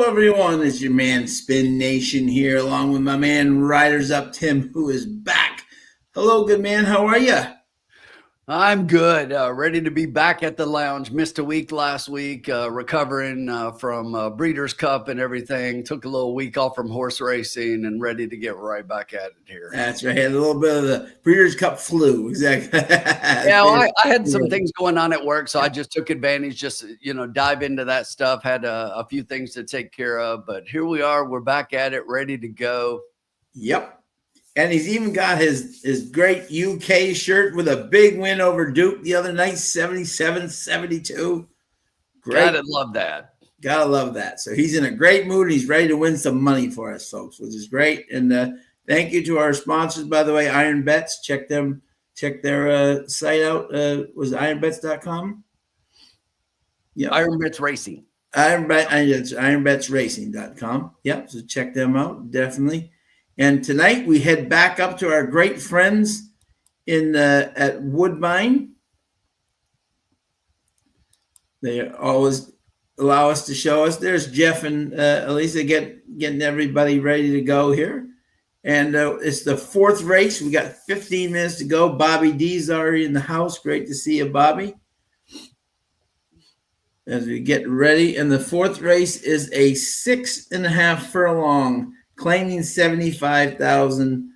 everyone. It's your man Spin Nation here, along with my man Riders Up Tim, who is back. Hello, good man. How are you? I'm good. Ready to be back at the lounge. Missed a week last week, recovering from Breeders' Cup and everything. Took a little week off from horse racing and ready to get right back at it here. That's right. I had a little bit of the Breeders' Cup flu. Exactly. Yeah, I had some things going on at work, so I just took advantage, dive into that stuff. Had a few things to take care of, but here we are. We're back at it, ready to go. Yep. And he's even got his great UK shirt with a big win over Duke the other night, 77-72. Great. Gotta love that. Gotta love that. So he's in a great mood. And he's ready to win some money for us, folks, which is great. And thank you to our sponsors, by the way, Iron Bets. Check their site out. Was it ironbets.com? Yeah. Iron Bets Racing. Ironbetsracing.com. Yep. So check them out, definitely. And tonight we head back up to our great friends at Woodbine. They always allow us to show us. There's Jeff and Elisa getting everybody ready to go here. And it's the fourth race. We got 15 minutes to go. Bobby D's already in the house. Great to see you, Bobby. As we get ready. And the fourth race is a 6.5 furlong, claiming $75,000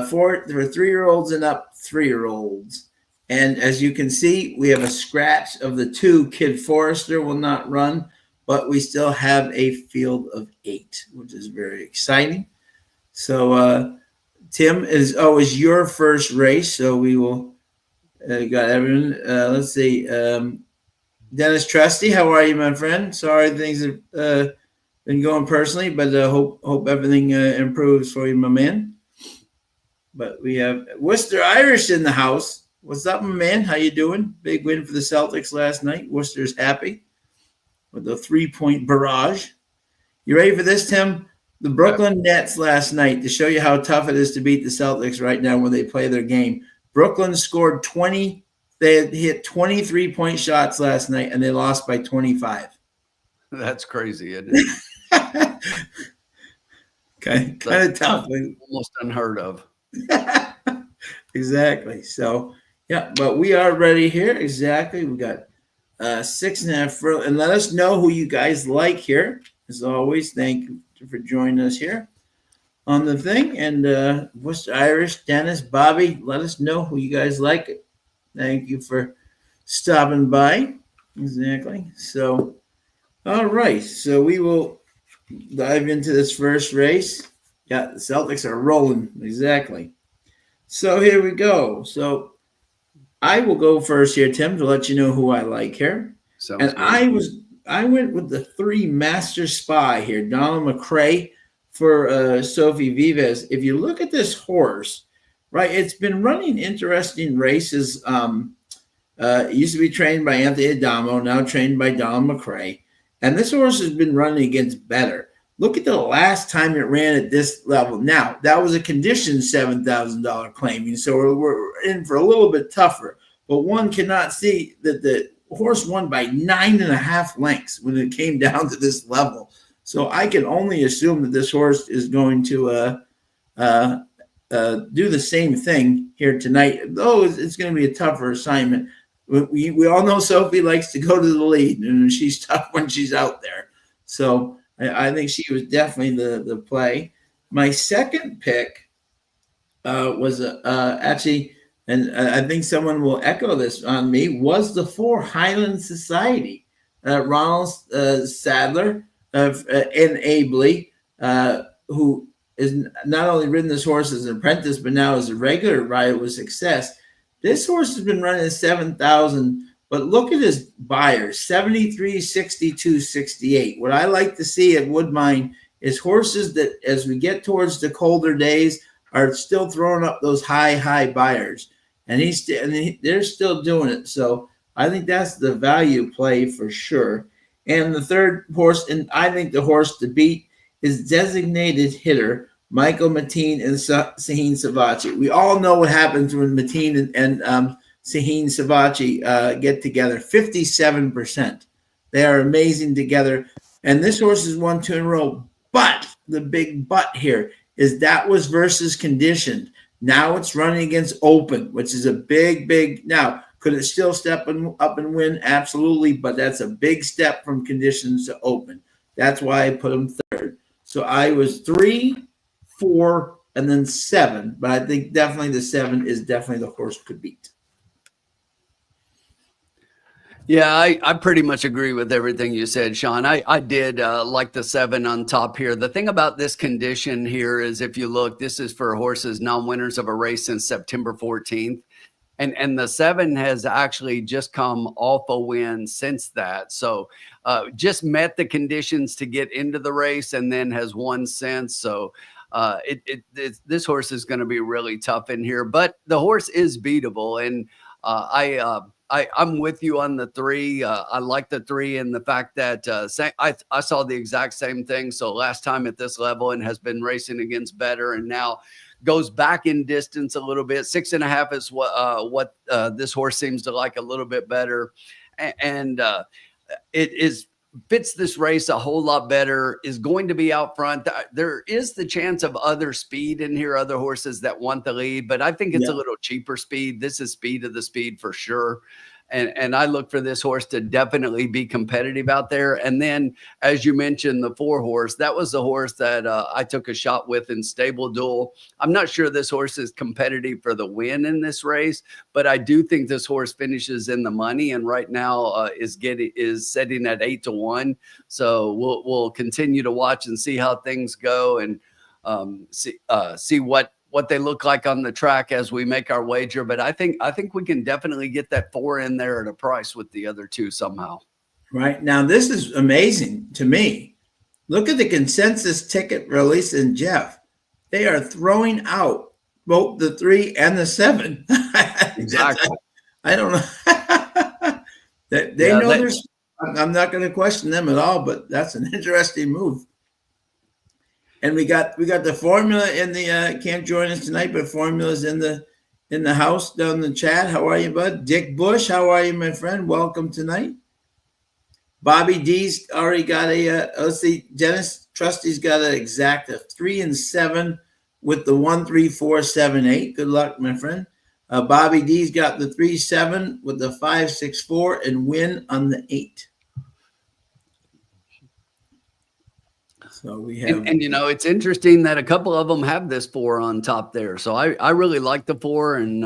for 3-year-olds and up 3-year-olds. And as you can see, we have a scratch of the 2. Kid Forrester will not run, but we still have a field of 8, which is very exciting. So, Tim, is always your first race. So we will got everyone. Let's see. Dennis Trusty, how are you, my friend? Sorry, things have been going personally, but hope everything improves for you, my man. But we have Worcester Irish in the house. What's up, my man? How you doing? Big win for the Celtics last night. Worcester's happy with the 3-point barrage. You ready for this, Tim? The Brooklyn Nets last night, to show you how tough it is to beat the Celtics right now when they play their game. Brooklyn scored 20. They had hit 23-point shots last night, and they lost by 25. That's crazy, isn't it? Okay, kind of tough. Almost unheard of. Exactly. So, yeah, but we are ready here. Exactly. We got 6.5 furlong. And let us know who you guys like here. As always, thank you for joining us here on the thing. And Worcester Irish, Dennis, Bobby, let us know who you guys like it. Thank you for stopping by. Exactly. So, all right. So we will dive into this first race. Yeah, the Celtics are rolling. Exactly. So here we go. So I will go first here, Tim, to let you know who I like here. And I went with the 3 Master Spy here, Donald McRae for Sophie Vives. If you look at this horse, right, it's been running interesting races. It used to be trained by Anthony Adamo, now trained by Donald McRae. And this horse has been running against Bettor. Look at the last time it ran at this level. Now, that was a conditioned $7,000 claiming, so we're in for a little bit tougher. But one cannot see that the horse won by 9.5 lengths when it came down to this level. So I can only assume that this horse is going to do the same thing here tonight, though it's going to be a tougher assignment. We all know Sophie likes to go to the lead, and she's tough when she's out there. So I think she was definitely the play. My second pick was actually, and I think someone will echo this on me, was the 4 Highland Society. Ronald Sadler and Abley, who is not only ridden this horse as an apprentice, but now as a regular rider with success. This horse has been running 7,000, but look at his buyers, 73, 62, 68. What I like to see at Woodbine is horses that, as we get towards the colder days, are still throwing up those high buyers. And they're still doing it. So I think that's the value play for sure. And the third horse, and I think the horse to beat, is designated hitter Michael Mateen and Saheen Savachi. We all know what happens when Mateen and Saheen Savachi get together. 57%. They are amazing together. And this horse has won 2 in a row. But the big but here is that was versus conditioned. Now it's running against open, which is a big. Now, could it still step up and win? Absolutely. But that's a big step from conditions to open. That's why I put him third. So I was 3, 4, and then 7. But I think definitely the 7 is definitely the horse to beat. Yeah, I pretty much agree with everything you said, Sean. I did like the 7 on top here. The thing about this condition here is if you look, this is for horses non-winners of a race since September 14th. And the 7 has actually just come off a win since that. So just met the conditions to get into the race and then has won since. So this horse is going to be really tough in here, but the horse is beatable. And I'm with you on the 3. I like the 3 and the fact that I saw the exact same thing. So last time at this level and has been racing against Bettor and now goes back in distance a little bit. 6.5 is what this horse seems to like a little bit better. And it is fits this race a whole lot better, is going to be out front. There is the chance of other speed in here, other horses that want the lead, but I think it's a little cheaper speed. This is speed of the speed for sure. And I look for this horse to definitely be competitive out there. And then, as you mentioned, the 4 horse, that was the horse that I took a shot with in Stable Duel. I'm not sure this horse is competitive for the win in this race, but I do think this horse finishes in the money. And right now is setting at 8-1. So we'll continue to watch and see how things go and see what they look like on the track as we make our wager. But I think we can definitely get that 4 in there at a price with the other 2 somehow. Right. Now, this is amazing to me. Look at the consensus ticket release in Jeff. They are throwing out both the 3 and the 7. Exactly. I don't know. They know there's. I'm not going to question them at all, but that's an interesting move. And we got the formula in the can't join us tonight, but formula's in the house down in the chat. How are you, bud? Dick Bush, how are you, my friend? Welcome tonight. Bobby D's already got a let's see, Dennis Trusty's got an exact 3 and 7 with the 1, 3, 4, 7, 8. Good luck, my friend. Bobby D's got the 3, 7 with the 5, 6, 4 and win on the 8. So we have, and it's interesting that a couple of them have this 4 on top there. So I really like the 4 and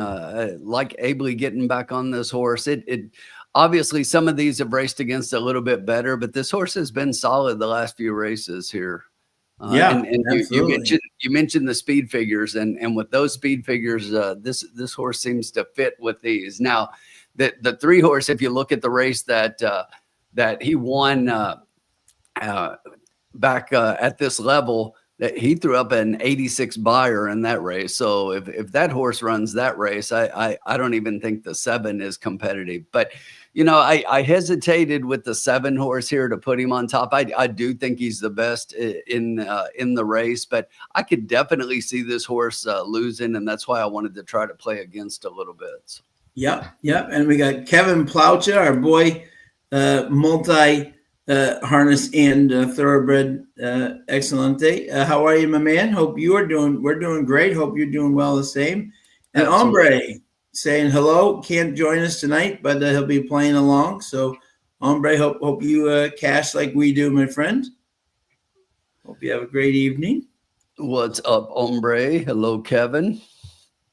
like Abley getting back on this horse. It obviously some of these have raced against a little bit better, but this horse has been solid the last few races here. And you mentioned the speed figures, and with those speed figures, this horse seems to fit with these. Now, the 3 horse, if you look at the race that he won back at this level, that he threw up an 86 buyer in that race. So if that horse runs that race, I don't even think the 7 is competitive. But I hesitated with the 7 horse here to put him on top. I do think he's the best in the race, but I could definitely see this horse losing, and that's why I wanted to try to play against a little bit. So. Yep. And we got Kevin Plaucha, our boy, multi harness and thoroughbred excellente. How are you, my man? Hope you are doing. We're doing great. Hope you're doing well the same. And Hombre saying hello. Can't join us tonight, but he'll be playing along. So Hombre, hope you cash like we do, my friend. Hope you have a great evening. What's up, Hombre? Hello, Kevin.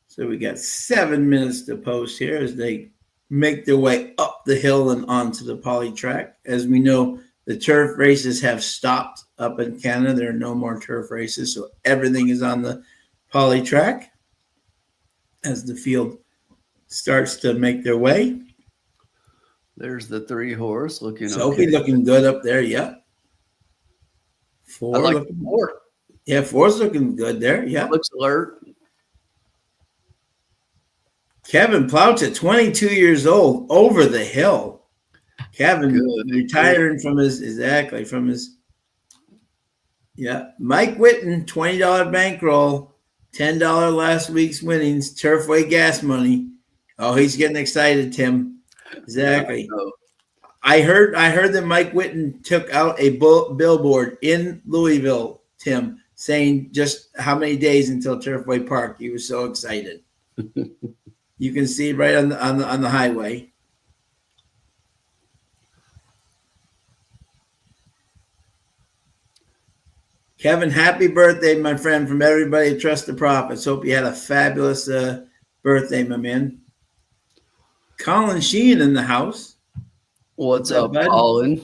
So we got 7 minutes to post here as they make their way up the hill and onto the poly track. As we know, the turf races have stopped up in Canada. There are no more turf races, so everything is on the poly track as the field starts to make their way. There's the 3 horse looking. Sophie looking good up there. Yeah. 4. I like 4. Yeah, 4's looking good there. Yeah. Looks alert. Kevin Plaucha, 22 years old, over the hill. Kevin retiring from his Mike Whitten, $20 bankroll, $10 last week's winnings, Turfway gas money. Oh, he's getting excited, Tim. Exactly. I heard that Mike Whitten took out a billboard in Louisville, Tim, saying just how many days until Turfway Park. He was so excited. You can see it right on the highway. Kevin, happy birthday, my friend, from everybody at Trust the Profits. Hope you had a fabulous birthday, my man. Colin Sheehan in the house. What's up, Colin?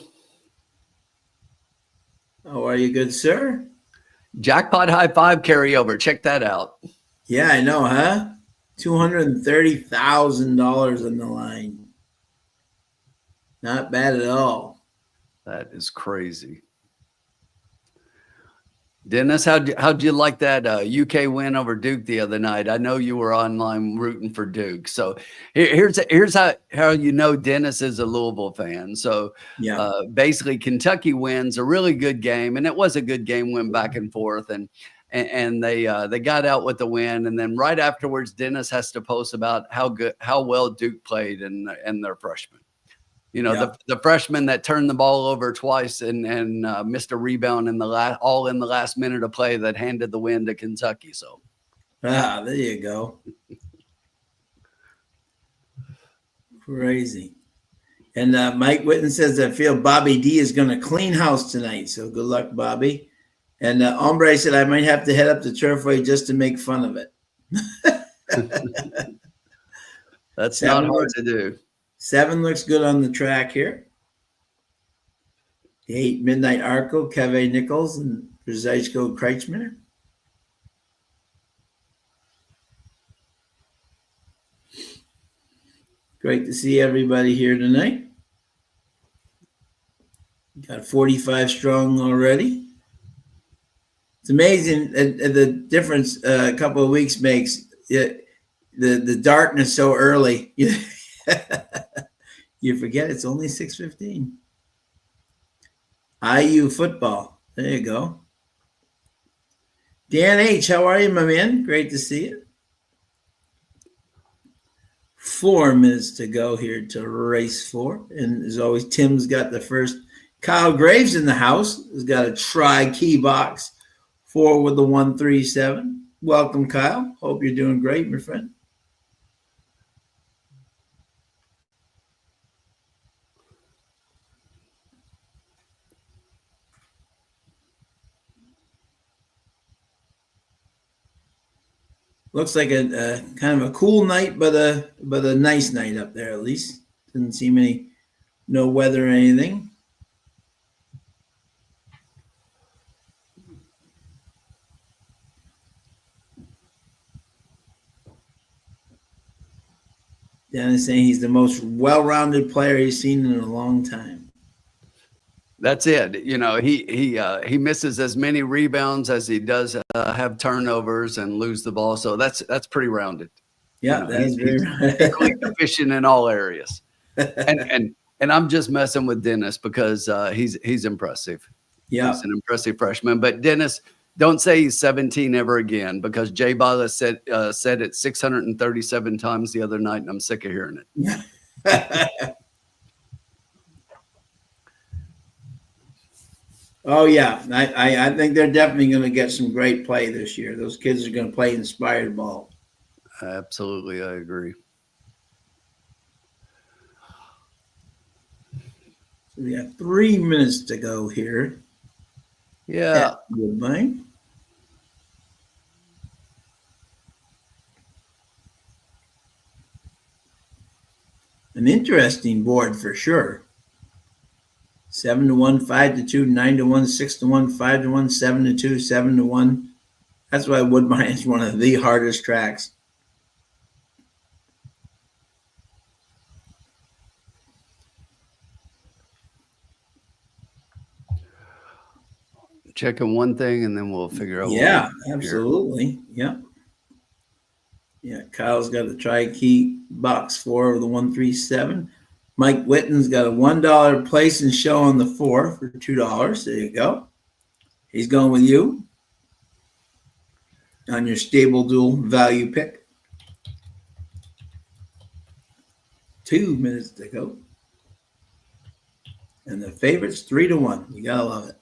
How are you, good sir? Jackpot High Five carryover. Check that out. Yeah, I know, huh? $230,000 on the line. Not bad at all. That is crazy. Dennis, how'd you like that UK win over Duke the other night? I know you were online rooting for Duke. So here's how you know Dennis is a Louisville fan. So yeah, basically Kentucky wins a really good game, and it was a good game, went back and forth, and they got out with the win. And then right afterwards, Dennis has to post about how well Duke played and their freshmen. You know, the freshman that turned the ball over twice and missed a rebound in the last minute of play that handed the win to Kentucky. So, there you go. Crazy. And Mike Whitten says, I feel Bobby D is going to clean house tonight. So good luck, Bobby. And Ombre said, I might have to head up to Turfway just to make fun of it. That's not hard to do. 7 looks good on the track here. The 8, Midnight Arco, Keve Nichols, and Brzezico Kreitzmiller. Great to see everybody here tonight. Got 45 strong already. It's amazing the difference a couple of weeks makes. The darkness so early. You forget it's only 6:15. IU football. There you go. Dan H., how are you, my man? Great to see you. 4 minutes to go here to race 4. And as always, Tim's got the first. Kyle Graves in the house has got a tri-key box 4 with the 137. Welcome, Kyle. Hope you're doing great, my friend. Looks like a kind of a cool night, but a nice night up there at least. Didn't seem no weather or anything. Dan is saying he's the most well-rounded player he's seen in a long time. That's it. You know, he misses as many rebounds as he does have turnovers and lose the ball. So that's pretty rounded. Yeah, that's very equally efficient in all areas. And I'm just messing with Dennis because he's impressive. Yeah, he's an impressive freshman. But Dennis, don't say he's 17 ever again, because Jay Bala said it 637 times the other night, and I'm sick of hearing it. Oh, yeah. I think they're definitely going to get some great play this year. Those kids are going to play inspired ball. Absolutely, I agree. So we have 3 minutes to go here. Yeah. Woodbine. An interesting board for sure. 7-1, 5-2, 9-1, 6-1, 5-1, 7-2, 7-1. That's why Woodbine is one of the hardest tracks. Checking one thing and then we'll figure out. Yeah, absolutely. Yeah. Yeah, Kyle's got a tri-key box 4 of the 137. Mike Whitten's got a $1 place and show on the 4 for $2. There you go. He's going with you on your stable dual value pick. 2 minutes to go. And the favorite's 3-1. You gotta love it.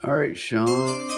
All right, Sean.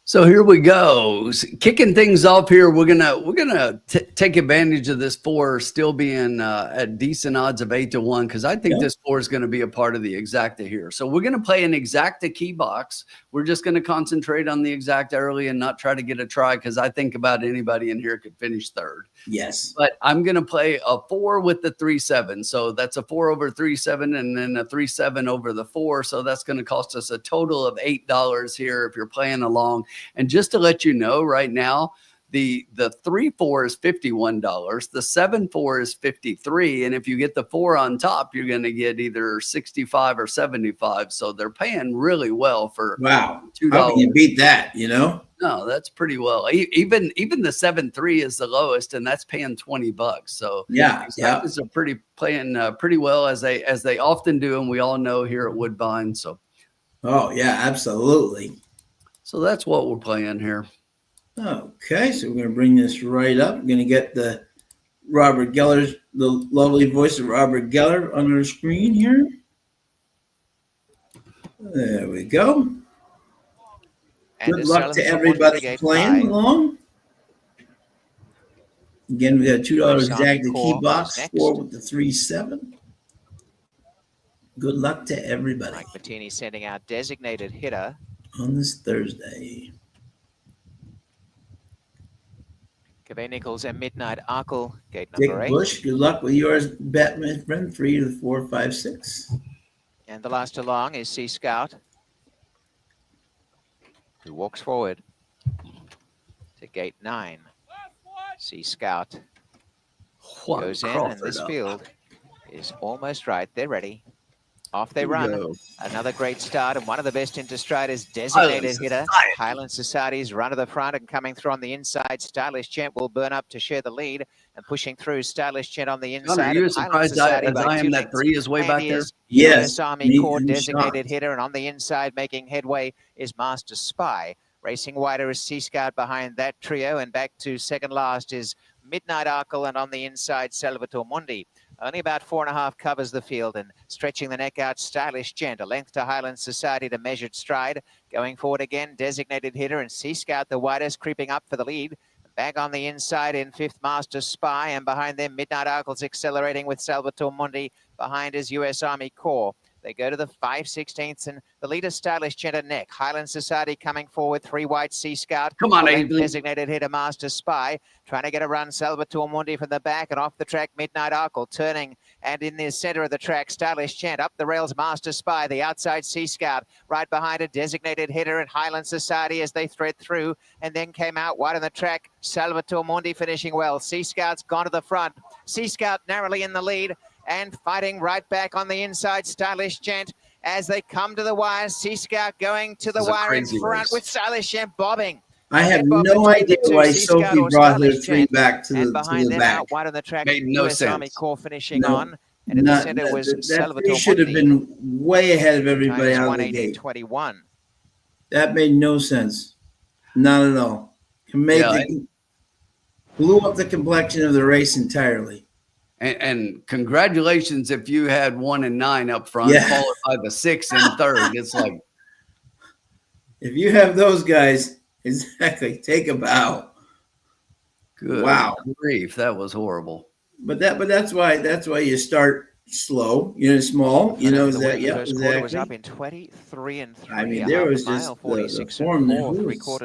So here we go, kicking things off here. We're gonna take advantage of this 4 still being at decent odds of 8-1 because I think this 4 is going to be a part of the exacta here. So we're going to play an exacta key box. We're just going to concentrate on the exacta early and not try to get a try because I think about anybody in here could finish third. Yes, but I'm going to play a 4 with the 3-7. So that's a 4 over 3-7 and then a 3-7 over the 4. So that's going to cost us a total of $8 here if you're playing along. And just to let you know right now, the 3-4 is $51. The 7-4 is $53. And if you get the 4 on top, you're going to get either 65 or 75. So they're paying really well for wow. $2. How can you beat that? You know? No, that's pretty well. Even the 7-3 is the lowest, and that's paying $20. So yeah, are playing pretty well as they often do, and we all know here at Woodbine. So, oh yeah, absolutely. So that's what we're playing here. Okay, so we're going to bring this right up. I'm going to get the lovely voice of Robert Geller on our screen here. There we go. And good luck to everybody playing along. Again, we got $2 exacta key box, 4 with the 3-7. Good luck to everybody. Mike Bettini sending out designated hitter on this Thursday. Kevin Nichols and Midnight Arkle, gate Dick number 8. Bush, good luck with yours, bet, my friend. 3 to 4, 5, 6. And the last along is Sea Scout, who walks forward to gate 9. Sea Scout goes in, and this field is almost right. They're ready. Off they run. Another great start, and one of the best into stride is designated hitter. Highland Society's run to the front and coming through on the inside. Stylish Gent will burn up to share the lead and pushing through. Stylish Gent on the inside. Are you surprised as I am that 3 is way back there? Yes. US Army Corps designated hitter, and on the inside making headway is Master Spy. Racing wider is Sea Scout behind that trio, and back to second last is Midnight Arkle, and on the inside Salvatore Mundi. Only about 4.5 covers the field, and stretching the neck out, Stylish Gent. A length to Highland Society to measured stride. Going forward again, designated hitter, and Sea Scout the widest, creeping up for the lead. Back on the inside in 5th, Master Spy, and behind them, Midnight Arkle's accelerating with Salvatore Mundi. Behind is US Army Corps. They go to the 5/16ths, and the leader, Stylish Gent, neck. Highland Society coming forward, 3 wide, Sea Scout. Come on, Ainsley. Designated hitter, Master Spy. Trying to get a run, Salvatore Mundi from the back, and off the track, Midnight Arkle turning, and in the center of the track, Stylish Gent. Up the rails, Master Spy. The outside, Sea Scout. Right behind a designated hitter and Highland Society as they thread through, and then came out wide on the track, Salvatore Mundi finishing well. Sea Scout's gone to the front. Sea Scout narrowly in the lead, and fighting right back on the inside, Stylish Gent. As they come to the wire, Sea Scout going to the wire in front with Stylish Gent bobbing. I have no idea why Sophie brought her 3 back to the back. Out wide on the track, made no US sense. Army Corps finishing on. And in the center was Salvatore Mundi. Should have been way ahead of everybody out of the gate. 1:18.21. That made no sense. Not at all. Blew up the complexion of the race entirely. And congratulations if you had 1 and 9 up front, followed by the 6 and 3rd. It's like, if you have those guys, exactly, take a bow. Good grief, that was horrible. But that's why you start slow, small, Exactly. Was up in 23 and 3. I mean, there was just the form there.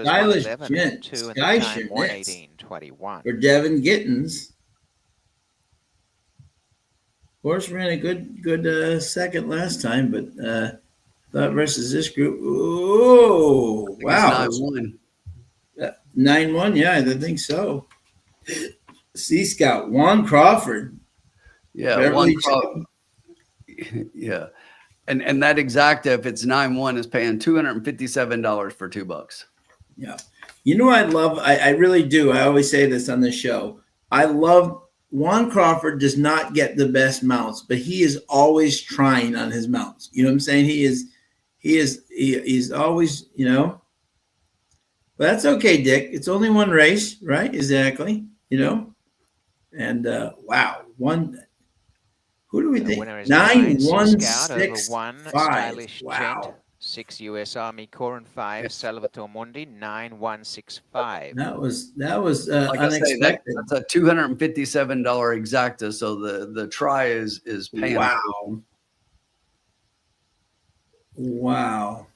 Stylish Gent, Sky 1:18.21 for Devin Gittins. Horse ran a good second last time, but thought versus this group. Oh, wow. 9-1. 9-1, yeah, I think so. Sea Scout, Juan Crawford. Yeah, Juan Crawford. Yeah. And that exacta, if it's 9-1, is paying $257 for $2. Yeah. You know what I love? I really do. I always say this on the show. I love Juan Crawford does not get the best mounts, but he is always trying on his mounts. You know what I'm saying? He's always, you know. But that's okay, Dick. It's only one race, right? Exactly. You know. And wow, one. Who do we think? 9165. Stylish Wow. Gent, 6 US Army Corps and 5 Salvatore Mundi, 9165. That was Like unexpected. I say, that's a $257 exacta. So the try is paying. Wow. Wow.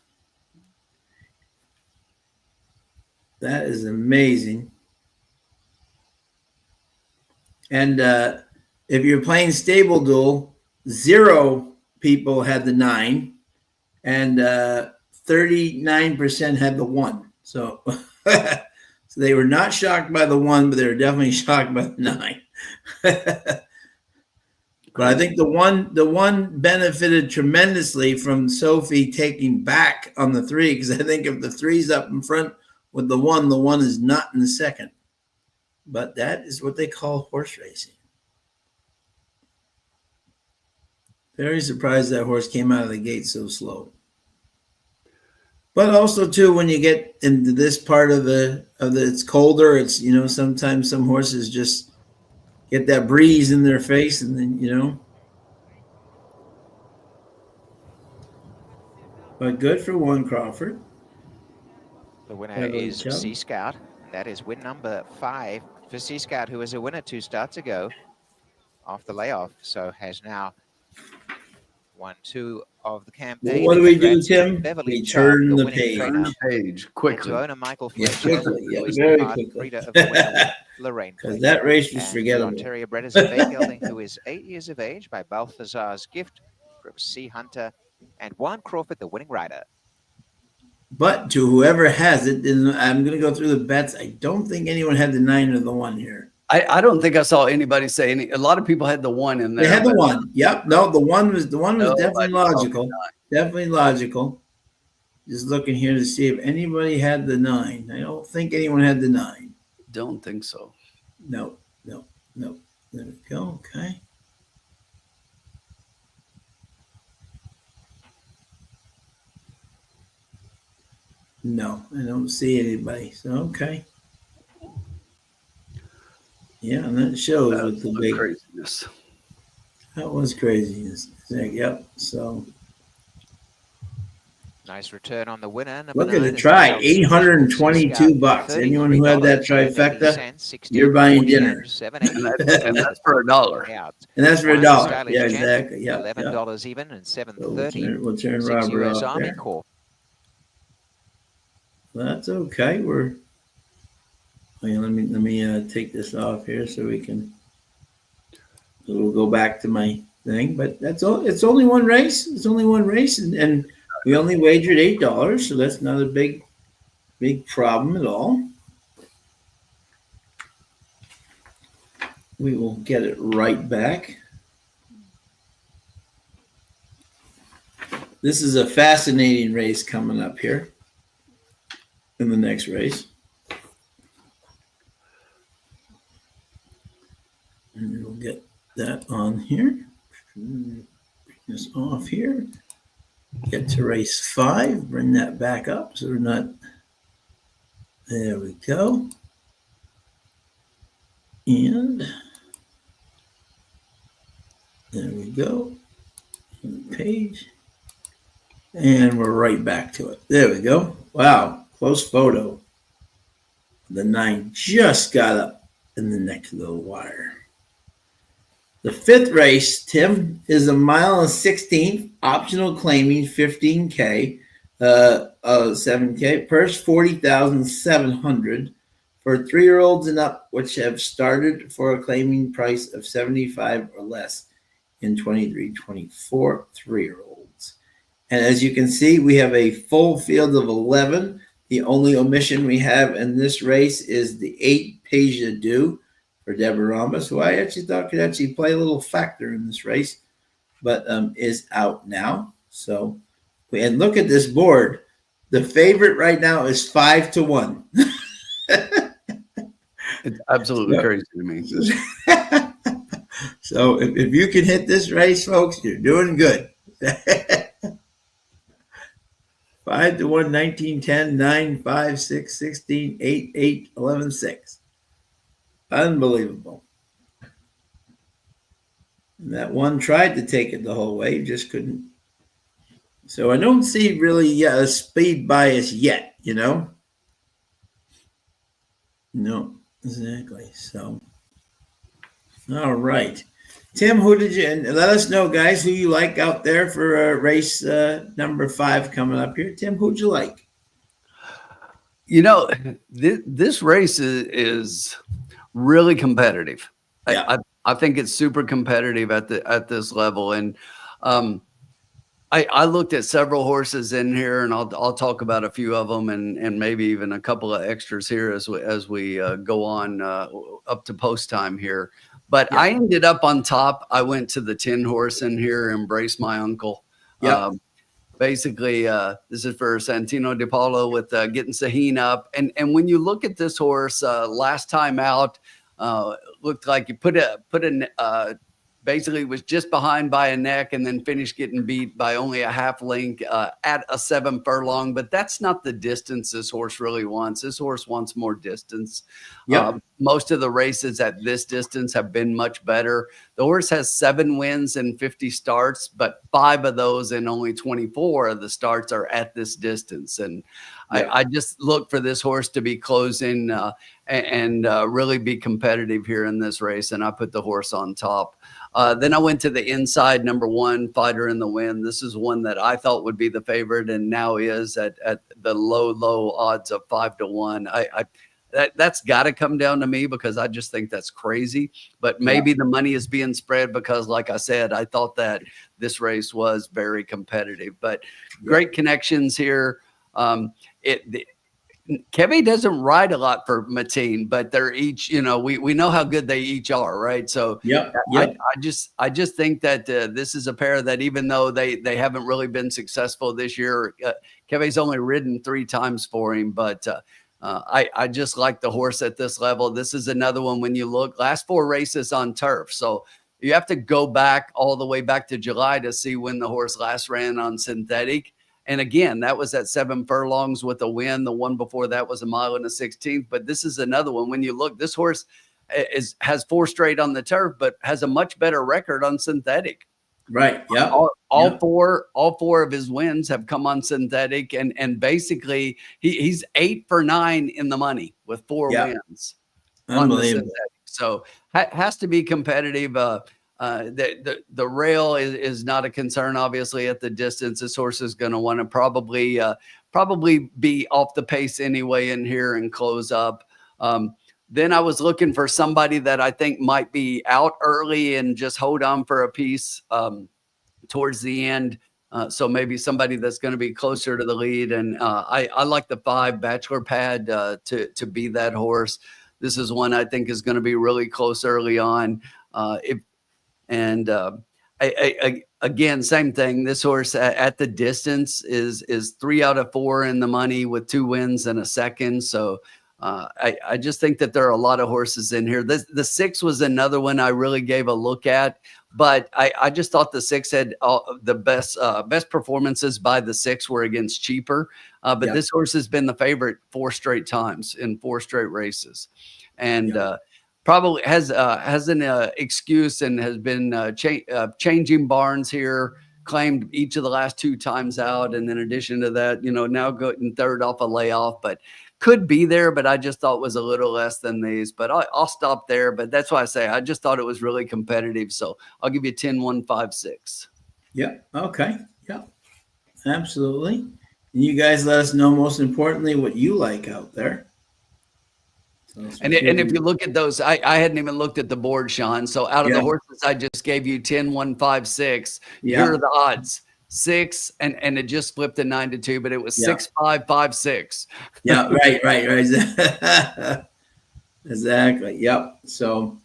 That is amazing. And if you're playing stable duel, 0 people had the 9, and 39% had the 1. So, so they were not shocked by the 1, but they were definitely shocked by the 9. But I think the one benefited tremendously from Sophie taking back on the 3, because I think if the 3's up in front with the 1 is not in the second. But that is what they call horse racing. Very surprised that horse came out of the gate so slow. But also too, when you get into this part of it's colder. It's, you know, sometimes some horses just get that breeze in their face, and then, you know. But good for Juan Crawford. The winner is Sea Scout. That is win number 5 for Sea Scout, who was a winner 2 starts ago off the layoff. So has now won 2 of the campaign. Well, what do we do, Tim? Beverly We turn Chubb, the winning page. trainer. Page quickly. To owner Michael Yeah, Fletcher, quickly. Yeah, who is very the past quickly. breeder of the winner, Lorraine. Because that race was And forgettable. the Ontario bred is a gelding who is 8 years of age by Balthazar's Gift from Sea Hunter, and Juan Crawford, the winning rider. But to whoever has it, and I'm going to go through the bets. I don't think anyone had the 9 or the 1 here. I don't think I saw anybody say any. A lot of people had the 1 in there. They had the 1. Yep. No, the one was definitely Nobody logical. Definitely logical. Just looking here to see if anybody had the 9. I don't think anyone had the 9. Don't think so. No. There we go. Okay. No, I don't see anybody. So, okay. Yeah, and that shows with the big craziness. That was craziness. Yep. So nice return on the winner. Look at the try, $822. Anyone who had that trifecta, you're buying dinner. And that's for $1. And that's for $1. Yeah, exactly. Yeah. $11 even and $7.30. So we'll turn 6 Robert US off Army there. Corps. That's okay. Let me take this off here so we can. We'll go back to my thing, but that's all. It's only one race. It's only one race, and we only wagered $8, so that's not a big problem at all. We will get it right back. This is a fascinating race coming up here in the next race. And we'll get that on here. Bring this off here. Get to race 5. Bring that back up so we're not. There we go. And there we go. Page. And we're right back to it. There we go. Wow. Close photo. The 9 just got up in the next little wire. The 5th race, Tim, is 1 mile and 16th, optional claiming 15K, 7K, purse 40,700 for 3-year-olds and up, which have started for a claiming price of 75 or less in 23-24 3-year-olds. And as you can see, we have a full field of 11. The only omission we have in this race is the 8 Page de Deux for Deborah Rambas, who I actually thought could actually play a little factor in this race, but is out now. So, and look at this board. The favorite right now is 5-1. It's absolutely crazy to me. So if you can hit this race, folks, you're doing good. 5-1, 19, 10, 9, 5, 6, 16, 8, 8, 11, 6. Unbelievable. And that one tried to take it the whole way, just couldn't. So I don't see really a speed bias yet, No, exactly. So, all right. Tim, who did you, and let us know, guys, who you like out there for race number 5 coming up here. Tim, who'd you like? This race is really competitive. Yeah. I think it's super competitive at this level. And I looked at several horses in here, and I'll talk about a few of them, and maybe even a couple of extras here as we go on up to post time here. But Yeah. I ended up on top. I went to the 10 horse in here, Embrace My Uncle. Yeah. Basically, this is for Santino Di Paolo with getting Saheen up. And when you look at this horse, last time out, looked like you basically was just behind by a neck and then finished getting beat by only a half length at a 7 furlong. But that's not the distance this horse really wants. This horse wants more distance. Yep. Most of the races at this distance have been much better. The horse has 7 wins and 50 starts, but 5 of those and only 24 of the starts are at this distance. And I just look for this horse to be closing and really be competitive here in this race. And I put the horse on top. Then I went to the inside, number 1, Fighter in the Wind. This is one that I thought would be the favorite and now is at the low odds of 5-1. That's got to come down to me because I just think that's crazy. But maybe the money is being spread because, like I said, I thought that this race was very competitive. But great connections here. Kevin doesn't ride a lot for Mateen, but they're each, we know how good they each are, right? So I just think that this is a pair that even though they haven't really been successful this year, Kevin's only ridden 3 times for him, but I just like the horse at this level. This is another one when you look, last 4 races on turf. So you have to go back all the way back to July to see when the horse last ran on synthetic. And again, that was at 7 furlongs with a win. The one before that was a mile and a 16th. But this is another one. When you look, this horse has 4 straight on the turf, but has a much better record on synthetic. Right. Yeah. All four of his wins have come on synthetic, and basically he's 8 for 9 in the money with 4 wins on the synthetic. So has to be competitive. The rail is not a concern, obviously, at the distance. This horse is going to want to probably be off the pace anyway in here and close up. Then I was looking for somebody that I think might be out early and just hold on for a piece towards the end. So maybe somebody that's going to be closer to the lead. And I like the 5 Bachelor Pad to be that horse. This is one I think is going to be really close early on. Again, same thing. This horse at the distance is 3 out of 4 in the money with 2 wins and a second. So I just think that there are a lot of horses in here. The 6 was another one I really gave a look at, but I just thought the 6 had the best performances by the 6 were against cheaper. But this horse has been the favorite 4 straight times in 4 straight races, and probably has an excuse and has been changing barns here. Claimed each of the last 2 times out, and in addition to that, now going 3rd off a layoff, but could be there. But I just thought was a little less than these. But I'll stop there. But that's why I say I just thought it was really competitive. So I'll give you 10, 1, 5, 6. Yeah. Okay. Yeah. Absolutely. And you guys let us know, most importantly, what you like out there. And if you look at those, I hadn't even looked at the board, Sean. So out of the horses I just gave you 10, 1, 5, 6. Here are the odds. 6 and it just flipped to 9-2, but it was 6, 5, 5, 6. Yeah, right. Exactly. Yep. So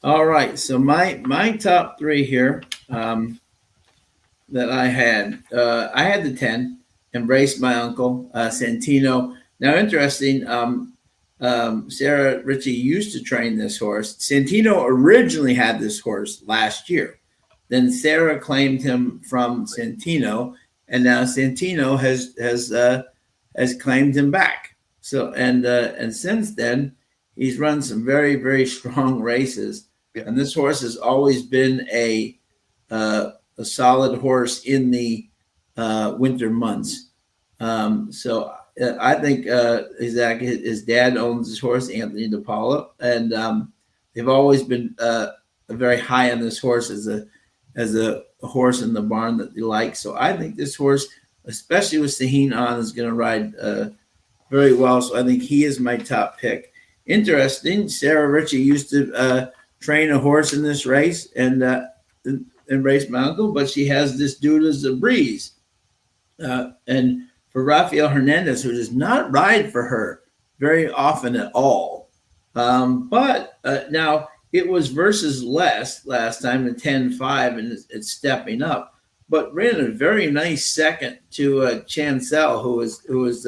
all right. So my top 3 here that I had the 10, Embrace My Uncle, Santino. Now interesting, Sarah Ritchie used to train this horse. Santino originally had this horse last year. Then Sarah claimed him from Santino, and now Santino has claimed him back. So and since then, he's run some very very strong races. Yeah. And this horse has always been a solid horse in the winter months. So I think Zach, his dad owns this horse, Anthony DePaula, and they've always been very high on this horse as a horse in the barn that they like. So I think this horse, especially with Sahin on, is going to ride very well. So I think he is my top pick. Interesting, Sarah Ritchie used to train a horse in this race and race my uncle, but she has this dude as a breeze. And for Rafael Hernandez, who does not ride for her very often at all. But now it was versus less last time in 10-5, and it's stepping up. But ran a very nice second to Chancel, who was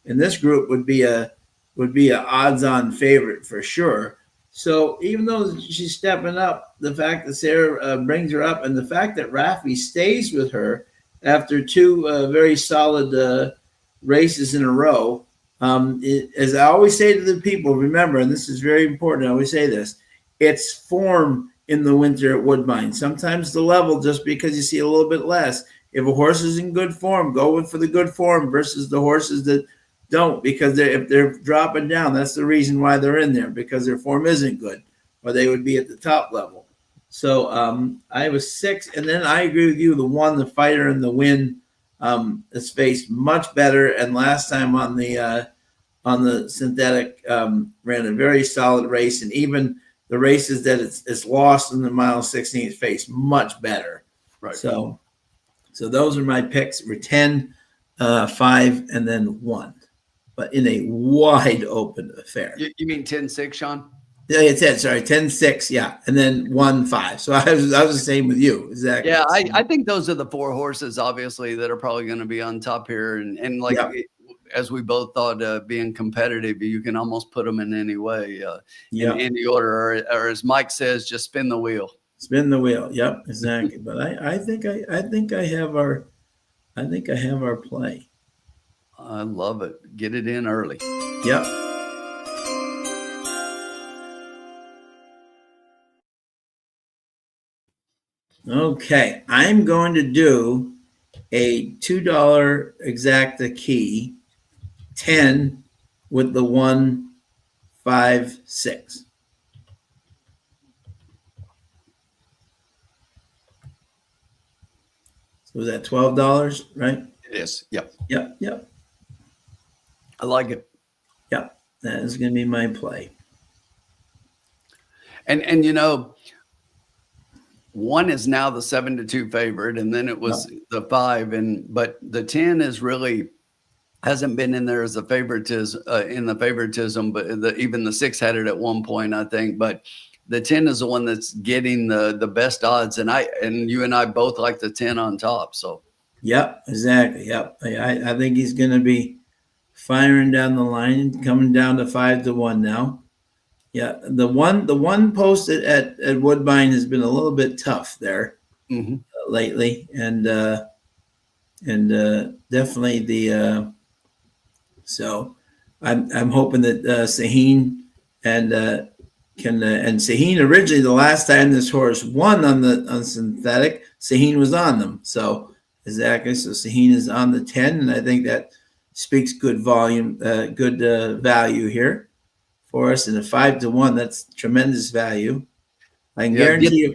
in this group would be a odds-on favorite for sure. So even though she's stepping up, the fact that Sarah brings her up, and the fact that Rafi stays with her after two very solid races in a row, as I always say to the people, remember, and this is very important, I always say this, it's form in the winter at Woodbine. Sometimes the level, just because you see a little bit less. If a horse is in good form, go for the good form versus the horses that don't, because if they're dropping down, that's the reason why they're in there, because their form isn't good, or they would be at the top level. So I was 6, and then I agree with you. The fighter and the win has faced much better, and last time on the synthetic ran a very solid race, and even the races that it's lost in the mile 16 faced much better. Right. So those are my picks. Were 10, 5, and then 1. But in a wide open affair. You mean 10-6, Sean? Yeah, it's it. Sorry, 10-6, yeah, and then 1-5. So I was the same with you, exactly. Yeah, I think those are the 4 horses, obviously, that are probably going to be on top here, and like as we both thought, being competitive, you can almost put them in any way, in any order, or as Mike says, just spin the wheel. Spin the wheel. Yep, exactly. But I think I have our play. I love it. Get it in early. Yep. Okay, I'm going to do a $2 exacta key, 10 with the 1, 5, 6. So was that $12, right? It is. Yep. Yep. I like it. Yep. That is going to be my play. And you know, 1 is now the 7-2 favorite, and then it was the 5, but the 10 is really hasn't been in there as a favoritism but even the 6 had it at one point, I think, but the 10 is the one that's getting the best odds, and you and I both like the 10 on top. So yep, exactly. Yep. I think he's going to be firing down the line and coming down to 5-1 now. Yeah, the one posted at Woodbine has been a little bit tough there lately, and definitely the so I'm hoping that Sahin and Sahin originally, the last time this horse won on synthetic, Sahin was on them. So exactly, so Sahin is on the 10, and I think that speaks good volume, good value here for us. And a 5-1, that's tremendous value. I can guarantee you.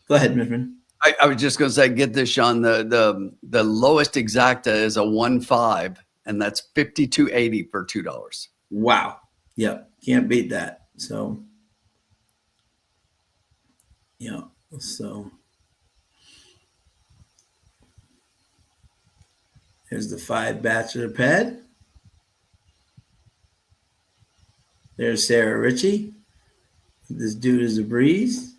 Go ahead, Mifflin. I was just going to say, get this, Sean. The lowest exacta is a 1-5, and that's $52.80 for $2. Wow. Yep. Can't beat that. So, yeah. So there's the 5 Bachelor Pad. There's Sarah Ritchie. This dude is a breeze.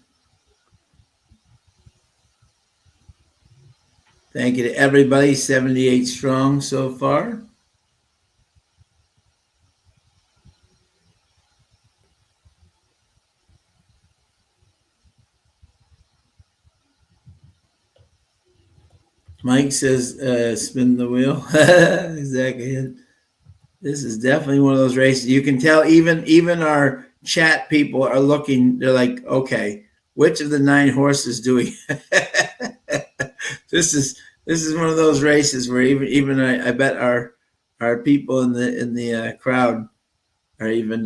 Thank you to everybody. 78 strong so far. Mike says, spin the wheel. Exactly. This is definitely one of those races. You can tell even our chat people are looking. They're like, okay, which of the 9 horses do we? this is one of those races where even I bet our people in the crowd are even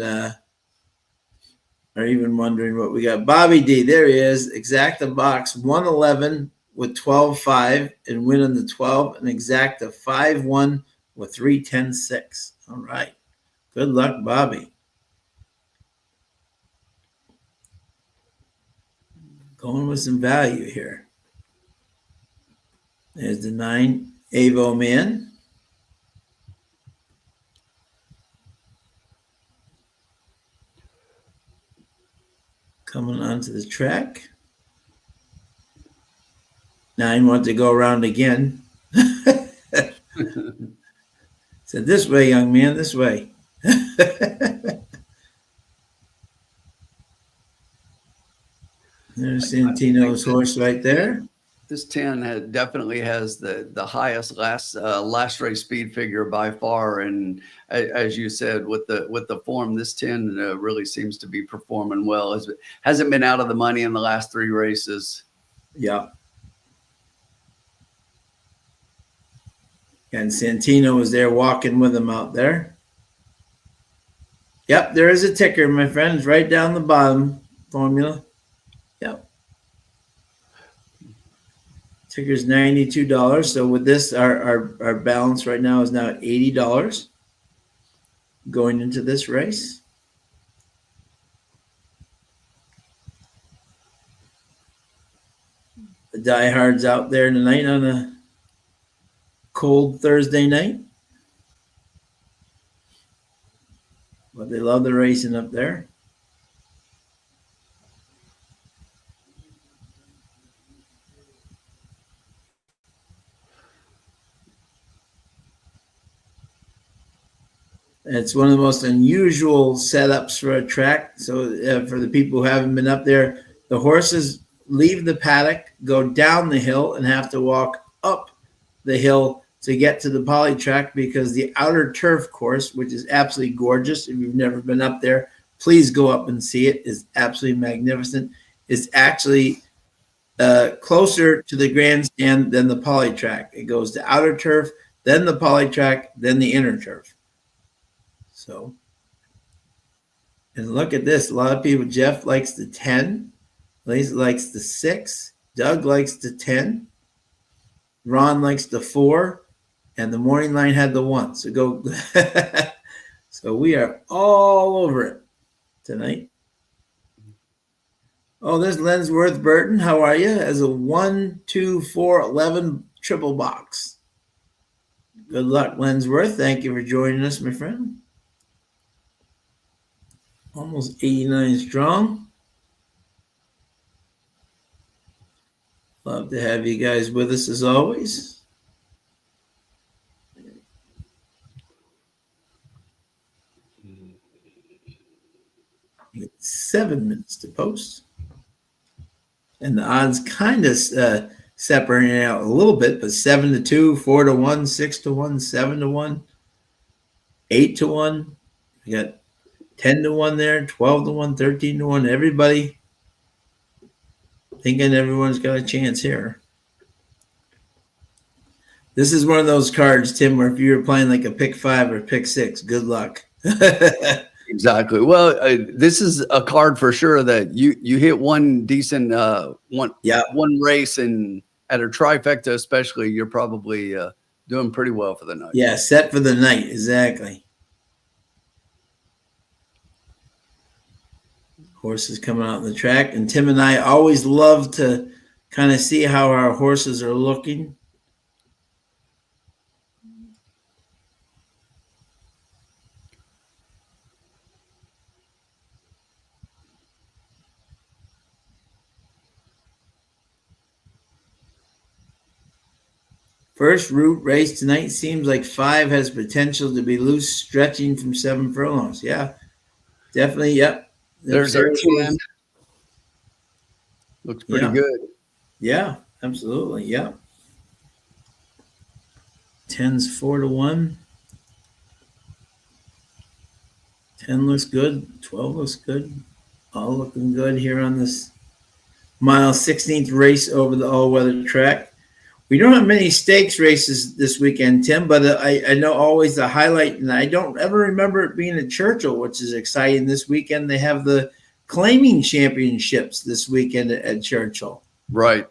wondering what we got. Bobby D, there he is. Exacta box 111 with 12.5 and win on the 12, and exacta 5-1 with 3:10.6. All right. Good luck, Bobby. Going with some value here. There's the 9 Avo Man. Coming onto the track. 9 wants to go around again. Said, this way, young man, this way. There's Santino's horse right there. This 10 definitely has the highest last race speed figure by far, and as you said, with the form, this 10 really seems to be performing well. Hasn't been out of the money in the last 3 races. Yeah. And Santino was there walking with him out there. Yep, there is a ticker, my friends, right down the bottom. Formula. Yep. Ticker's $92. So with this, our balance right now is now at $80 going into this race. The diehards out there tonight on a cold Thursday night. But they love the racing up there. It's one of the most unusual setups for a track. So for the people who haven't been up there, the horses leave the paddock, go down the hill, and have to walk up the hill to get to the poly track, because the outer turf course, which is absolutely gorgeous, if you've never been up there, please go up and see it. It's absolutely magnificent. It's actually closer to the grandstand than the poly track. It goes to outer turf, then the poly track, then the inner turf. So, and look at this. A lot of people, Jeff likes the 10. Lisa likes the 6. Doug likes the 10. Ron likes the 4. And the morning line had the 1. So go. So we are all over it tonight. Oh, there's Lensworth Burton. How are you? As a 1, 2, 4, 11 triple box. Good luck, Lensworth. Thank you for joining us, my friend. Almost 89 strong. Love to have you guys with us as always. 7 minutes to post. And the odds kind of separating out a little bit, but 7-2, 4-1, 6-1, 7-1, 8-1. We got 10-1 there, 12-1, 13-1. Everybody thinking everyone's got a chance here. This is one of those cards, Tim, where if you were playing like a pick 5 or pick 6, good luck. Exactly. Well, this is a card for sure that you hit one decent one race, and at a trifecta especially, you're probably doing pretty well for the night. Yeah, set for the night. Exactly. Horses coming out on the track. And Tim and I always love to kind of see how our horses are looking. First route race tonight seems like 5 has potential to be loose, stretching from 7 furlongs. Yeah, definitely. Yep. There's our 10. Looks pretty good. Yeah, absolutely. Yeah. 10's 4-1. 10 looks good. 12 looks good. All looking good here on this mile 16th race over the all-weather track. We don't have many stakes races this weekend, Tim, but I know always the highlight, and I don't ever remember it being at Churchill, which is exciting this weekend. They have the claiming championships this weekend at Churchill. Right.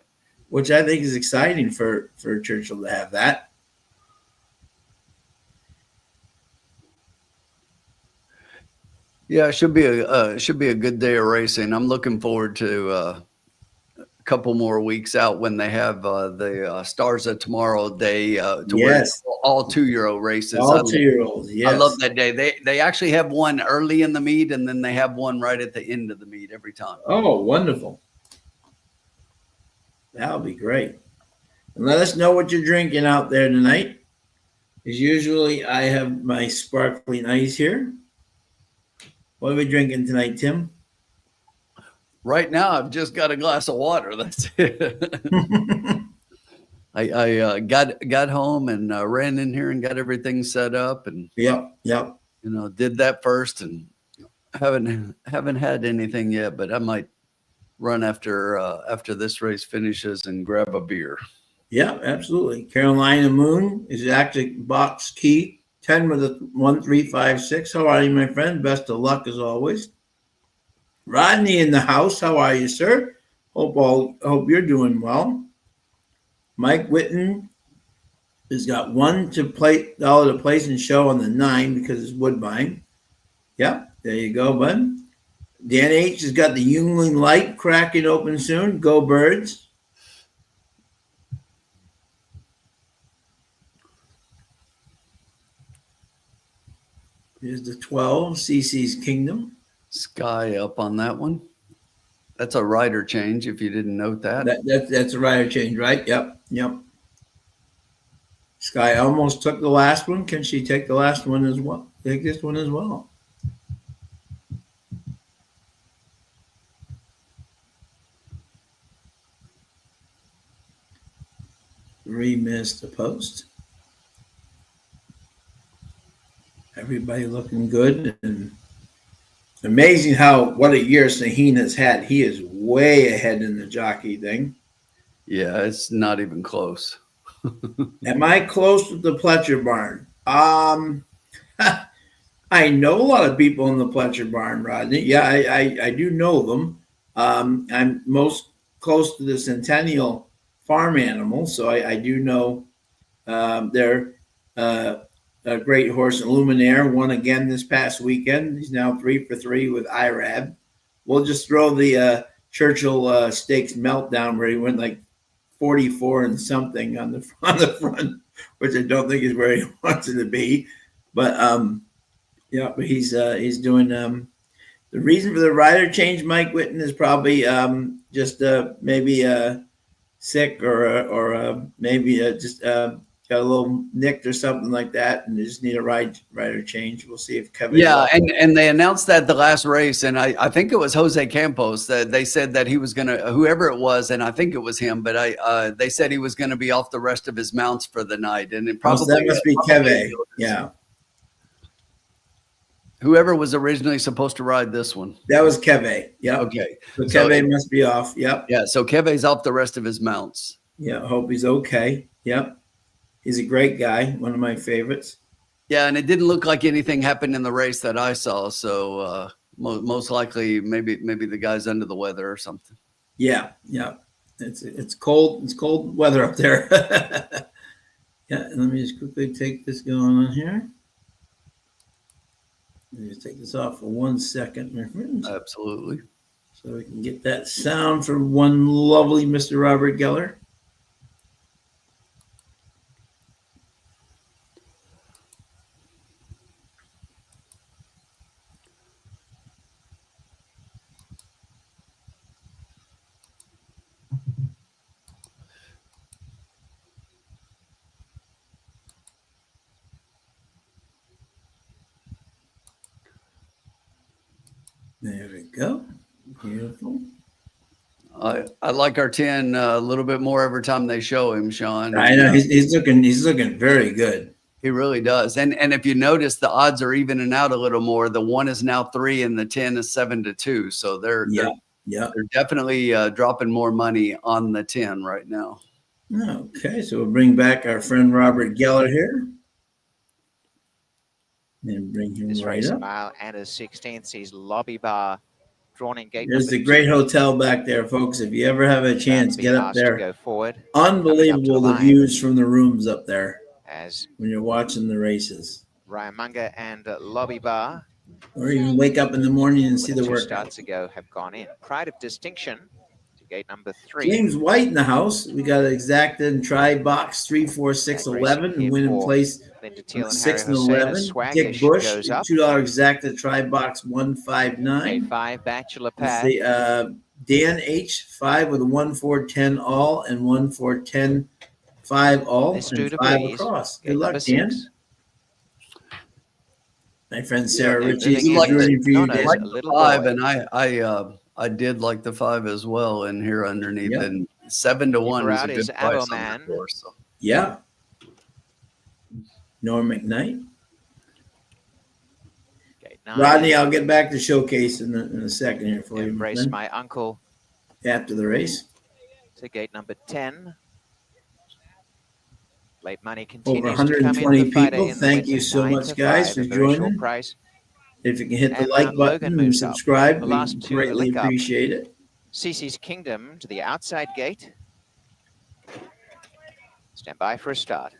Which I think is exciting for Churchill to have that. Yeah, it should be a good day of racing. I'm looking forward to a couple more weeks out when they have the Stars of Tomorrow day to Yes. where all 2-year-old races. All 2-year-olds, yes. I love that day. They actually have one early in the meet, and then they have one right at the end of the meet every time. Oh, wonderful. That'll be great. And let us know what you're drinking out there tonight. As usually, I have my sparkling ice here. What are we drinking tonight, Tim? Right now, I've just got a glass of water. That's it. I got home and ran in here and got everything set up, and Yep. did that first, and haven't had anything yet, but I might run after this race finishes and grab a beer. Yeah, absolutely. Carolina Moon is actually box key 10 with a 1356. How are you, my friend? Best of luck as always. Rodney in the house. How are you, sir? Hope you're doing well. Mike Whitten has got $1 to place and show on the 9 because it's Woodbine. Yep, there you go, bud. Dan H has got the Yuengling Light cracking open soon. Go Birds. Here's the 12, CC's Kingdom. Sky up on that one. That's a rider change, if you didn't note that. That's a rider change, right? Yep. Sky almost took the last one. Can she take the last one as well? Take this one as well. 3 missed the post. Everybody looking good, and amazing what a year Sahin has had. He is way ahead in the jockey thing. Yeah, it's not even close. Am I close to the Pletcher barn? I know a lot of people in the Pletcher barn, Rodney. Yeah, I do know them. I'm most close to the Centennial farm animal, so I do know they're a great horse. Luminaire won again this past weekend. He's now 3 for 3 with IRAB. We'll just throw the Churchill Stakes meltdown where he went like 44 and something on the front, which I don't think is where he wants it to be. But but he's doing. The reason for the rider change, Mike Whitten, is probably just maybe sick or maybe just got a little nicked or something like that, and they just need a rider change. We'll see if Kevin. Yeah, and they announced that the last race, and I think it was Jose Campos that they said that he was gonna, whoever it was, and I think it was him, but they said he was gonna be off the rest of his mounts for the night, and it probably that must be Kevin. Yeah, whoever was originally supposed to ride this one. That was Kevin. Yeah. Okay. So Kevin must be off. Yep. Yeah. So Kevin's off the rest of his mounts. Yeah. Hope he's okay. Yep. He's a great guy. One of my favorites. Yeah. And it didn't look like anything happened in the race that I saw. So most likely maybe the guy's under the weather or something. Yeah. Yeah. It's cold. It's cold weather up there. Yeah. And let me just quickly take this going on here. Let me just take this off for 1 second, my friends. Absolutely. So we can get that sound from one lovely Mr. Robert Geller. There we go. Beautiful. I like our 10 a little bit more every time they show him, Sean. I know he's looking very good. He really does. And if you notice, the odds are evening out a little more. The 1 is now 3 and the 10 is 7-2. So they're definitely dropping more money on the 10 right now. Okay, so we'll bring back our friend Robert Geller here. And bring him This right race, up. a mile and a 16th, sees Lobby Bar drawn in gate There's number the great 2. hotel back there, folks. If you ever have a chance, get up there. Go forward. Unbelievable the views from the rooms up there as when you're watching the races. Ryan Munger and Lobby Bar, or even wake up in the morning and see the 2 workout. starts ago, have gone in. Pride of Distinction to gate number 3. James White in the house. We got exacted and try box 3, 4, 6, 11, and win in place. 6 and 11. Dick Bush, $2 exacta try box 159. A5 Bachelor Let's Pad. see, Dan H 5 with a 1, 4, 10 all and 1, 4, 10, 5 all This and due to 5 breeze. across. Gate Good luck, number Dan. 6. My friend Sarah Yeah, Ritchie is like rooting for you, Donna's Dan. Like a the little 5, boy. and I did like the 5 as well in here underneath. Yep. And 7-1 is a Out good is price on Aboman. that course. So. Yeah. Norm McKnight. Gate 9. Rodney, I'll get back to showcase in a second here for you. Embrace friend. My Uncle After the race. to gate number 10. Late money Over continues to come 120 in for Fighter people. in the Thank wins you of so 9 much, to guys, 5, for a very short joining. price. If you can hit the And like Logan button and moves up. subscribe, The we last 2 greatly lick up. appreciate it. CC's Kingdom to the outside gate. Stand by for a start.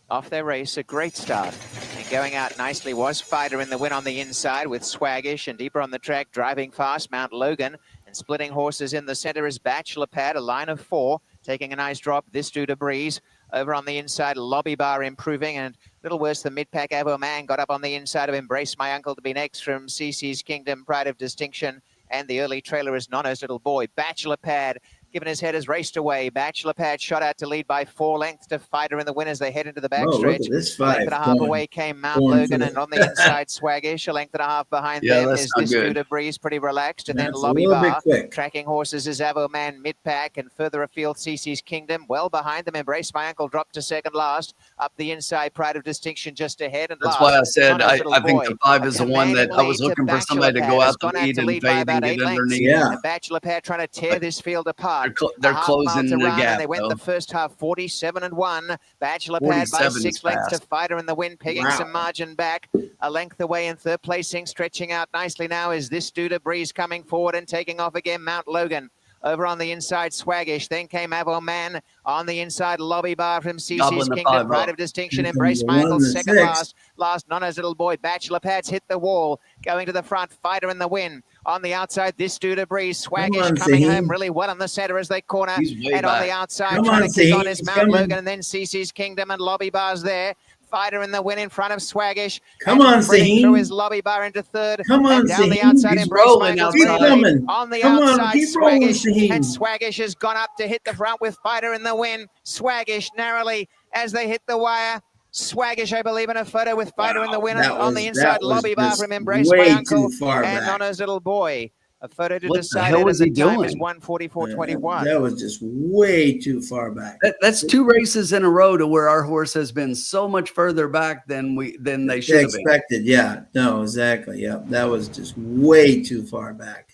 Off their race, a great start. And going out nicely was Fighter in the win on the inside with Swaggish, and deeper on the track, driving fast, Mount Logan. And splitting horses in the center is Bachelor Pad, a line of 4. Taking a nice drop, this due to breeze. Over on the inside, Lobby Bar improving, and a little worse than mid-pack. Aboman got up on the inside of Embrace My Uncle to be next from CC's Kingdom, Pride of Distinction. And the early trailer is Nono's Little Boy. Bachelor Pad, given his head, has raced away. Bachelor Pad shot out to lead by 4 lengths to Fighter in the win as they head into the Whoa, look backstretch. at this A length 5. and a half away came Mount going for Logan, the- and on the inside, Swaggish. A length and a half behind Yeah, them that's is not this good. due to breeze, pretty relaxed. And then That's a Lobby little bit Bar. quick. Tracking horses is Avoman mid-pack, and further afield, CC's Kingdom. Well behind them, Embrace My Uncle dropped to second last. Up the inside, Pride of Distinction just ahead. And That's last, why I said Nono's Little I think Boy. the 5 A is the one that I was commanding looking lead for to somebody to Bachelor go Pad. out Has to gone out lead to and lead by fade about and 8 get lengths. underneath. Yeah. And Bachelor Pad trying to tear this field apart. They're A half mile closing to the run, gap, and they went though. the first half 47-1. Bachelor Pad by 47 is 6 lengths to fast. Fighter in the win, picking Wow. some margin back. A length away in third placing, stretching out nicely now is this due to breeze coming forward and taking off again, Mount Logan. Over on the inside, Swaggish. Then came Avoman. On the inside, Lobby Bar from CC's Gobbling the Kingdom. 5 Pride up. of Distinction. Here Embrace comes the Michael. 1 and the Second 6. last. Last, Nono's Little Boy. Bachelor Pad's hit the wall. Going to the front. Fighter in the win. On the outside, this due to breeze. Swaggish on, coming Saheem. home really well in the center as they corner. He's way And on the back. outside, Come trying on, to kick on Saheem. is He's Mount coming. Logan. And then CC's Kingdom and Lobby Bar's there. Fighter in the win in front of Swaggish. Come And on, spreading through Saheem. is Lobby Bar into third. Come on, and down the Saheem. outside, He's Embrace rolling Michael's Keep outside. ready. coming. On the Come on, outside, keep rolling, Swaggish. Saheem. And Swaggish has gone up to hit the front with Fighter in the win. Swaggish narrowly as they hit the wire. Swaggish, I believe, in a photo with Fighter in the win. On the inside, Lobby Bar from Embrace My way Uncle too far and back. Nono's Little Boy. A photo to What the decide hell it, was and the he time is doing? 1:44:21. That was just way too far back. That's 2 races in a row to where our horse has been so much further back than they should have been. Expected, yeah. No, exactly. Yeah, that was just way too far back.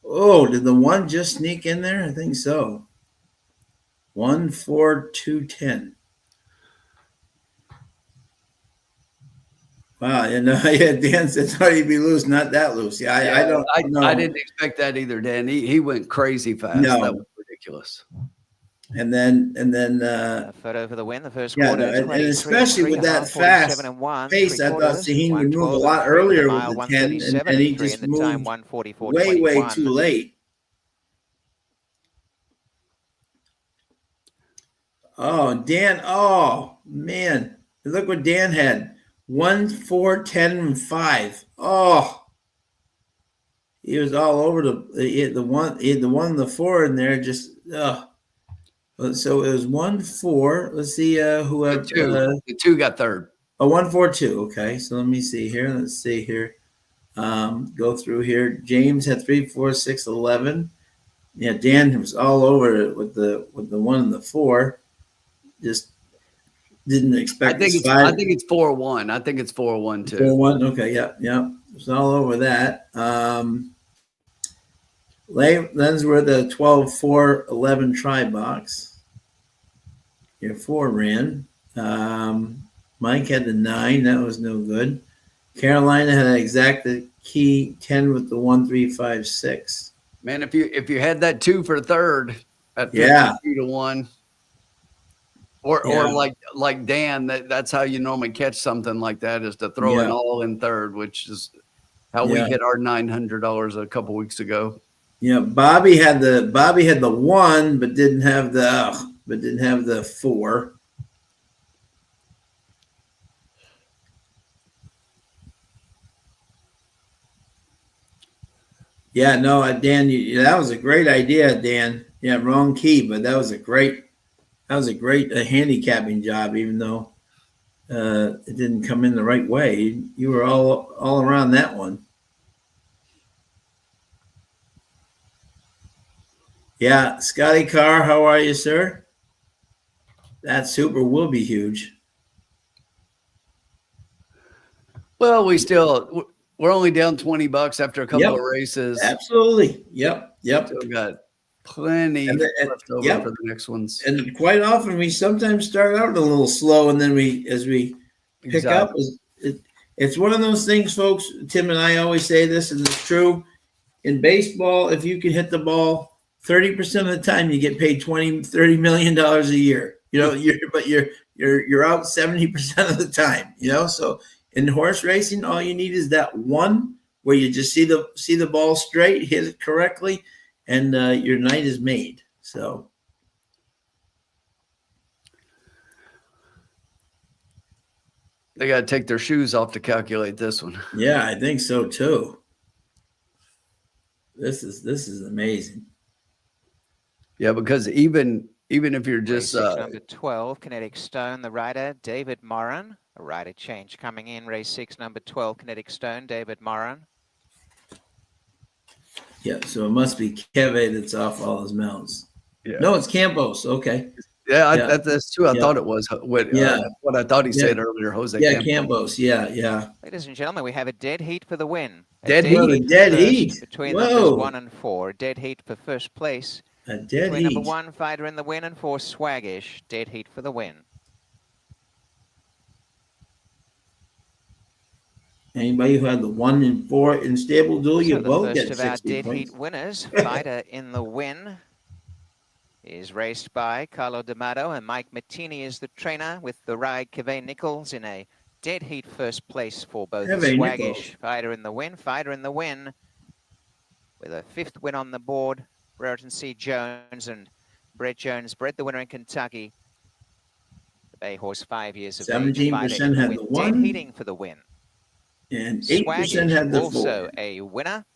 Oh, did the 1 just sneak in there? I think so. 1, 4, 2, 10. Wow, yeah, Dan said thought he'd be loose, not that loose. Yeah, I don't know. I didn't expect that either, Dan. He went crazy fast. No. That was ridiculous. And then A photo for the win, the first yeah, quarter. no, and 23 especially with that fast 1:47 pace, I thought 3/4, Saheem would move a 1:12 lot 3, earlier the with mile the 10, and he 1:37 just and the time moved 1:44:21. way too late. Oh, Dan. Oh, man. Look what Dan had. 1, 4, 10, and 5. Oh. He was all over he had the 1 and the 4 in there. Just, so it was 1, 4. Let's see who had The 2 got third. 1, 4, 2. Okay. So let me see here. Let's see here. Go through here. James had 3, 4, 6, 11. Yeah, Dan was all over it with the 1 and the 4. Just didn't expect this 5. I think it's 4-1. I think it's 4-1 too. 4-1. Okay, yeah. It was all over that. Lensworth the 12, 4, 11 try box. Your 4 ran. Mike had the 9. That was no good. Carolina had an exact key 10 with the 1, 3, 5, 6. Man, if you had that 2 for third at 52-1, or like Dan, that's how you normally catch something like that, is to throw an all in third, which is how we hit our $900 a couple weeks ago. Yeah, Bobby had the 1, but didn't have the 4. Yeah, no, Dan, that was a great idea, Dan. Yeah, wrong key, but that was a great handicapping job, even though it didn't come in the right way. You were all around that one. Yeah, Scotty Carr, how are you, sir? That super will be huge. Well, we're only down $20 after a couple of races. Absolutely. Yep. Still got plenty left over for the next ones. And quite often we sometimes start out a little slow, and then as we pick up, it's one of those things, folks. Tim and I always say this, and it's true. In baseball, if you can hit the ball 30% of the time, you get paid $20-30 million a year. You're out 70% of the time. So in horse racing, all you need is that one where you just see the ball straight, hit it correctly, and your night is made. So they got to take their shoes off to calculate this one. Yeah, I think so too. This is amazing. Yeah, because even if you're just number 12, Kinetic Stone, the rider David Moran. A rider change coming in. Race 6, number 12, Kinetic Stone, David Moran. Yeah, so it must be Keve that's off all his mounts. Yeah. No, it's Campos. Okay. Yeah, that's true. I thought it was what I thought he said earlier, Jose. Yeah, Campos. Yeah. Ladies and gentlemen, we have a dead heat for the win. Dead heat between numbers 1 and 4. Dead heat for first place. A dead between heat. Number 1, Fighter in the Win, and 4, Swaggish. Dead heat for the win. Anybody who had the 1 and 4 in stable duel, you both get 60 The first of our dead points. heat winners, Fighter in the Win, is raced by Carlo D'Amato, and Mike Mattini is the trainer, with the ride Keve Nichols in a dead heat first place for both Swaggish. Fighter in the Win, with a 5th win on the board. Brereton C. Jones and Brett Jones bred the winner in Kentucky. The bay horse, 5 years of age. 17% had the 1. Dead heating for the win. And 8% had the 4. Also a winner.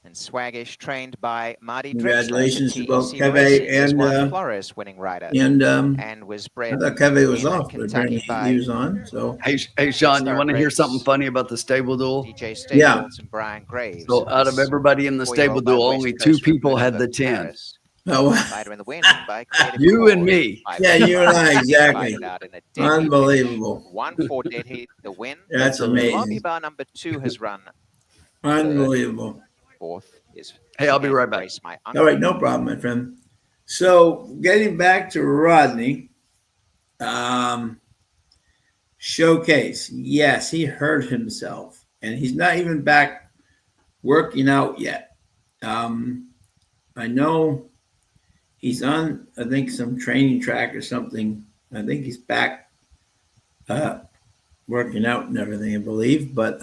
And Swaggish, trained by Marty Drexler. Congratulations to both Keve and Flores, winning rider. And was bred. I thought Keve was off, but Kentucky apparently he was on. So hey, Sean, you want to hear something funny about the stable duel? DJ Staples and Brian Graves. So out of everybody in the stable duel, only 2 people had the 10. Oh, Fighter in the Win by you and me. Yeah, you and I, exactly. Unbelievable. 1-4 dead heat, the win. That's amazing. Lobby bar number 2 has run. Unbelievable. 4th is. Hey, I'll be right back. All right, no problem, my friend. So getting back to Rodney, Showcase. Yes, he hurt himself, and he's not even back working out yet. I know he's on, I think, some training track or something. I think he's back working out and everything, I believe. But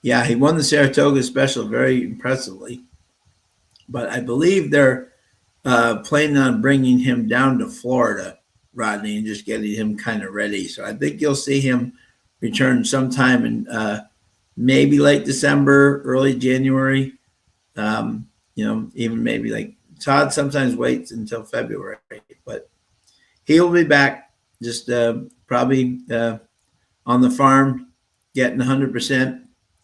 yeah, he won the Saratoga Special very impressively. But I believe they're planning on bringing him down to Florida, Rodney, and just getting him kind of ready. So I think you'll see him return sometime in maybe late December, early January. Even maybe like Todd sometimes waits until February, but he'll be back just probably on the farm, getting 100%,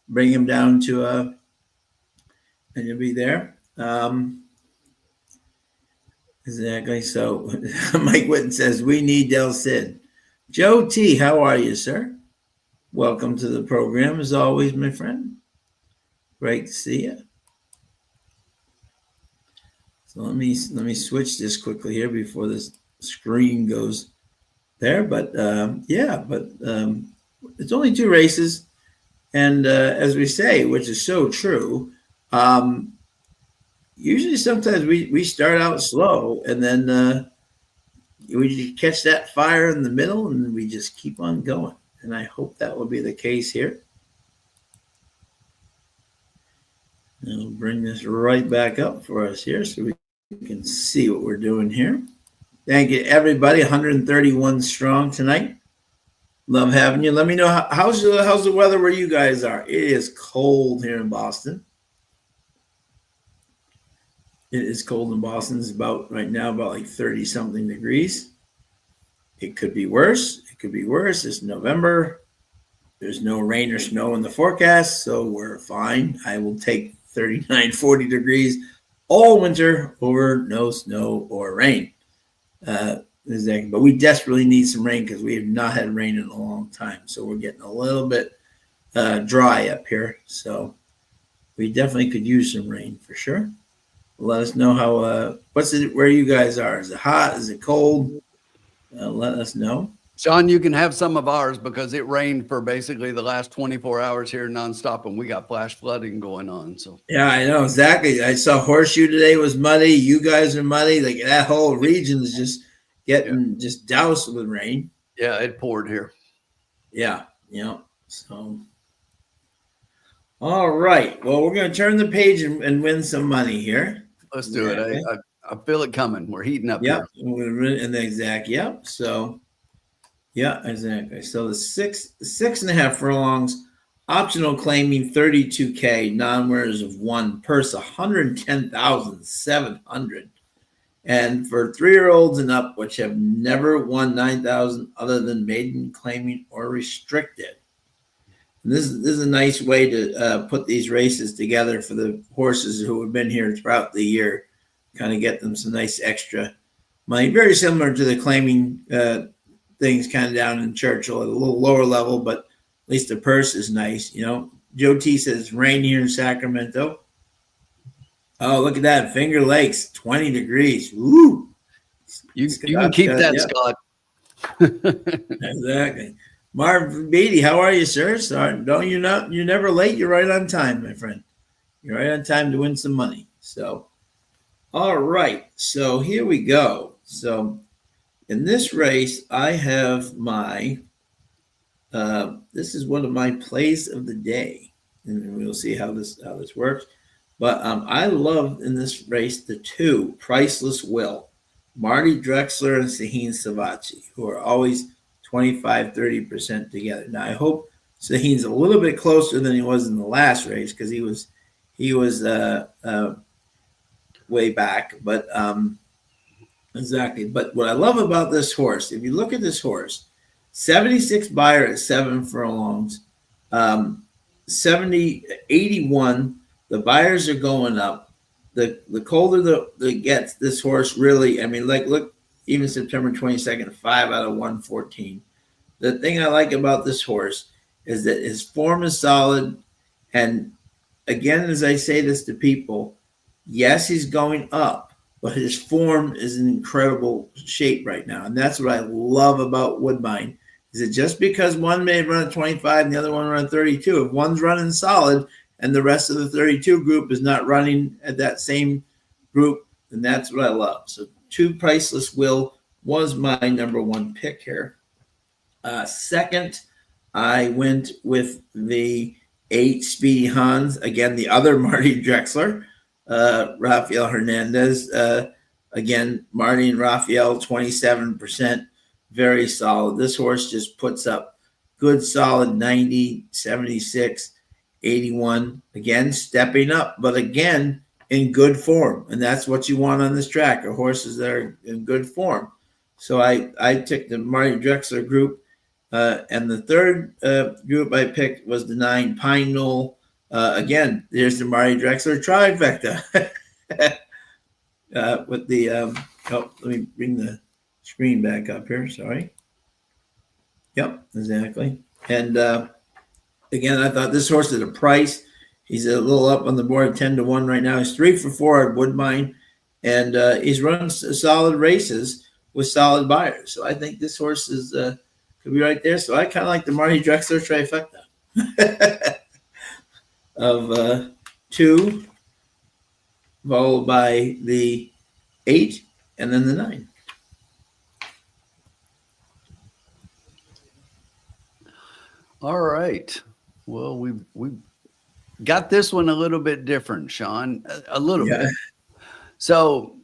bring him down to and you'll be there. Exactly. So Mike Witten says, we need Del Cid. Joe T, how are you, sir? Welcome to the program as always, my friend. Great to see you. So let me switch this quickly here before this screen goes there. But it's only 2 races, and as we say, which is so true. Usually, sometimes we start out slow, and then we catch that fire in the middle, and we just keep on going. And I hope that will be the case here. And I'll bring this right back up for us here so we can see what we're doing here. Thank you, everybody. 131 strong tonight. Love having you. Let me know how's the weather where you guys are. It is cold here in Boston. It is cold in Boston. It's about right now about like 30 something degrees. It could be worse. It could be worse. It's November. There's no rain or snow in the forecast, so we're fine. I will take 39, 40 degrees all winter over no snow or rain. Exactly. But we desperately need some rain because we have not had rain in a long time. So we're getting a little bit dry up here. So we definitely could use some rain for sure. Let us know how where you guys are. Is it hot? Is it cold? Let us know. Sean, you can have some of ours because it rained for basically the last 24 hours here nonstop, and we got flash flooding going on. So yeah, I know exactly. I saw Horseshoe today was muddy. You guys are muddy. Like that whole region is just getting just doused with rain. Yeah, it poured here. Yeah. So, all right. Well, we're going to turn the page and win some money here. Let's do it. I feel it coming. We're heating up here. And the exact. Yep. So, yeah, exactly. So the 6.5 furlongs, optional claiming 32K, non-winners of 1, purse 110,700. And for 3-year-olds and up, which have never won 9,000 other than maiden, claiming, or restricted. And this is a nice way to put these races together for the horses who have been here throughout the year, kind of get them some nice extra money. Very similar to the claiming things kind of down in Churchill at a little lower level, but at least the purse is nice. Joe T says rain here in Sacramento. Oh, look at that. Finger Lakes, 20 degrees. Woo! You can keep that, yeah. Scott. Exactly. Marv Beatty, how are you, sir? Sorry, you're never late. You're right on time, my friend. You're right on time to win some money. So, all right. So here we go. So in this race, I have my this is one of my plays of the day. And we'll see how this works. But I love in this race the 2, Priceless Will, Marty Drexler and Sahin Savachi, who are always 25-30% together. Now I hope Sahin's a little bit closer than he was in the last race because he was way back. But exactly. But what I love about this horse, if you look at this horse, 76 buyer at 7 furlongs, 81. The buyers are going up. The colder the gets, this horse really, I mean, like, look, even September 22nd, 5 out of 114. The thing I like about this horse is that his form is solid. And again, as I say this to people, yes, he's going up, but his form is in incredible shape right now. And that's what I love about Woodbine, is that just because one may run at 25 and the other one run at 32, if one's running solid and the rest of the 32 group is not running at that same group, then that's what I love. So 2, Priceless Will was my number 1 pick here. Second, I went with the 8, Speedy Hans. Again, the other Marty Drexler, Rafael Hernandez. Again, Marty and Rafael, 27%, very solid. This horse just puts up good, solid 90, 76, 81. Again, stepping up, but again, in good form. And that's what you want on this track, are horses that are in good form. So I took the Marty Drexler group. And the third group I picked was the 9, Pine Knoll. Again, there's the Marty Drexler trifecta. With the oh, let me bring the screen back up here. Sorry. Yep, exactly. And again, I thought this horse at a price. He's a little up on the board, 10-1 right now. He's 3-for-4 at Woodbine, and he's run solid races with solid buyers. So I think this horse is could be right there. So I kind of like the Marty Drexler trifecta of 2, followed by the 8, and then the 9. All right. Well, we got this one a little bit different, Sean. A little bit. So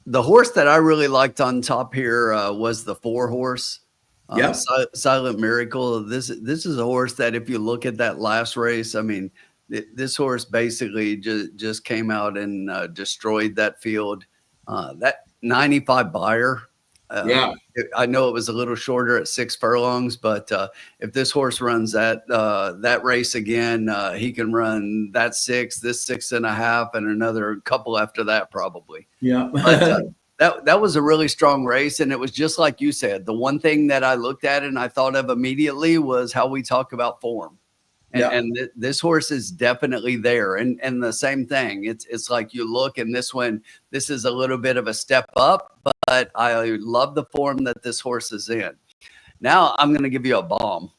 the horse that I really liked on top here was the 4 horse. Silent Miracle. This is a horse that if you look at that last race, I mean, this horse basically just came out and destroyed that field. That 95 buyer. I know it was a little shorter at 6 furlongs, but if this horse runs that race again, he can run that 6, this 6.5, and another couple after that probably. But, that was a really strong race, and it was just like you said. The one thing that I looked at and I thought of immediately was how we talk about form. And this horse is definitely there. And the same thing, it's like you look, and this one, this is a little bit of a step up, but I love the form that this horse is in. Now I'm going to give you a bomb.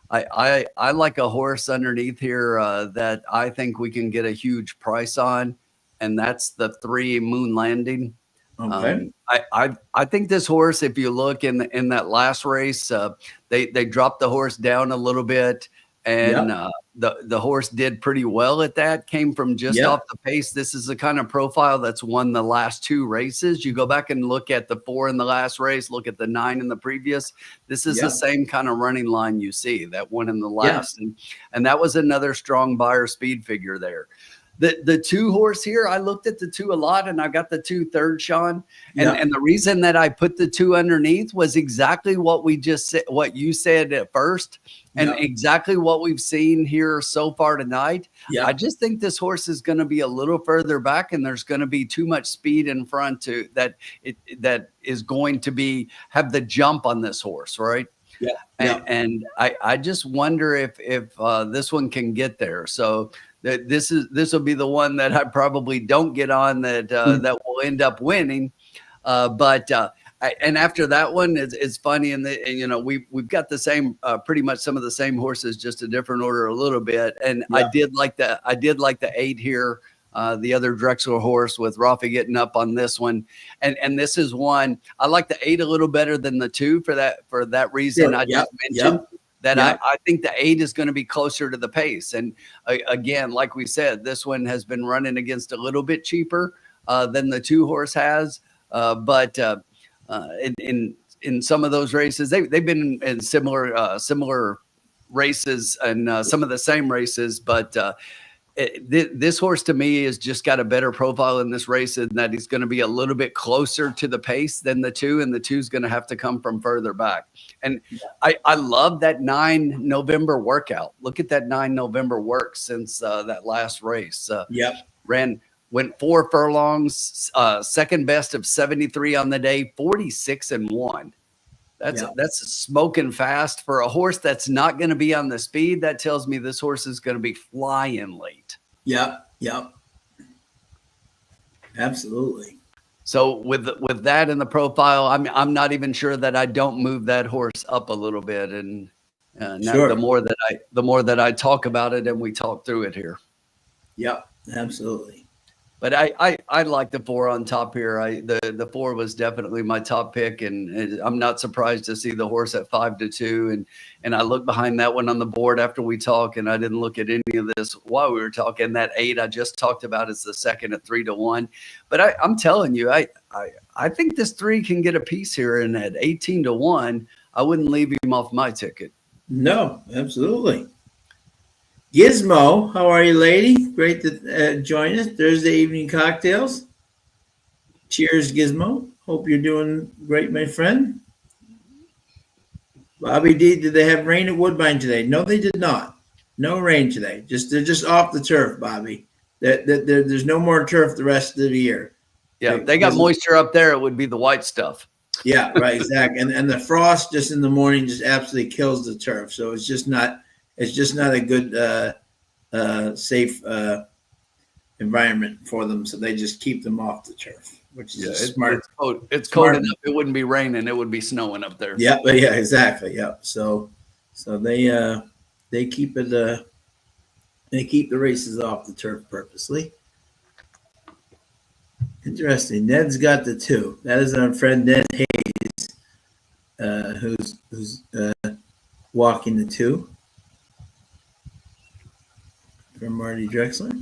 I like a horse underneath here that I think we can get a huge price on, and that's the 3 Moon Landing. Okay. I think this horse, if you look in that last race, they dropped the horse down a little bit. And the horse did pretty well at that, came from just off the pace. This is the kind of profile that's won the last 2 races. You go back and look at the 4 in the last race, look at the 9 in the previous. This is the same kind of running line you see, that one in the last. And that was another strong buyer speed figure there. The 2 horse here, I looked at the 2 a lot, and I got the 2 third, Sean. And the reason that I put the 2 underneath was exactly what we just said, what you said at first, and exactly what we've seen here so far tonight. I just think this horse is going to be a little further back, and there's going to be too much speed in front that is going to have the jump on this horse, right? And I just wonder if this one can get there. So this will be the one that I probably don't get on that will end up winning. And after that one, it's funny, and you know, we've got the same pretty much some of the same horses, just a different order a little bit. And I did like the 8 here. The other Drexler horse with Rafi getting up on this one. And this is one, I like the 8 a little better than the 2 for that reason I just mentioned. I think the 8 is going to be closer to the pace. And again, like we said, this one has been running against a little bit cheaper than the 2 horse has. But in some of those races, they've been in similar races and some of the same races, but this horse to me has just got a better profile in this race, in that he's going to be a little bit closer to the pace than the 2, and the 2 is going to have to come from further back. And I love that 9 November workout. Look at that 9 November work since that last race. Went 4 furlongs, second best of 73 on the day, 46-1. That's smoking fast for a horse that's not going to be on the speed. That tells me this horse is going to be flying late. Absolutely. So with that in the profile, I'm not even sure that I don't move that horse up a little bit. And now the more that I talk about it and we talk through it here. Absolutely. But I like the 4 on top here. The 4 was definitely my top pick, and I'm not surprised to see the horse at 5-2. And I looked behind that one on the board after we talked, and I didn't look at any of this while we were talking. That 8 I just talked about is the second at 3-1. But I'm telling you, I think this 3 can get a piece here, and at 18-1, I wouldn't leave him off my ticket. No, absolutely. Gizmo, how are you, lady? Great to join us. Thursday evening cocktails. Cheers, Gizmo. Hope you're doing great, my friend. Bobby D, did they have rain at Woodbine today? No, they did not. No rain today. They're just off the turf, Bobby. There's no more turf the rest of the year. Yeah, if they got moisture up there, it would be the white stuff. Yeah, right, exactly. And the frost just in the morning just absolutely kills the turf. So it's just not a good safe environment for them. So they just keep them off the turf, which is smart. It's cold enough. It wouldn't be raining. It would be snowing up there. Yeah, but yeah, exactly. Yeah. So they keep it they keep the races off the turf purposely. Interesting. Ned's got the 2. That is our friend Ned Hayes, who's walking the 2 from Marty Drexler.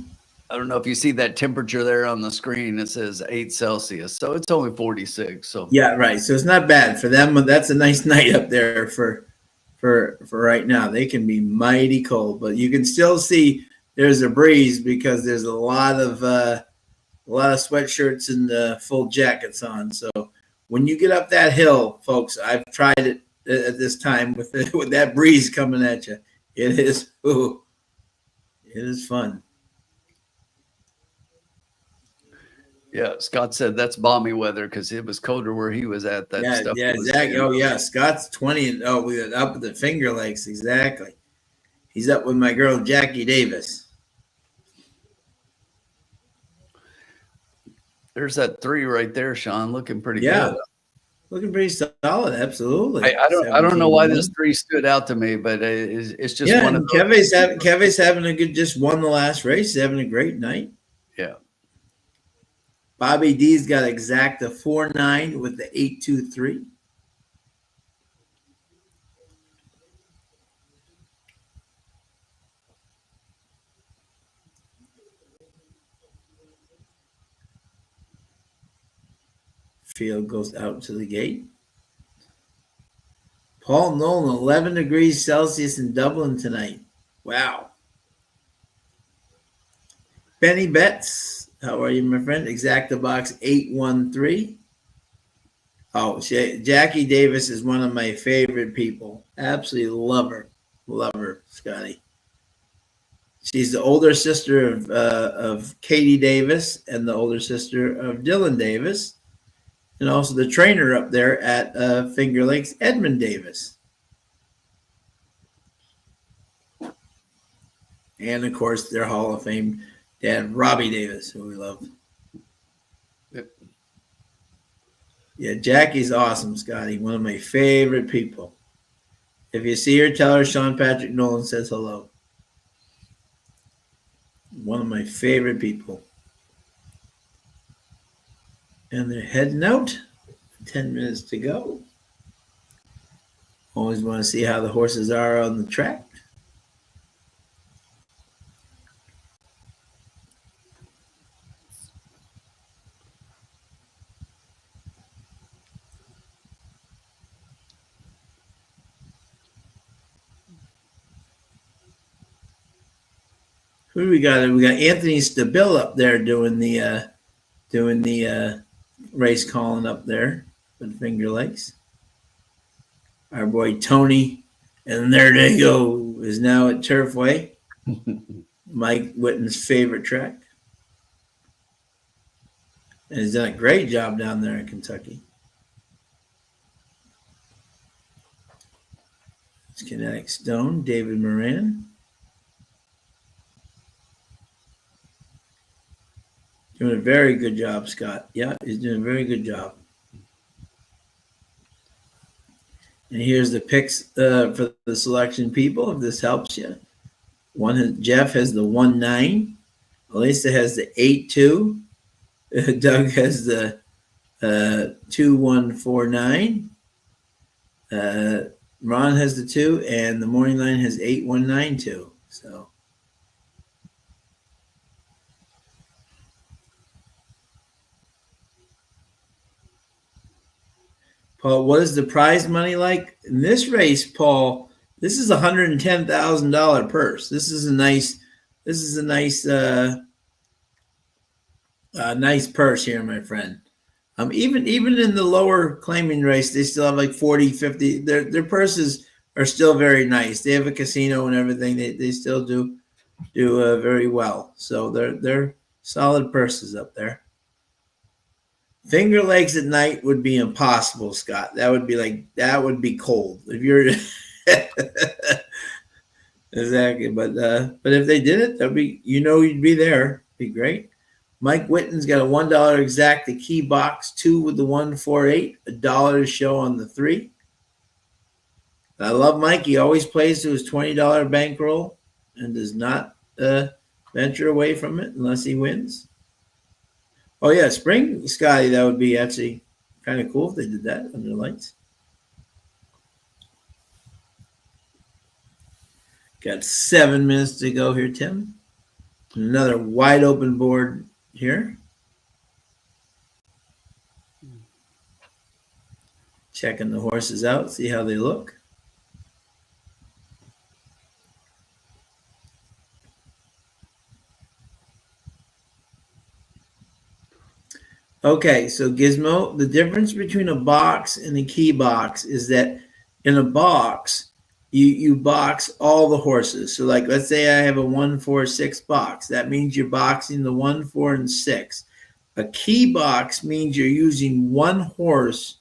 I don't know if you see that temperature there on the screen. It says 8 Celsius, so it's only 46. So yeah, right. So it's not bad for them. That's a nice night up there for right now. They can be mighty cold, but you can still see there's a breeze because there's a lot of sweatshirts and full jackets on. So when you get up that hill, folks, I've tried it at this time with that breeze coming at you. It is fun. Yeah, Scott said that's balmy weather because it was colder where he was at. That stuff. Yeah, exactly. Oh yeah, Scott's 20. Oh, we were up at the Finger Lakes. Exactly. He's up with my girl Jackie Davis. There's that 3 right there, Sean, looking pretty good. Looking pretty solid. Absolutely. I don't know why this 3 stood out to me, but it's just one of those. Kevin's having a good. Just won the last race. He's having a great night. Yeah. Bobby D's got exacta 4.9 with the 8.23. Field goes out to the gate. Paul Nolan, 11 degrees Celsius in Dublin tonight. Wow. Benny Betts, how are you, my friend? Exacta box 813. Oh, Jackie Davis is one of my favorite people. Absolutely love her, Scotty. She's the older sister of Katie Davis and the older sister of Dylan Davis. And also the trainer up there at Finger Lakes, Edmund Davis. And, of course, their Hall of Fame dad, Robbie Davis, who we love. Yep. Yeah, Jackie's awesome, Scotty. One of my favorite people. If you see her, tell her Sean Patrick Nolan says hello. One of my favorite people. And they're heading out. 10 minutes to go. Always want to see how the horses are on the track. Who do we got? We got Anthony Stabile up there doing the race calling up there with Finger Lakes. Our boy Tony, and there they go, is now at Turfway, Mike Witten's favorite track. And he's done a great job down there in Kentucky. It's Kinetic Stone, David Moran. Doing a very good job, Scott. Yeah, he's doing a very good job. And here's the picks for the selection people, if this helps you. Jeff has the 1-9. Elisa has the 8-2. Doug has the 2-1-4-9. Ron has the 2, and the morning line has 8-1-9-2. So. Paul, what is the prize money like in this race, Paul? This is $110,000 purse. This is a nice purse here, my friend. Even in the lower claiming race, they still have like 40, 50. Their purses are still very nice. They have a casino and everything. They still do very well. So they're solid purses up there. Finger Lakes at night would be impossible, Scott. That would be cold if you're exactly. But if they did it, that'd be you'd be there. Be great. Mike Witten's got a $1 exact the key box 2 with the 148, $1 to show on the 3. I love Mike. He always plays to his $20 bankroll and does not venture away from it unless he wins. Oh yeah, Spring Scotty, that would be actually kind of cool if they did that under the lights. Got 7 minutes to go here, Tim. Another wide open board here. Checking the horses out, see how they look. Okay, so Gizmo, the difference between a box and a key box is that in a box, you box all the horses. So like, let's say I have a 1, 4, 6 box. That means you're boxing the 1, 4, and 6. A key box means you're using one horse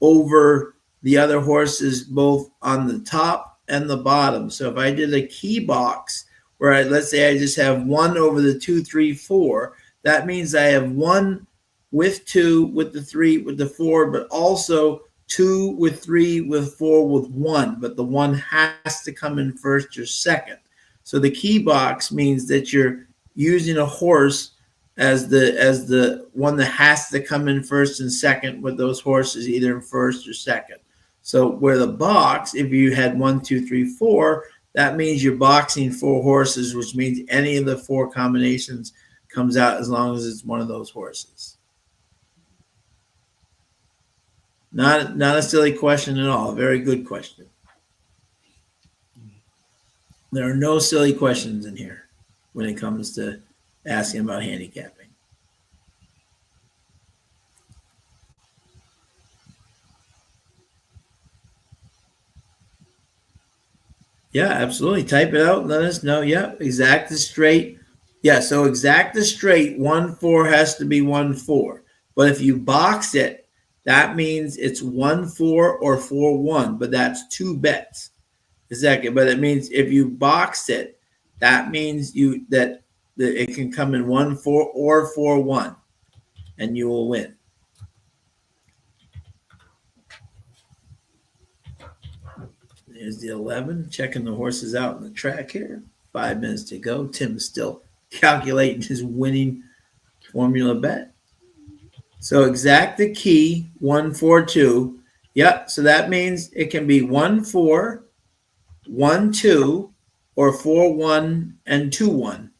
over the other horses, both on the top and the bottom. So if I did a key box where let's say I just have 1 over the 2, 3, 4, that means I have 1 with 2, with the 3, with the 4, but also 2 with 3, with 4, with 1. But the 1 has to come in first or second. So the key box means that you're using a horse as the one that has to come in first and second, with those horses either in first or second. So where the box, if you had 1, 2, 3, 4, that means you're boxing 4 horses, which means any of the 4 combinations comes out as long as it's one of those horses. Not a silly question at all. A very good question. There are no silly questions in here when it comes to asking about handicapping. Yeah, absolutely. Type it out and let us know. Yeah, exact is straight. Yeah, so exact is straight. 1, 4 has to be 1, 4. But if you box it, that means it's 1, 4 or 4, 1. But that's 2 bets. Exactly. But it means if you box it, that means that it can come in 1, 4 or 4, 1, and you will win. There's the 11, checking the horses out in the track here. 5 minutes to go. Tim's still calculating his winning formula bet. So exact the key, 1, 4, 2. Yep, so that means it can be 1, 4, 1, 2, or 4, 1, and 2, 1.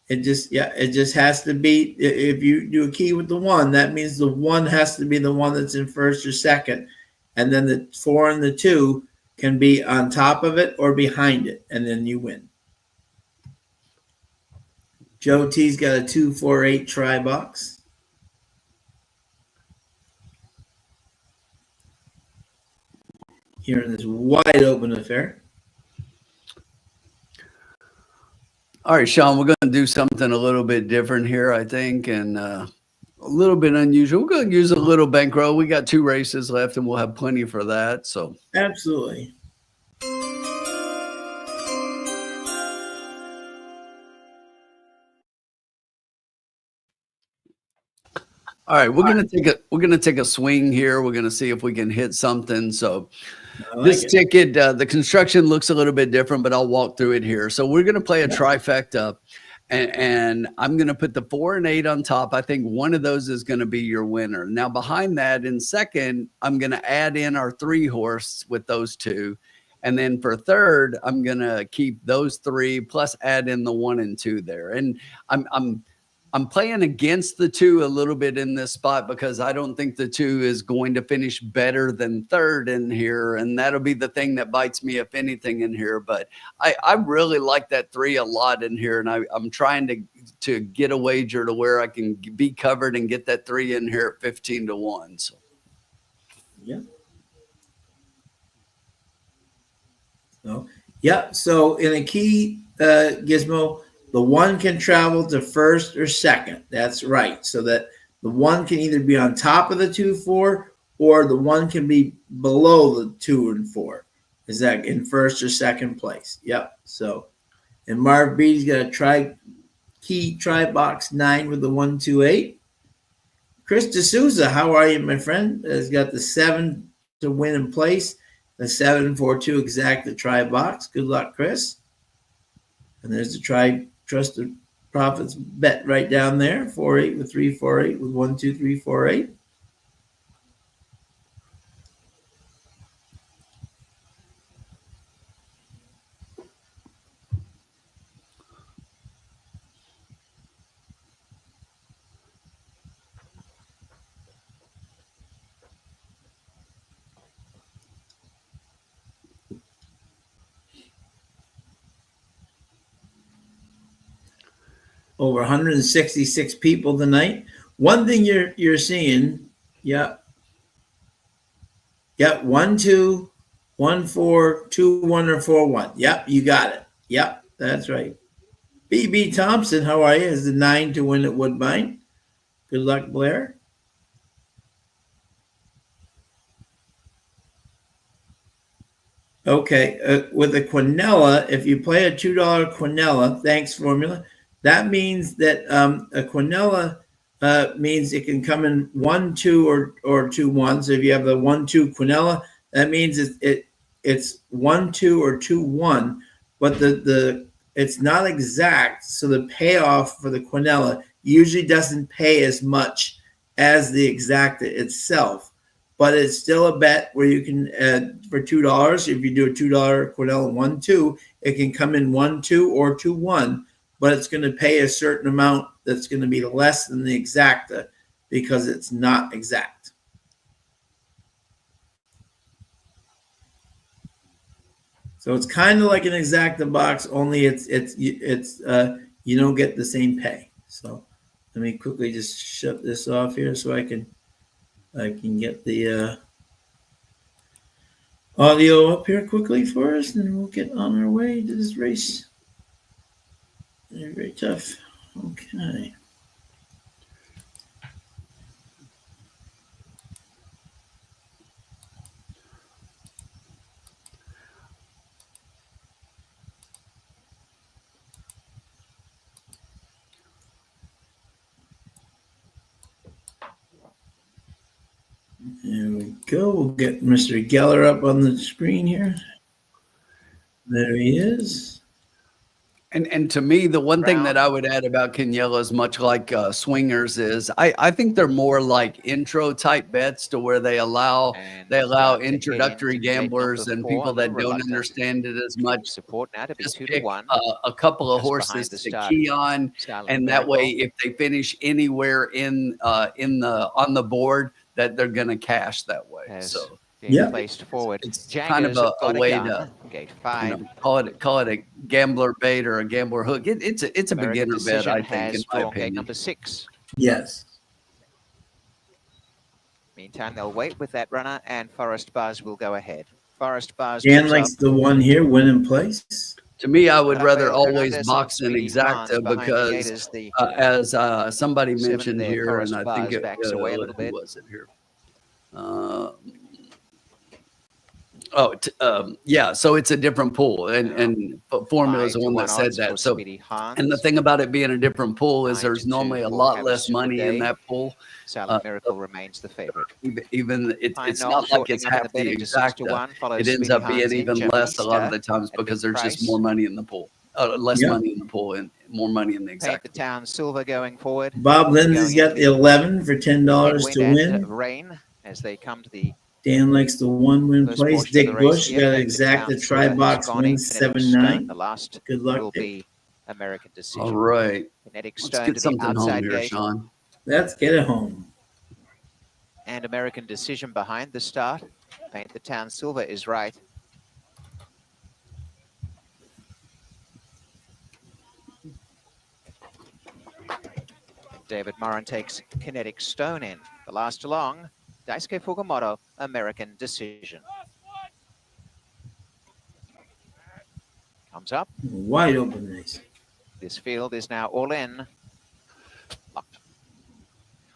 It just has to be, if you do a key with the 1, that means the 1 has to be the one that's in first or second. And then the 4 and the 2 can be on top of it or behind it, and then you win. Joe T's got a 2, 4, 8 try box. Here in this wide open affair. All right, Sean, we're going to do something a little bit different here, I think, and a little bit unusual. We're going to use a little bankroll. We got 2 races left, and we'll have plenty for that. So Absolutely. all right, we're gonna take a swing here. We're gonna see if we can hit something. So this ticket, the construction looks a little bit different, but I'll walk through it here. So we're gonna play a trifecta, and I'm gonna put the 4 and 8 on top. I think one of those is gonna be your winner. Now behind that, in second, I'm gonna add in our 3 horse with those 2. And then for third, I'm gonna keep those 3 plus add in the 1 and 2 there. And I'm playing against the 2 a little bit in this spot because I don't think the 2 is going to finish better than third in here. And that'll be the thing that bites me, if anything, in here. But I really like that 3 a lot in here. And I'm trying to get a wager to where I can be covered and get that 3 in here at 15 to 1. So, yeah. So, yeah. So in a key gizmo, the one can travel to first or second. That's right. So that the one can either be on top of the 2-4 or the one can be below the 2 and 4. Is that in first or second place? Yep. So, and Marv B's got a try box 9 with the 128. Chris D'Souza, how are you, my friend? Has got the 7 to win in place, the 7-4-2 exact the try box. Good luck, Chris. And there's the try trusted profits bet right down there. 4-8 with 3-4-8 with 1-2-3-4-8. Over 166 people tonight. One thing you're seeing, yeah, 1-2, 1-4, 2-1, or 4-1. Yep, you got it. Yep, that's right. BB Thompson, how are you? Is the 9 to win at Woodbine. Good luck, Blair. Okay, with a quinella, if you play a $2 quinella, thanks formula, that means that a quinella means it can come in 1-2 or 2-1. So if you have the 1-2 quinella, that means it's 1-2 or 2-1, but the it's not exact. So the payoff for the quinella usually doesn't pay as much as the exacta itself. But it's still a bet where you can for $2. If you do a $2 quinella 1-2, it can come in 1-2 or 2-1, but it's going to pay a certain amount that's going to be less than the exacta because it's not exact. So it's kind of like an exacta box, only it's you don't get the same pay. So let me quickly just shut this off here so I can get the audio up here quickly for us, and we'll get on our way to this race. Very, very tough. Okay. There we go. We'll get Mr. Geller up on the screen here. There he is. And to me, the one thing that I would add about Quinellas, much like swingers, is I think they're more like intro type bets to where they allow introductory gamblers and people that don't understand it as much support now to be just 2 pick to 1. a couple of Just horses behind the to start. key on, and that way, if they finish anywhere in on the board, that they're going to cash that way. So being placed forward. It's kind of a way to Gate 5. call it a gambler bait or a gambler hook. It's a American beginner bet, I think, has in my drawn gate opinion. number 6. Yes. Meantime, they'll wait with that runner, and Forest Buzz will go ahead. Forest Buzz. Dan likes the one here, win in place. To me, I would rather Rafael always Fernandez box an and Speedy exacta Hans behind the gate because, as somebody 7 mentioned there, here, Forest and I think Buzz it backs away a little who bit. was it here? So it's a different pool, and Formula is the one that said that. So, and the thing about it being a different pool is there's normally a lot less money in that pool. Silent Miracle remains the favorite. Even it's not like it's half the exacta. It ends up being even less a lot of the times because there's just more money in the pool. Less money in the pool and more money in the exacta. The Town Silver going forward. Bob Lindsay's got the 11 for $10 to win. Rain as they come to the Dan likes the one win place. Dick Bush got an exacta try box win 7-9. The last Good luck, will Dick. be American Decision. All right. Kinetic Let's Stone get to something the home outside here, gate. Sean. Let's get it home. And American Decision behind the start. Paint the Town Silver is right. David Moran takes Kinetic Stone in. The last along, Daisuke Fukumoto, American Decision. comes up. Wide open race. This field is now all in. Locked.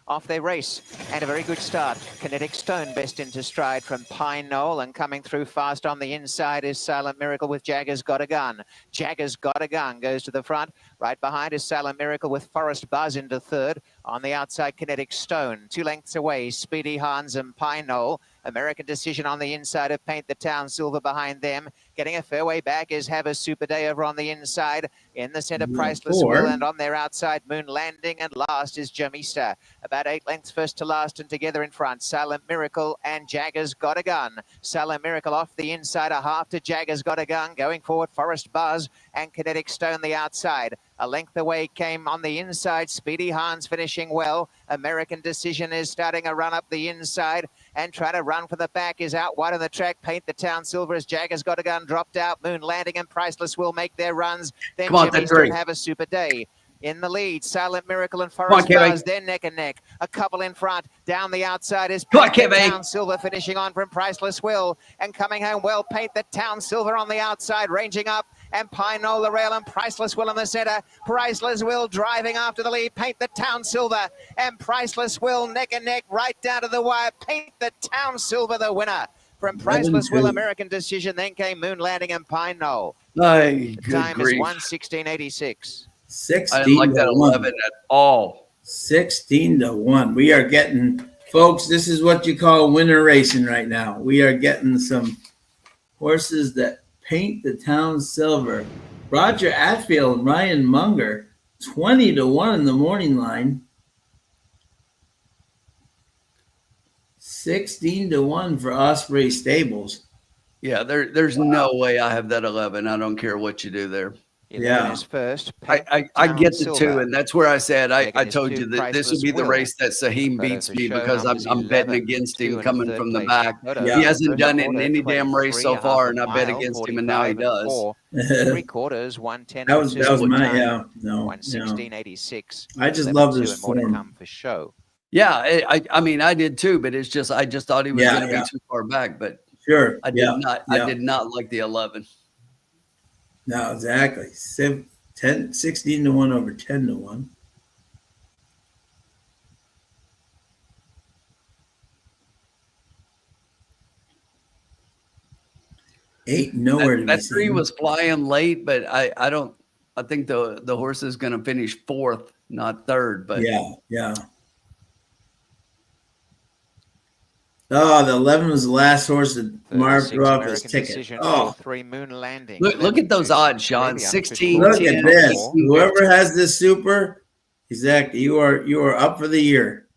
Off they race, and a very good start. Kinetic Stone best into stride from Pine Knoll, and coming through fast on the inside is Silent Miracle with Jagger's Got a Gun. Jagger's Got a Gun goes to the front. Right behind is Silent Miracle with Forest Buzz into third. On the outside, Kinetic Stone. 2 lengths away, Speedy Hans and Pine Knoll. American Decision on the inside of Paint the Town Silver behind them. Getting a fairway back is Have a Super Day over on the inside. In the centre, Priceless Will, and on their outside, Moon Landing, and last is Jamista. About 8 lengths first to last, and together in front, Silent Miracle and Jagger's Got a Gun. Silent Miracle off the inside, a half to Jagger's Got a Gun. Going forward, Forest Buzz and Kinetic Stone the outside. A length away came on the inside, Speedy Hans finishing well. American Decision is starting a run up the inside, and trying to run for the back is out wide on the track. Paint the Town Silver as Jagger's Got a Gun dropped out. Moon Landing and Priceless will make their runs. Then Jimmy Stone Have a Super Day. In the lead, Silent Miracle and Forest Buzz, then neck and neck. A couple in front. Down the outside is Paint the Town Silver finishing on from Priceless Will. And coming home well, Paint the Town Silver on the outside, ranging up. And Pine Knoll the rail, and Priceless Will in the centre. Priceless Will driving after the lead. Paint the Town Silver and Priceless Will neck and neck right down to the wire. Paint the Town Silver the winner. From Priceless Will, American Decision, then came Moon Landing and Pine Knoll. The time is 1:16.86. 16 I didn't like that 11 at all. 16 to 1. We are getting, folks, this is what you call winner racing right now. We are getting some horses that paint the town silver. Roger Atfield and Ryan Munger, 20 to 1 in the morning line. 16 to 1 for Osprey Stables. Yeah, there's no way I have that 11. I don't care what you do there. Yeah, is first. I get the 2, and that's where I said I told you that this would be the race that Saheem beats me, because I'm betting against him coming from the back. Yeah. He hasn't done it in any damn race so far, and I bet against him, and now he does. 3/4, 110. that was my, yeah, no. 1:16.86. I just love this form. Come for show. Yeah, I mean, I did too, but it's just I just thought he was going to be too far back, but sure, I did not. I did not like the 11. No, exactly. 16 to 1 over 10 to 1. Eight nowhere to be seen. That 3 was flying late, but I don't. I think the horse is going to finish 4th, not 3rd. But yeah. Oh, the 11 was the last horse that marked off his ticket. Oh, 3 Moon Landing. Look at those odds, Sean. 16. Look at this. Whoever has this super, exactly. You are up for the year.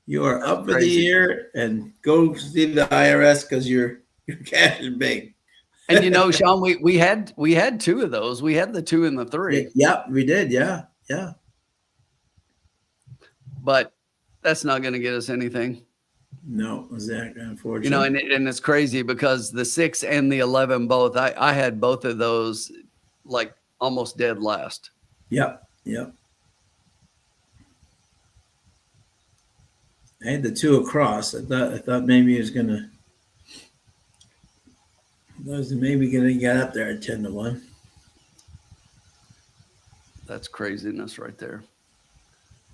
You are up for the year, and go see the IRS because your cash is big. And you know, Sean, we had 2 of those. We had the 2 and the 3. Yep, we did. Yeah. But that's not going to get us anything. No, exactly. Unfortunately, you know, and it's crazy because the 6 and the 11 both. I had both of those like almost dead last. Yep. I had the 2 across. I thought maybe he was gonna. Maybe gonna get up there at 10 to 1. That's craziness right there.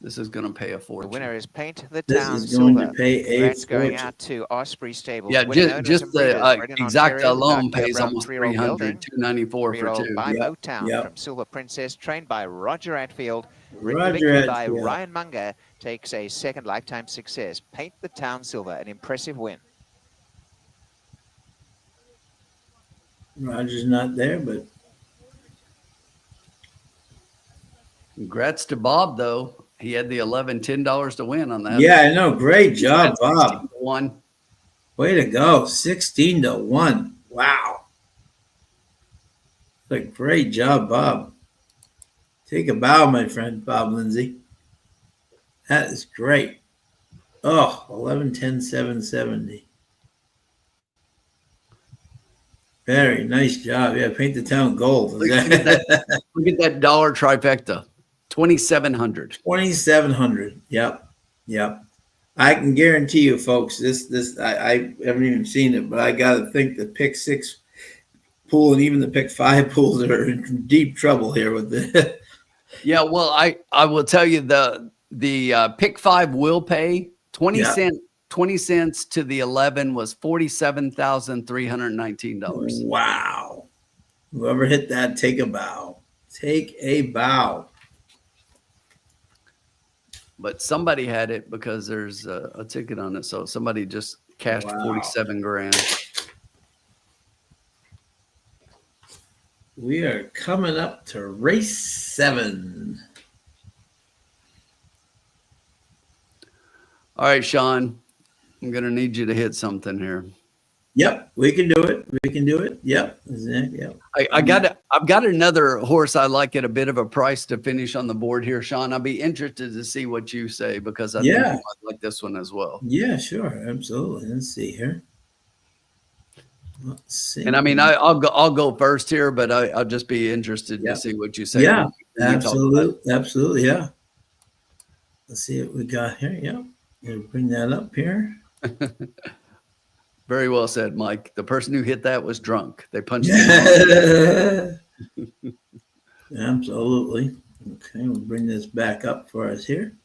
This is going to pay a fortune. The winner is Paint the This Town is going Silver. to pay a That's going fortune. out to Osprey Stables. Yeah, Winning just owners the and breeders, exact Ontario, alone Dr. pays Brown almost 3-year-old 300, 294 for 2. by Yep, Motown yep. from Silver Princess, trained by Roger Atfield. Roger Victory by Atfield. Ryan Munger takes a second lifetime success. Paint the Town Silver, an impressive win. Roger's not there, but Congrats to Bob, though. He had the 11, $10 to win on that. yeah, I know. Great job, Bob. 1. Way to go. 16 to 1. Wow. A great job, Bob. Take a bow, my friend, Bob Lindsay. That is great. Oh, 11, 10, 7, 70. Very nice job. Yeah, paint the town gold. Look at that dollar trifecta. 2,700. 2,700. Yep. I can guarantee you, folks, this I haven't even seen it, but I got to think the pick 6 pool and even the pick 5 pools are in deep trouble here with the. Yeah, well, I will tell you the pick 5 will pay 20 Yeah. cent 20 cents to the 11 was $47,319. Wow. Whoever hit that, take a bow. Take a bow. But somebody had it because there's a ticket on it. So somebody just cashed Wow. 47 grand. We are coming up to race 7. All right, Sean, I'm going to need you to hit something here. Yep, we can do it. We can do it. Yep, exactly. Yep. I've got another horse I like at a bit of a price to finish on the board here, Sean. I'll be interested to see what you say because I think you might like this one as well. Yeah, sure, absolutely. Let's see here. Let's see. And I mean, I'll go first here, but I'll just be interested to see what you say. Yeah, absolutely. Yeah. Let's see what we got here. Yep. We'll bring that up here. Very well said, Mike. The person who hit that was drunk. They punched him. Absolutely. Okay, we'll bring this back up for us here.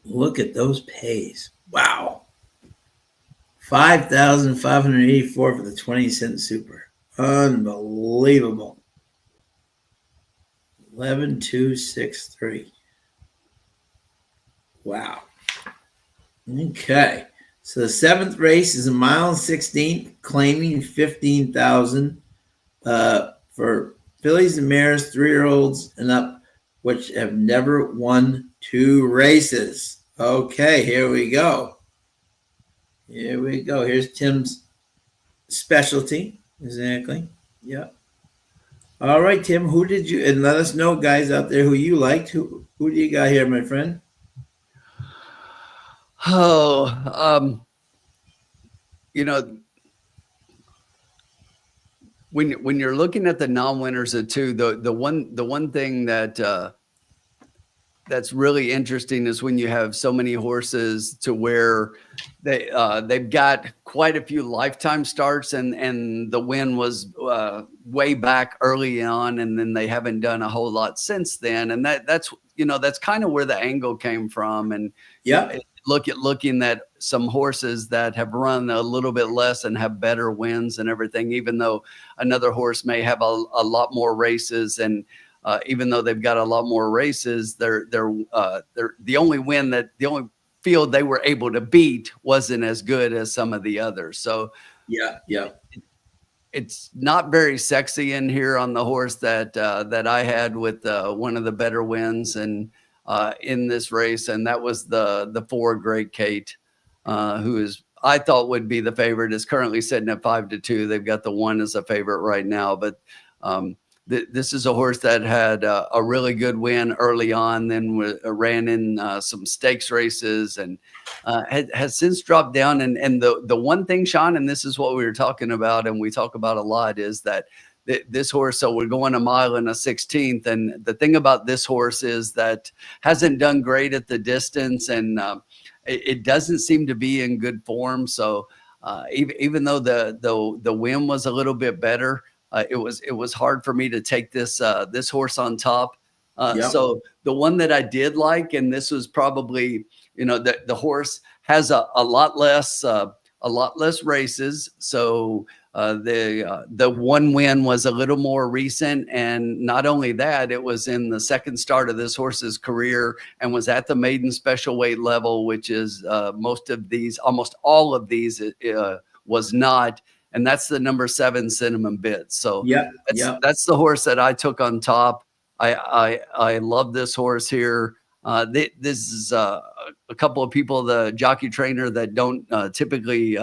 Look at those pays. Wow. 5,584 for the 20-cent super. Unbelievable. 11,263. Wow. Okay. So the 7th race is a mile and 16th, claiming 15,000 for fillies and mares, 3-year-olds and up, which have never won 2 races. Okay, here we go. Here we go. Here's Tim's specialty. Exactly. Yep. All right, Tim, who did you, and let us know, guys out there, who you liked. Who do you got here, my friend? Oh, you know, when you're looking at the non-winners of 2, the one thing that that's really interesting is when you have so many horses to where they've got quite a few lifetime starts and the win was way back early on, and then they haven't done a whole lot since then, and that's kind of where the angle came from. And looking at some horses that have run a little bit less and have better wins and everything, even though another horse may have a lot more races, and even though they've got a lot more races, they're the only field they were able to beat wasn't as good as some of the others. So it's not very sexy in here on the horse that I had with one of the better wins and in this race, and that was the 4 Great Kate, who I thought would be the favorite, is currently sitting at 5-2. They've got the 1 as a favorite right now, but this is a horse that had a really good win early on, then ran in some stakes races, and has since dropped down. And the one thing, Sean, and this is what we were talking about, and we talk about a lot, is that this horse, so we're going a mile and a 16th. And the thing about this horse is that hasn't done great at the distance, and it doesn't seem to be in good form. So even though the win was a little bit better, it was hard for me to take this horse on top. So the one that I did like, and this was probably, the horse has a lot less races. So the 1 win was a little more recent, and not only that, it was in the second start of this horse's career and was at the maiden special weight level, which is almost all of these was not. And that's the number 7 Cinnamon Bits. So that's the horse that I took on top. I love this horse here. This is a couple of people, the jockey trainer, that don't typically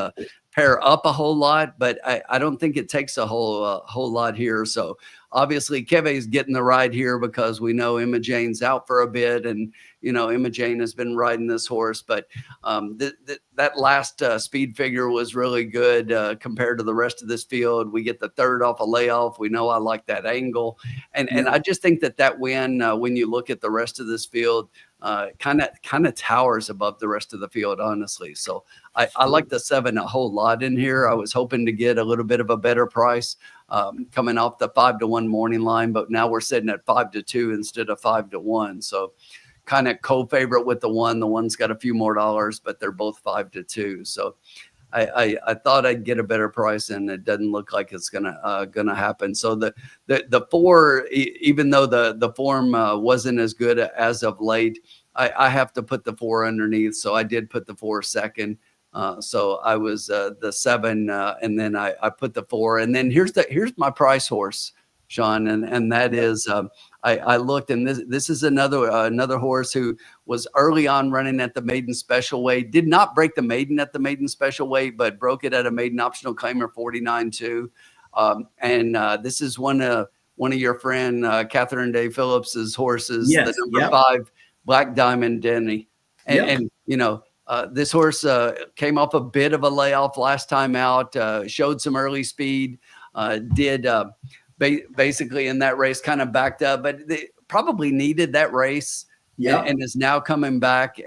pair up a whole lot, but I don't think it takes a whole lot here. So obviously Keve's getting the ride here because we know Emma Jane's out for a bit, and Emma Jane has been riding this horse, but that last speed figure was really good compared to the rest of this field. We get the 3rd off a layoff. We know I like that angle, and I just think that win, when you look at the rest of this field, kind of towers above the rest of the field, honestly. So I like the 7 a whole lot in here. I was hoping to get a little bit of a better price coming off the 5-1 morning line, but now we're sitting at 5-2 instead of 5-1. So kind of co-favorite with the 1. The 1's got a few more dollars, but they're both 5-2. So I thought I'd get a better price, and it doesn't look like it's gonna happen. So the 4, even though the form wasn't as good as of late, I have to put the 4 underneath. So I did put the 4 second. So I was the 7, and then I put the 4, and then here's my price horse, Sean, and that is I looked, and this is another horse who was early on running at the maiden special weight, did not break the maiden at the maiden special weight, but broke it at a maiden optional claimer 49.2. And this is one of your friend Catherine Day Phillips's horses, Yes, the number 5 Black Diamond Denny, and this horse came off a bit of a layoff last time out, showed some early speed, did basically in that race kind of backed up, but they probably needed that race, and is now coming back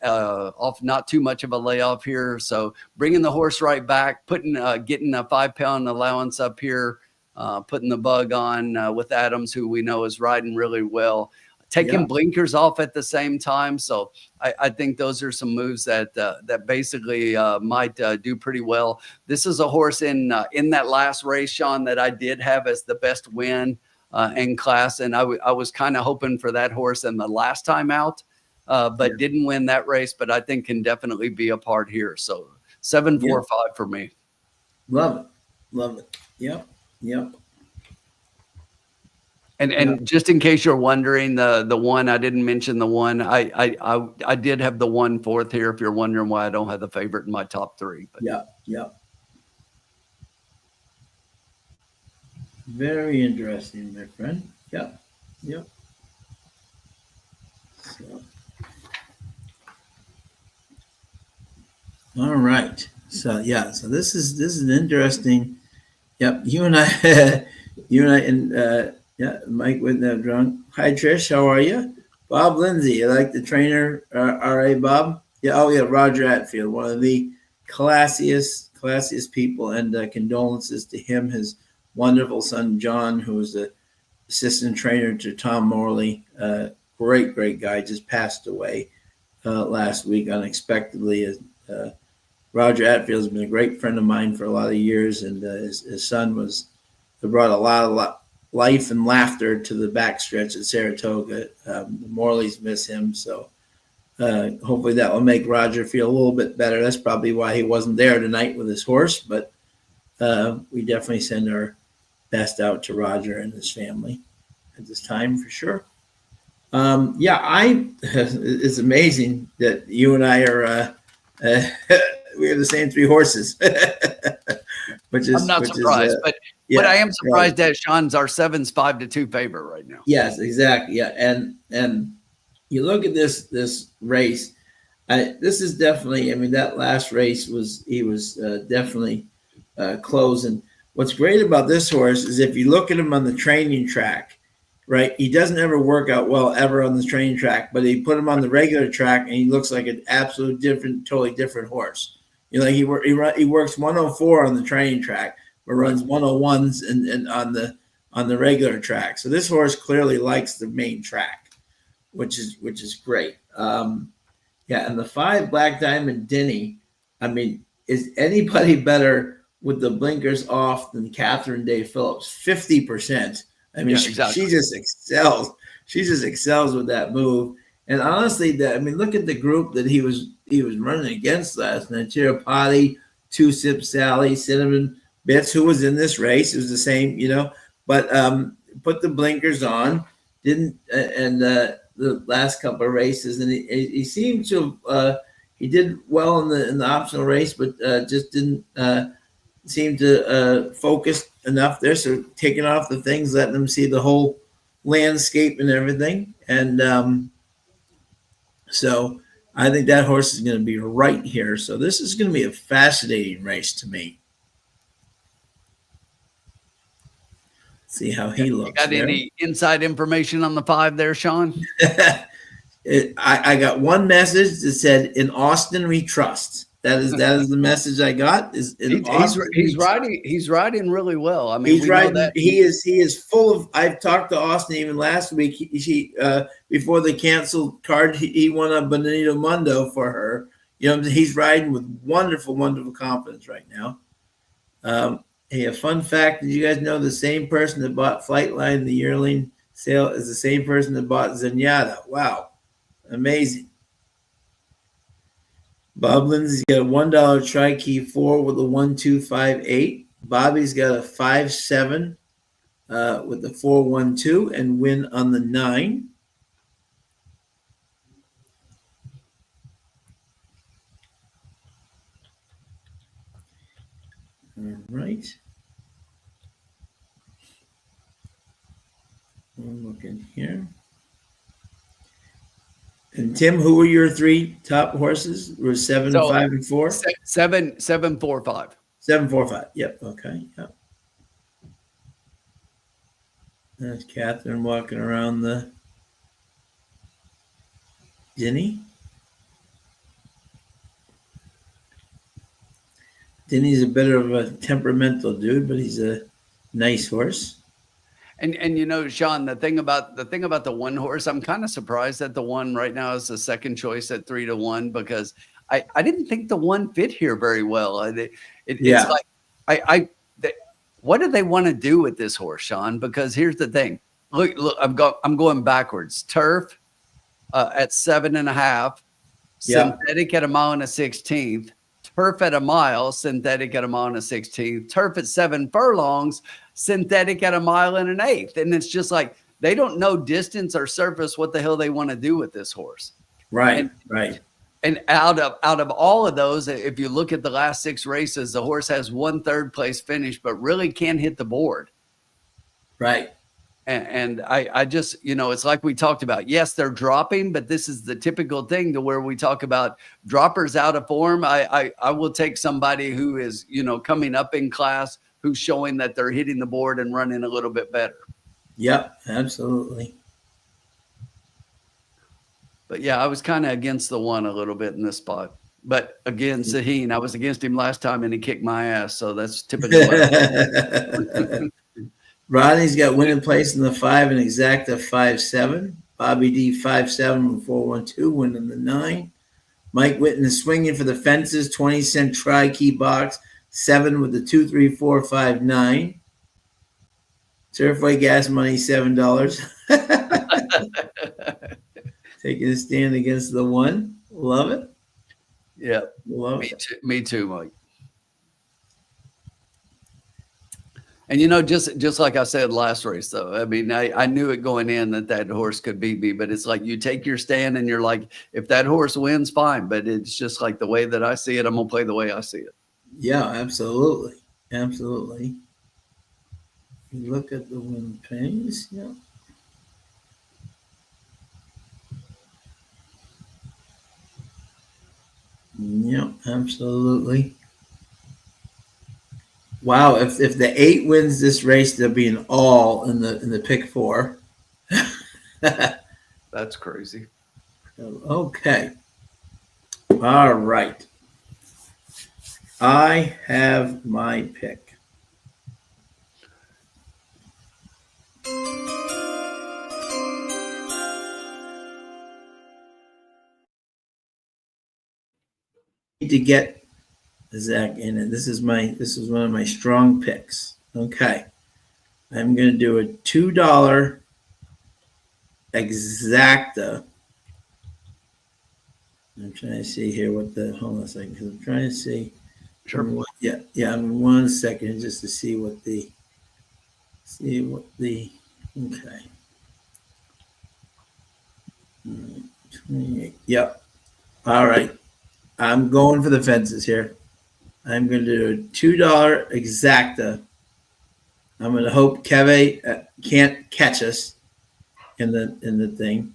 off not too much of a layoff here. So bringing the horse right back, getting a 5-pound allowance up here, putting the bug on with Adams, who we know is riding really well. Taking blinkers off at the same time. So I think those are some moves that basically might do pretty well. This is a horse in that last race, Sean, that I did have as the best win in class. And I was kind of hoping for that horse in the last time out, but didn't win that race, but I think can definitely be a part here. So 7, 4, 5 for me. Love it. Yep. And just in case you're wondering, the 1, I didn't mention the 1. I did have the 1 4th here. If you're wondering why I don't have the favorite in my top 3. But yeah. Very interesting, my friend. Yep. So, all right. So So this is an interesting. Yep. You and I, and. Mike with no drunk. Hi, Trish. How are you? Bob Lindsay. You like the trainer, R.A. Bob? Yeah. Oh, yeah. Roger Atfield, one of the classiest people, and condolences to him, his wonderful son, John, who was the assistant trainer to Tom Morley. Great guy, just passed away last week unexpectedly. Roger Atfield has been a great friend of mine for a lot of years, and his son brought a lot of life and laughter to the backstretch at Saratoga. The Morleys miss him, so hopefully that will make Roger feel a little bit better. That's probably why he wasn't there tonight with his horse, but we definitely send our best out to Roger and his family at this time for sure. It's amazing that you and I are we have the same 3 horses. Which is, I'm not surprised, but what I am surprised at, Sean's our 7's 5-2 favorite right now. Yes, exactly. Yeah, and you look at this race. This is definitely. I mean, that last race he was definitely close. And what's great about this horse is if you look at him on the training track, right? He doesn't ever work out well ever on the training track, but he put him on the regular track, and he looks like an totally different horse. He works 104 on the training track, but runs 101s and on the regular track. So this horse clearly likes the main track, which is great. And the 5 Black Diamond Denny, I mean, is anybody better with the blinkers off than Catherine Day Phillips? 50%. I mean, exactly. She just excels. She just excels with that move. And honestly, look at the group that he was running against last night. Tirapati, 2 Sip Sally, Cinnamon Bits, who was in this race. It was the same, but put the blinkers on, didn't, and the last couple of races, and he seemed to he did well in the optional race, but just didn't seem to focus enough there. So taking off the things, letting them see the whole landscape and everything, and so I think that horse is going to be right here. So this is going to be a fascinating race to me. See how he looks. You got any inside information on the 5 there, Sean? I got one message that said, "In Austin we trust." That is the message I got. Is in Austin he's riding really well. I mean, he's we know riding. that He is full of. I've talked to Austin even last week. She before they canceled card, he won a Bonito Mundo for her. You know, he's riding with wonderful confidence right now. Hey, a fun fact: did you guys know the same person that bought Flightline the yearling sale is the same person that bought Zenyatta? Wow, amazing. Bob Lindsay's got a $1 tri-key 4 with a 1258. Bobby's got a 5-7 with the 412 and win on the 9. All right. I'm looking here. And Tim, who were your 3 top horses? Were 7, 5, and 4? 7, 7, 4, 5. 7, 4, 5. Yep. Okay. Yep. There's Catherine walking around the Denny. Denny's a bit of a temperamental dude, but he's a nice horse. And you know, Sean, the thing about the one horse, I'm kind of surprised that the one right now is the second choice at 3-1 because I didn't think the one fit here very well. It's like what do they want to do with this horse, Sean? Because here's the thing. Look, I'm going backwards. Turf at 7.5, synthetic at 1 1/16. Turf at 1 mile, synthetic at 1 1/16. Turf at 7 furlongs, synthetic at 1 1/8. And it's just like they don't know distance or surface what the hell they want to do with this horse. Right. And out of all of those, if you look at the last 6 races, the horse has 1 third place finish, but really can't hit the board. Right. And I just, you know, it's like we talked about. Yes, they're dropping, but this is the typical thing to where we talk about droppers out of form. I will take somebody who is, you know, coming up in class, who's showing that they're hitting the board and running a little bit better. Yep, absolutely. But yeah, I was kind of against the one a little bit in this spot. But again, Saheen, I was against him last time and he kicked my ass. So that's typical. Rodney's got winning place in the 5 and exacta 5-7. Bobby D 5-7 and 412 winning the 9. Mike Whitten is swinging for the fences, 20-cent tri-key box, 7 with the 23459. Surfway gas money $7. Taking a stand against the 1. Love it. Yeah. Love me it. Too, me too, Mike. And, you know, just like I said last race, though, I mean, I knew it going in that horse could beat me, but it's like you take your stand and you're like, if that horse wins, fine. But it's just like the way that I see it, I'm going to play the way I see it. Yeah, absolutely. Absolutely. You look at the win pace. Yeah. Yep, absolutely. Wow, if the 8 wins this race, they'll be an all in the pick 4. That's crazy. Okay. All right. I have my pick. To get Zach in it. This is one of my strong picks. Okay. I'm going to do a $2 exacta. I'm trying to see here hold on a second, because I'm trying to see. Sure. Yeah. I'm 1 second just to see what the, okay. 28. Yep. All right. I'm going for the fences here. I'm going to do a $2 exacta. I'm going to hope Keve can't catch us in the thing.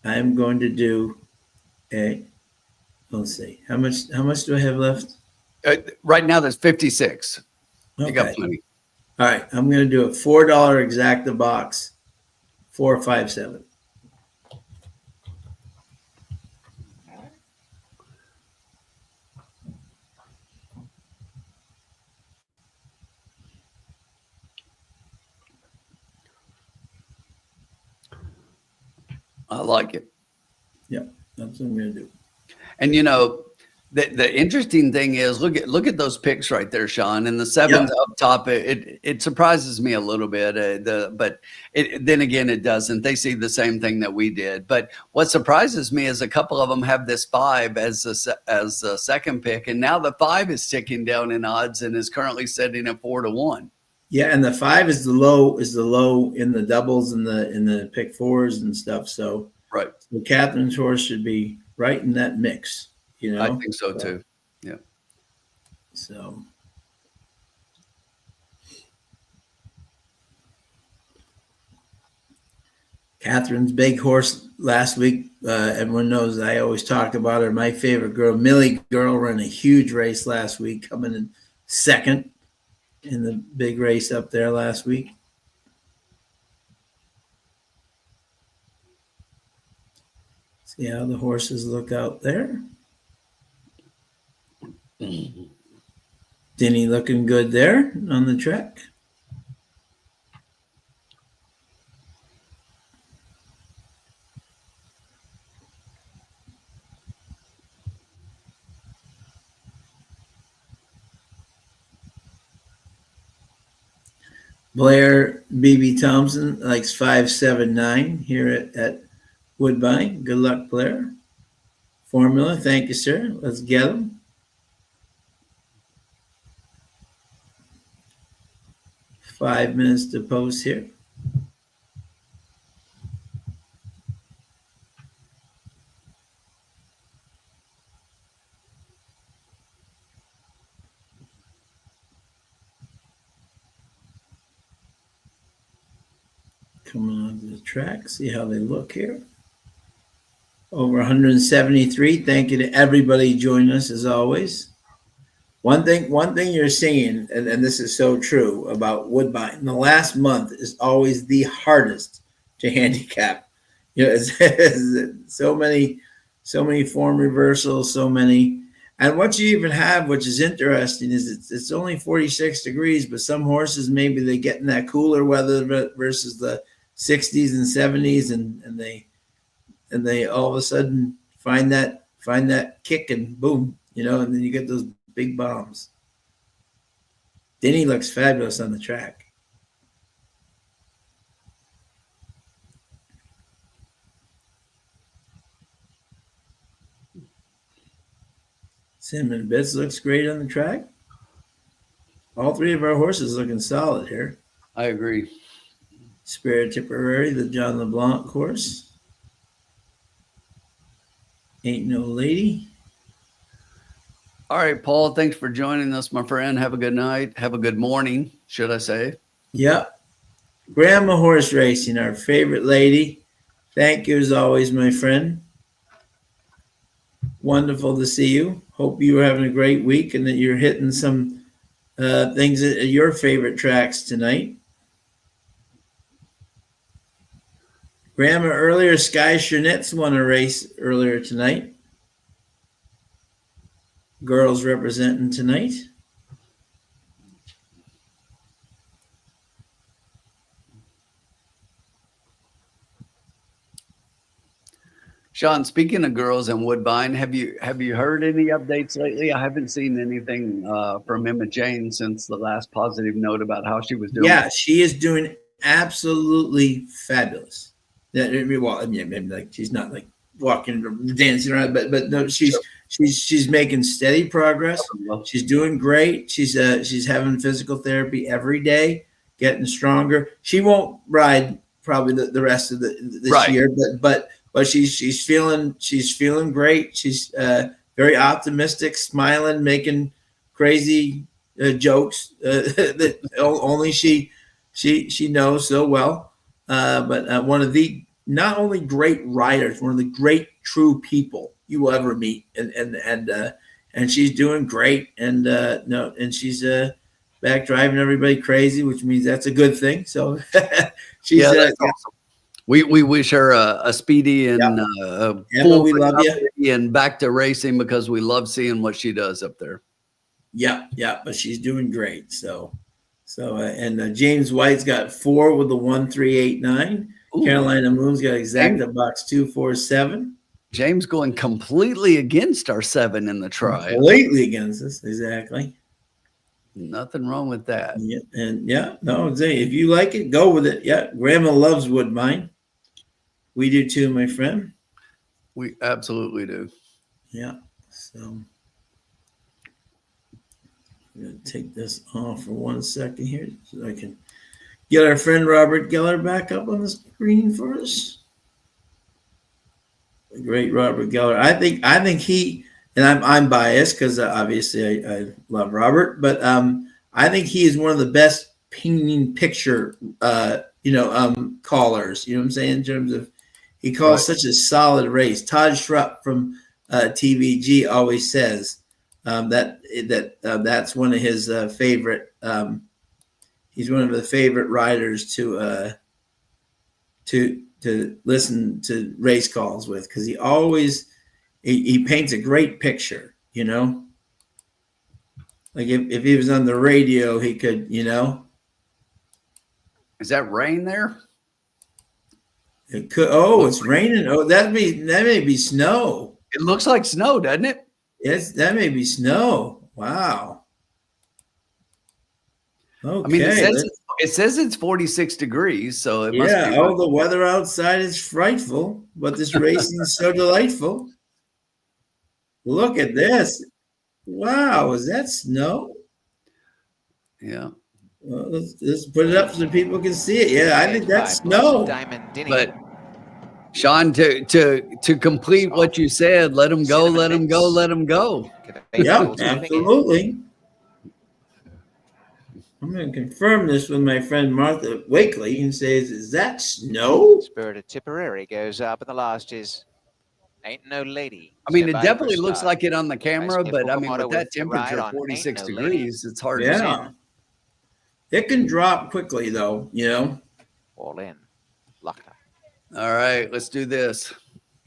I'm going to do let's see. How much do I have left? Right now there's 56. Okay. You got plenty. All right. I'm going to do a $4 exacta box, 457. I like it. Yeah, that's what I'm going to do. And you know, the interesting thing is look at those picks right there, Sean. And the sevens up top, it surprises me a little bit. But then again, it doesn't. They see the same thing that we did. But what surprises me is a couple of them have this 5 as a second pick, and now the 5 is ticking down in odds and is currently sitting at 4-1. Yeah, and the 5 is the low in the doubles and the pick 4s and stuff. So right. So Catherine's horse should be right in that mix. You know, I think so too. Yeah. So. Catherine's big horse last week. Everyone knows I always talk about her. My favorite girl, Millie Girl, ran a huge race last week, coming in second in the big race up there last week. See how the horses look out there. Denny looking good there on the track. Blair BB Thompson likes 579 here at Woodbine. Good luck, Blair. Formula, thank you, sir. Let's get them. Five minutes to post here. Coming onto the track, see how they look here. Over 173. Thank you to everybody joining us as always. One thing you're seeing, and this is so true about Woodbine, the last month is always the hardest to handicap. You know, it's so many form reversals, so many. And what you even have, which is interesting, is it's only 46 degrees, but some horses maybe they get in that cooler weather versus the 60s and 70s, and they all of a sudden find that kick and boom, you know, and then you get those big bombs. Denny looks fabulous on the track. Cinnamon Bits looks great on the track. All three of our horses looking solid here. I agree. Spirit Tipperary, the John LeBlanc horse. Ain't No Lady. All right, Paul, thanks for joining us, my friend. Have a good night. Have a good morning, should I say. Yep. Grandma Horse Racing, our favorite lady. Thank you as always, my friend. Wonderful to see you. Hope you are having a great week and that you're hitting some things at your favorite tracks tonight. Grandma, earlier, Sky Chernetz won a race earlier tonight. Girls representing tonight. Sean, speaking of girls in Woodbine, have you heard any updates lately? I haven't seen anything from Emma Jane since the last positive note about how she was doing. Yeah, she is doing absolutely fabulous. Well, I mean, maybe like she's not like walking or dancing around, but no, she's making steady progress. She's doing great. She's having physical therapy every day, getting stronger. She won't ride probably the rest of this year, but she's feeling great. She's very optimistic, smiling, making crazy jokes that only she knows so well. But one of the not only great riders, one of the great true people you will ever meet, and she's doing great, and she's back driving everybody crazy, which means that's a good thing. So she's that's awesome. We wish her a speedy and Emma, we love you, and back to racing because we love seeing what she does up there. Yeah, but she's doing great. So James White's got 4 with the 1-3-8-9. Ooh, Carolina Moon's got exacta box 247. James going completely against our 7 in the try. Completely against us, exactly. Nothing wrong with that. Yeah, and no, if you like it, go with it. Yeah, Grandma loves Woodbine. We do too, my friend. We absolutely do. Yeah, so I'm gonna take this off for 1 second here so I can get our friend Robert Geller back up on the screen for us. The great Robert Geller. I think he, and I'm biased because obviously I love Robert, but I think he is one of the best painting picture callers. You know what I'm saying? In terms of he calls such a solid race. Todd Schrupp from TVG always says that's one of his favorite. He's one of the favorite riders to listen to race calls with because he paints a great picture. You know, like if he was on the radio, he could. You know, is that rain there? It could. Oh, it's raining. Oh, that may be snow. It looks like snow, doesn't it? Yes, that may be snow. Wow. Okay. I mean, it says it's 46 degrees, so it must be. Oh, the weather outside is frightful, but this racing is so delightful. Look at this. Wow, is that snow? Yeah. Well, let's put it up so people can see it. Yeah, I think that's snow. But Sean, to complete what you said, let him go, let him go, let him go. Yeah, absolutely. I'm going to confirm this with my friend Martha Wakely and says, is that snow? Spirit of Tipperary goes up, and the last is Ain't No Lady. I mean, it definitely looks like it on the camera, but I mean, with that temperature, 46 degrees, it's hard to see. It can drop quickly, though, you know. All in. Lucker. All right, let's do this.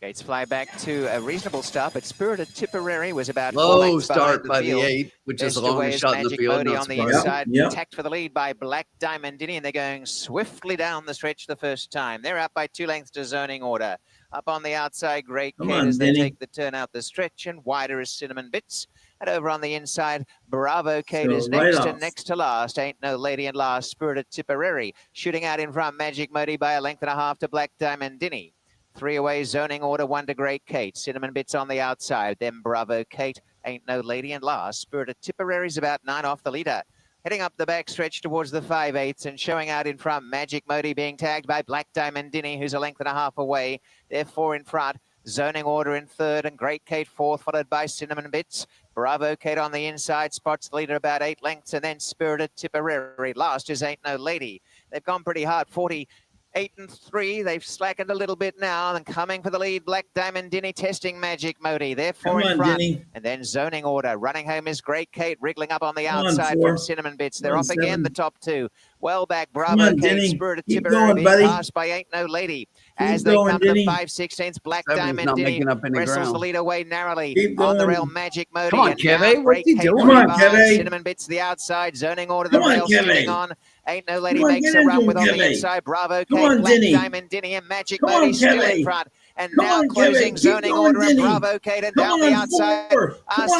Gates fly back to a reasonable start, but Spirit of Tipperary was about low start by the 8, which is the longest shot in the field. On the inside, attacked for the lead by Black Diamond Dinny, and they're going swiftly down the stretch the first time. They're out by 2 lengths to zoning order. Up on the outside, Great Kate as they take the turn out the stretch, and wider is Cinnamon Bits. And over on the inside, Bravo Kate is next, and next to last, Ain't No Lady, and last, Spirit of Tipperary. Shooting out in front, Magic Modi by 1.5 lengths to Black Diamond Dinny. 3 away, zoning order, 1 to Great Kate. Cinnamon Bits on the outside, then Bravo Kate, Ain't No Lady, and last, Spirit of Tipperary's about 9 off the leader. Heading up the back stretch towards the 5/8 and showing out in front, Magic Modi being tagged by Black Diamond Dinny, who's 1.5 lengths away. They're 4 in front. Zoning order in 3rd, and Great Kate 4th, followed by Cinnamon Bits. Bravo Kate on the inside, spots the leader about 8 lengths, and then Spirit of Tipperary. Last is Ain't No Lady. They've gone pretty hard, 48 and 3. They've slackened a little bit now, and coming for the lead, Black Diamond Dinny testing Magic Modi. They're 4 in front, and then zoning order. Running home is Great Kate, wriggling up on the outside from Cinnamon Bits. They're off again, the top 2. Well back, Bravo Kate, Spirit of Tipperary being passed by Ain't No Lady. As they come to 5/16, Black Diamond Dinny wrestles the lead away narrowly. On the rail, Magic Modi. Come on, Kevin, what's he doing? Come on, Kevin. Cinnamon Bits the outside, zoning order, the rail stealing on. Ain't No Lady makes a run with on the inside. Bravo Kate, Black Diamond Dinny, and Magic Modi still in front. And now closing, zoning order, and Bravo Kate, and down the outside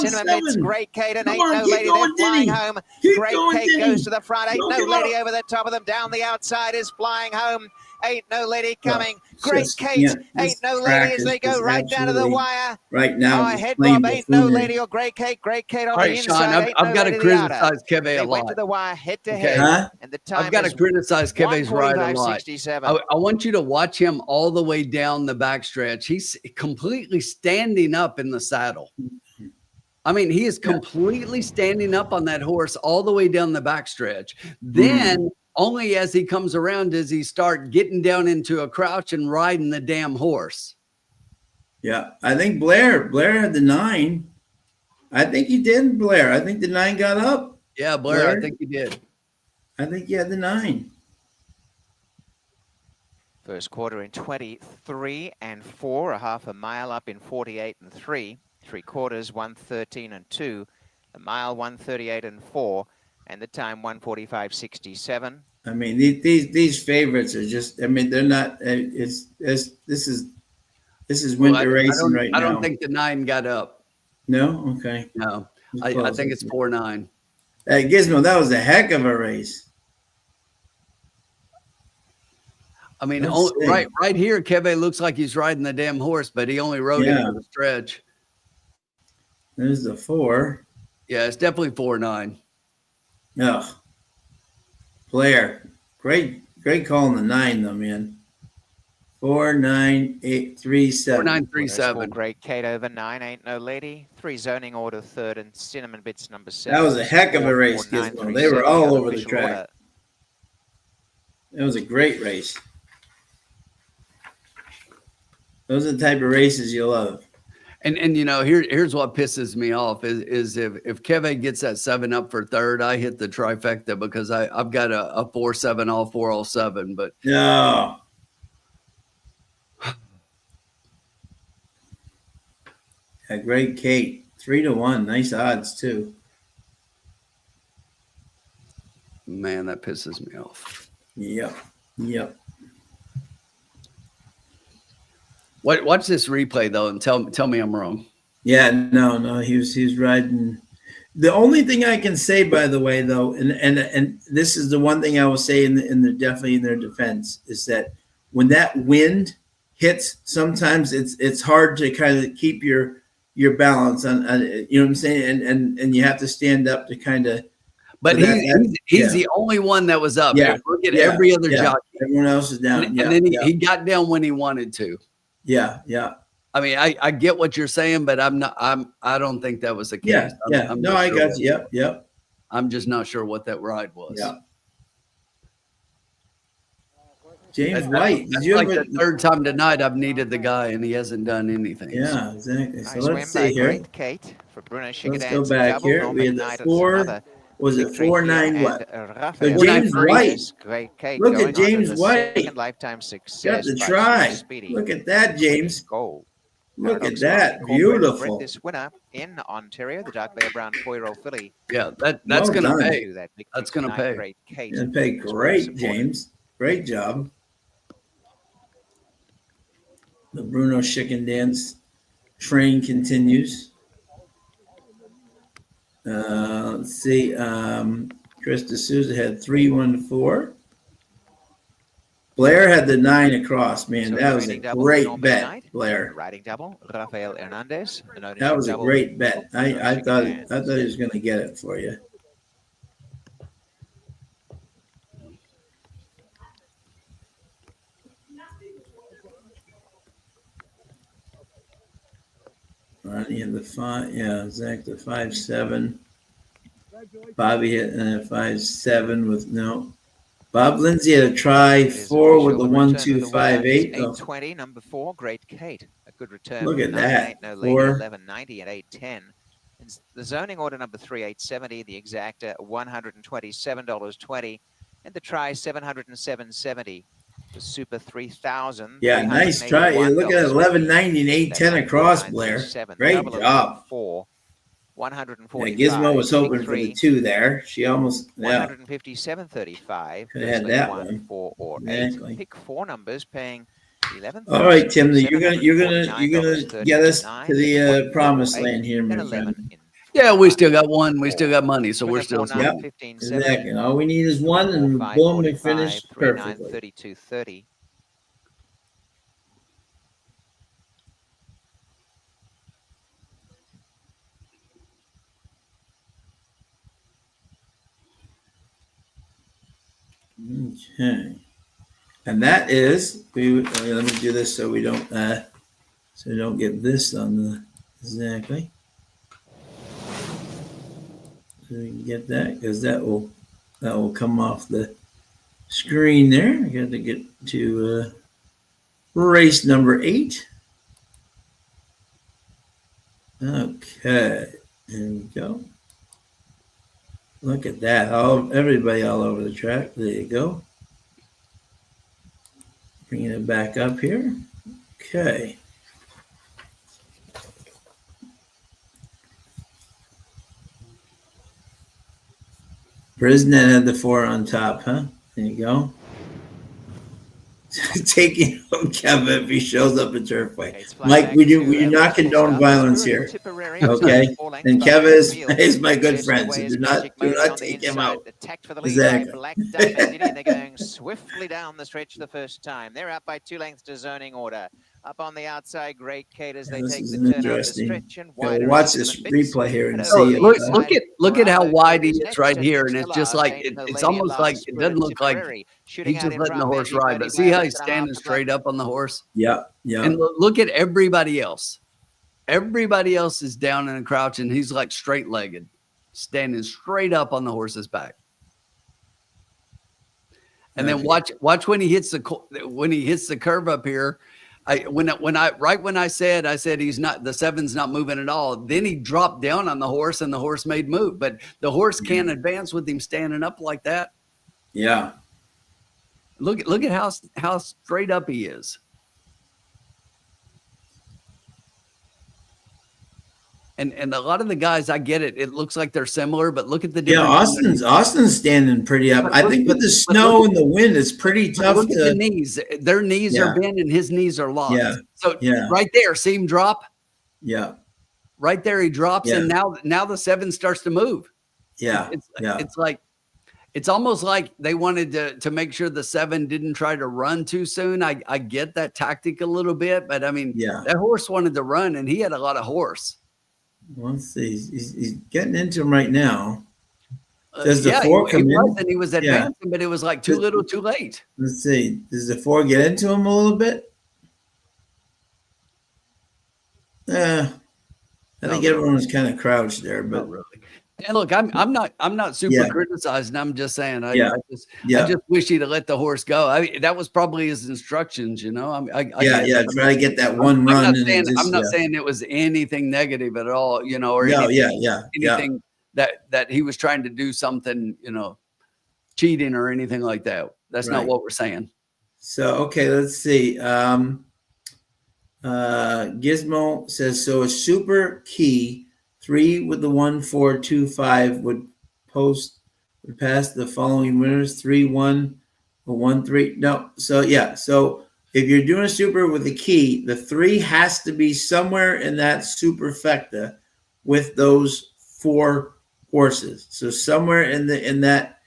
Cinnamon Bits, Great Kate, and Ain't No Lady. They're flying home. Great Kate goes to the front. Ain't No Lady over the top of them. Down the outside is flying home. Ain't No Lady coming. Great Kate, Ain't No Lady as they go right down to the wire. Right now, head bob, Ain't No Lady or Great Kate. Great Kate on the inside. Sean, I've got to criticize Kevin a lot. Went to the wire head to head, and the time I've got to criticize Kevin's ride a lot. 1:45.67. I want you to watch him all the way down the backstretch. He's completely standing up in the saddle. I mean, he is completely standing up on that horse all the way down the backstretch. Then only as he comes around does he start getting down into a crouch and riding the damn horse. Yeah, I think Blair had the 9. I think he did, Blair. I think the 9 got up. Yeah, Blair, I think he did. I think he had the 9. First quarter in 23 and 4, a half a mile up in 48 and 3. 3/4, 1:13 and 2. A mile, 1:38 and 4. And the time, 1:45.67. I mean, these favorites are just. I mean, they're not. This is Well, winter racing right I don't now. think the 9 got up. No, okay. No, It's I close. think it's 4-9. Gizmo, that was a heck of a race. I mean, Let's see. right here, Keve looks like he's riding the damn horse, but he only rode it for the stretch. There's the 4. Yeah, it's definitely 4-9. Oh, Blair, great call on the 9 though, man. 4-9-8-3-7. 4-9-3-7. Great Kate over 9, Ain't No Lady. 3 zoning order 3rd, and Cinnamon Bits number 7. That was a heck of a race, Gizmo. They were all over the track. It was a great race. Those are the type of races you love. And you know, here's what pisses me off is if Keve gets that 7 up for 3rd, I hit the trifecta because I've got a 4-7 all 4 all 7. But no. A great Kate. 3-1. Nice odds too. Man, that pisses me off. Yep. Watch this replay though, and tell me I'm wrong. Yeah, no, he's riding. The only thing I can say, by the way, though, and this is the one thing I will say definitely in their defense, is that when that wind hits, sometimes it's hard to kind of keep your balance on you know what I'm saying, and you have to stand up to kind of. But he's the only one that was up. Yeah, look at every other jockey. Everyone else is down. And then he got down when he wanted to. Yeah. I mean, I get what you're saying, but I don't think that was the case. No, I got you. Yep. I'm just not sure what that ride was. Yeah. James White. That's like the 3rd time tonight I've needed the guy, and he hasn't done anything. Yeah, exactly. So nice let's see here. Great Kate for Bruno Let's go back double. here. We had the 4. Was it 4-9 what? So Four, James 9, White. Great Kate. Look at James White. Lifetime success. Got the try. Look at that, James. Goal. Look at that. Beautiful. This winner in Ontario, the Dark Bear Brown 4-year-old filly. Yeah, that's going to pay. That's going to pay. Great Kate. And pay great, James. Great job. The Bruno Chicken Dance train continues. Let's see. Chris D'Souza had 3-1-4. Blair had the 9 across. Man, that was a great bet, Blair. Riding double, Rafael Hernandez. That was a great bet. I thought he was going to get it for you. Ronnie had the 5. Yeah, Zach the 5-7. Bobby hit 5-7 with no. Bob Lindsay had a try 4 with the 1-2-5-8. 820, number 4, Great Kate. A good return. Look at that. No 4. 1190 and 810. And the zoning order number 3, 870. The exacta $127.20, and the try 707.70. The super 3,000. Yeah, nice try. You look at 1190 and 810 across, Blair. Great job. 4. 145. Yeah, Gizmo was hoping for the 2 there. She almost 157.35. Could have had that one. 4 or 8. Exactly. Pick 4 numbers, paying 11. All right, Tim, you're gonna get us to the promised land here, my friend. Yeah, we still got one. We still got money, so we're still. Yep, exactly. All we need is 1, and boom, we finish perfectly. 32.30. Okay, and that is let me do this so we don't get this on the exactly. So we can get that because that will come off the screen there. I got to get to race number 8. Okay, there we go. Look at that. Everybody all over the track. There you go. Bringing it back up here. Okay. Brisnet had the 4 on top, huh? There you go. Taking out Kevin if he shows up at turf fight. Okay, it's flat Mike, back we do to, not Wonderful condone Start. violence Spirit here. Tipperary was Okay, 4 lengths and behind Kevin the is field. my good Chased friend, away so is do Magic not Modi on the take him inside. out. Attacked for the lead Exactly. by Black Diamond Ditty. They're going swiftly down the stretch the first time. They're up by 2 lengths to zoning order. Up on the outside, Great Kate as they This take is the turn over the interesting. stretch, and Yeah, wider we'll is watch this Cinnamon Bits. replay here and And So over see. the look at how Bravo wide he Code is is next right and here, next and to it's just last, like taking the it's lead at almost like last. it Spirit doesn't look like Tipperary shooting he's out just in letting the front. horse Magic ride. Modi But by see a how length he's and a half standing to Black straight up on the horse, Yeah, yeah. and look at everybody else. Everybody else is down in a crouch, and he's like straight-legged, standing straight up on the horse's back. And then watch when he hits the curve up here. When I said he's not, the 7's not moving at all. Then he dropped down on the horse, and the horse made move. But the horse can't advance with him standing up like that. Yeah. Look at how straight up he is. And a lot of the guys, I get it. It looks like they're similar, but look at the difference. Yeah, Austin's standing pretty up. I think with the snow and the wind, it's pretty tough look to. at the knees. Their knees are bent, and his knees are locked. Yeah. So Yeah. right there, see him drop. Yeah. Right there, he drops, and now the 7 starts to move. Yeah. It's like, it's almost like they wanted to make sure the 7 didn't try to run too soon. I get that tactic a little bit, but I mean, that horse wanted to run, and he had a lot of horse. Well, let's see. He's getting into him right now. Does the 4 come in? And he was advancing, but it was like too little, too late. Let's see. Does the 4 get into him a little bit? I think everyone was kind of crouched there, but not really. And look, I'm not super criticizing. I'm just saying, I just wish he'd have let the horse go. I mean, that was probably his instructions, you know. Try to get that one run. I'm not saying it was anything negative at all, you know, or anything that he was trying to do something, you know, cheating or anything like that. That's not what we're saying. So okay, let's see. Gizmo says, so a super key 3 with the 1, 4, 2, 5 would pass the following winners 3, 1, or 1, 3. No, so so if you're doing a super with the key, the 3 has to be somewhere in that superfecta with those 4 horses. So somewhere in that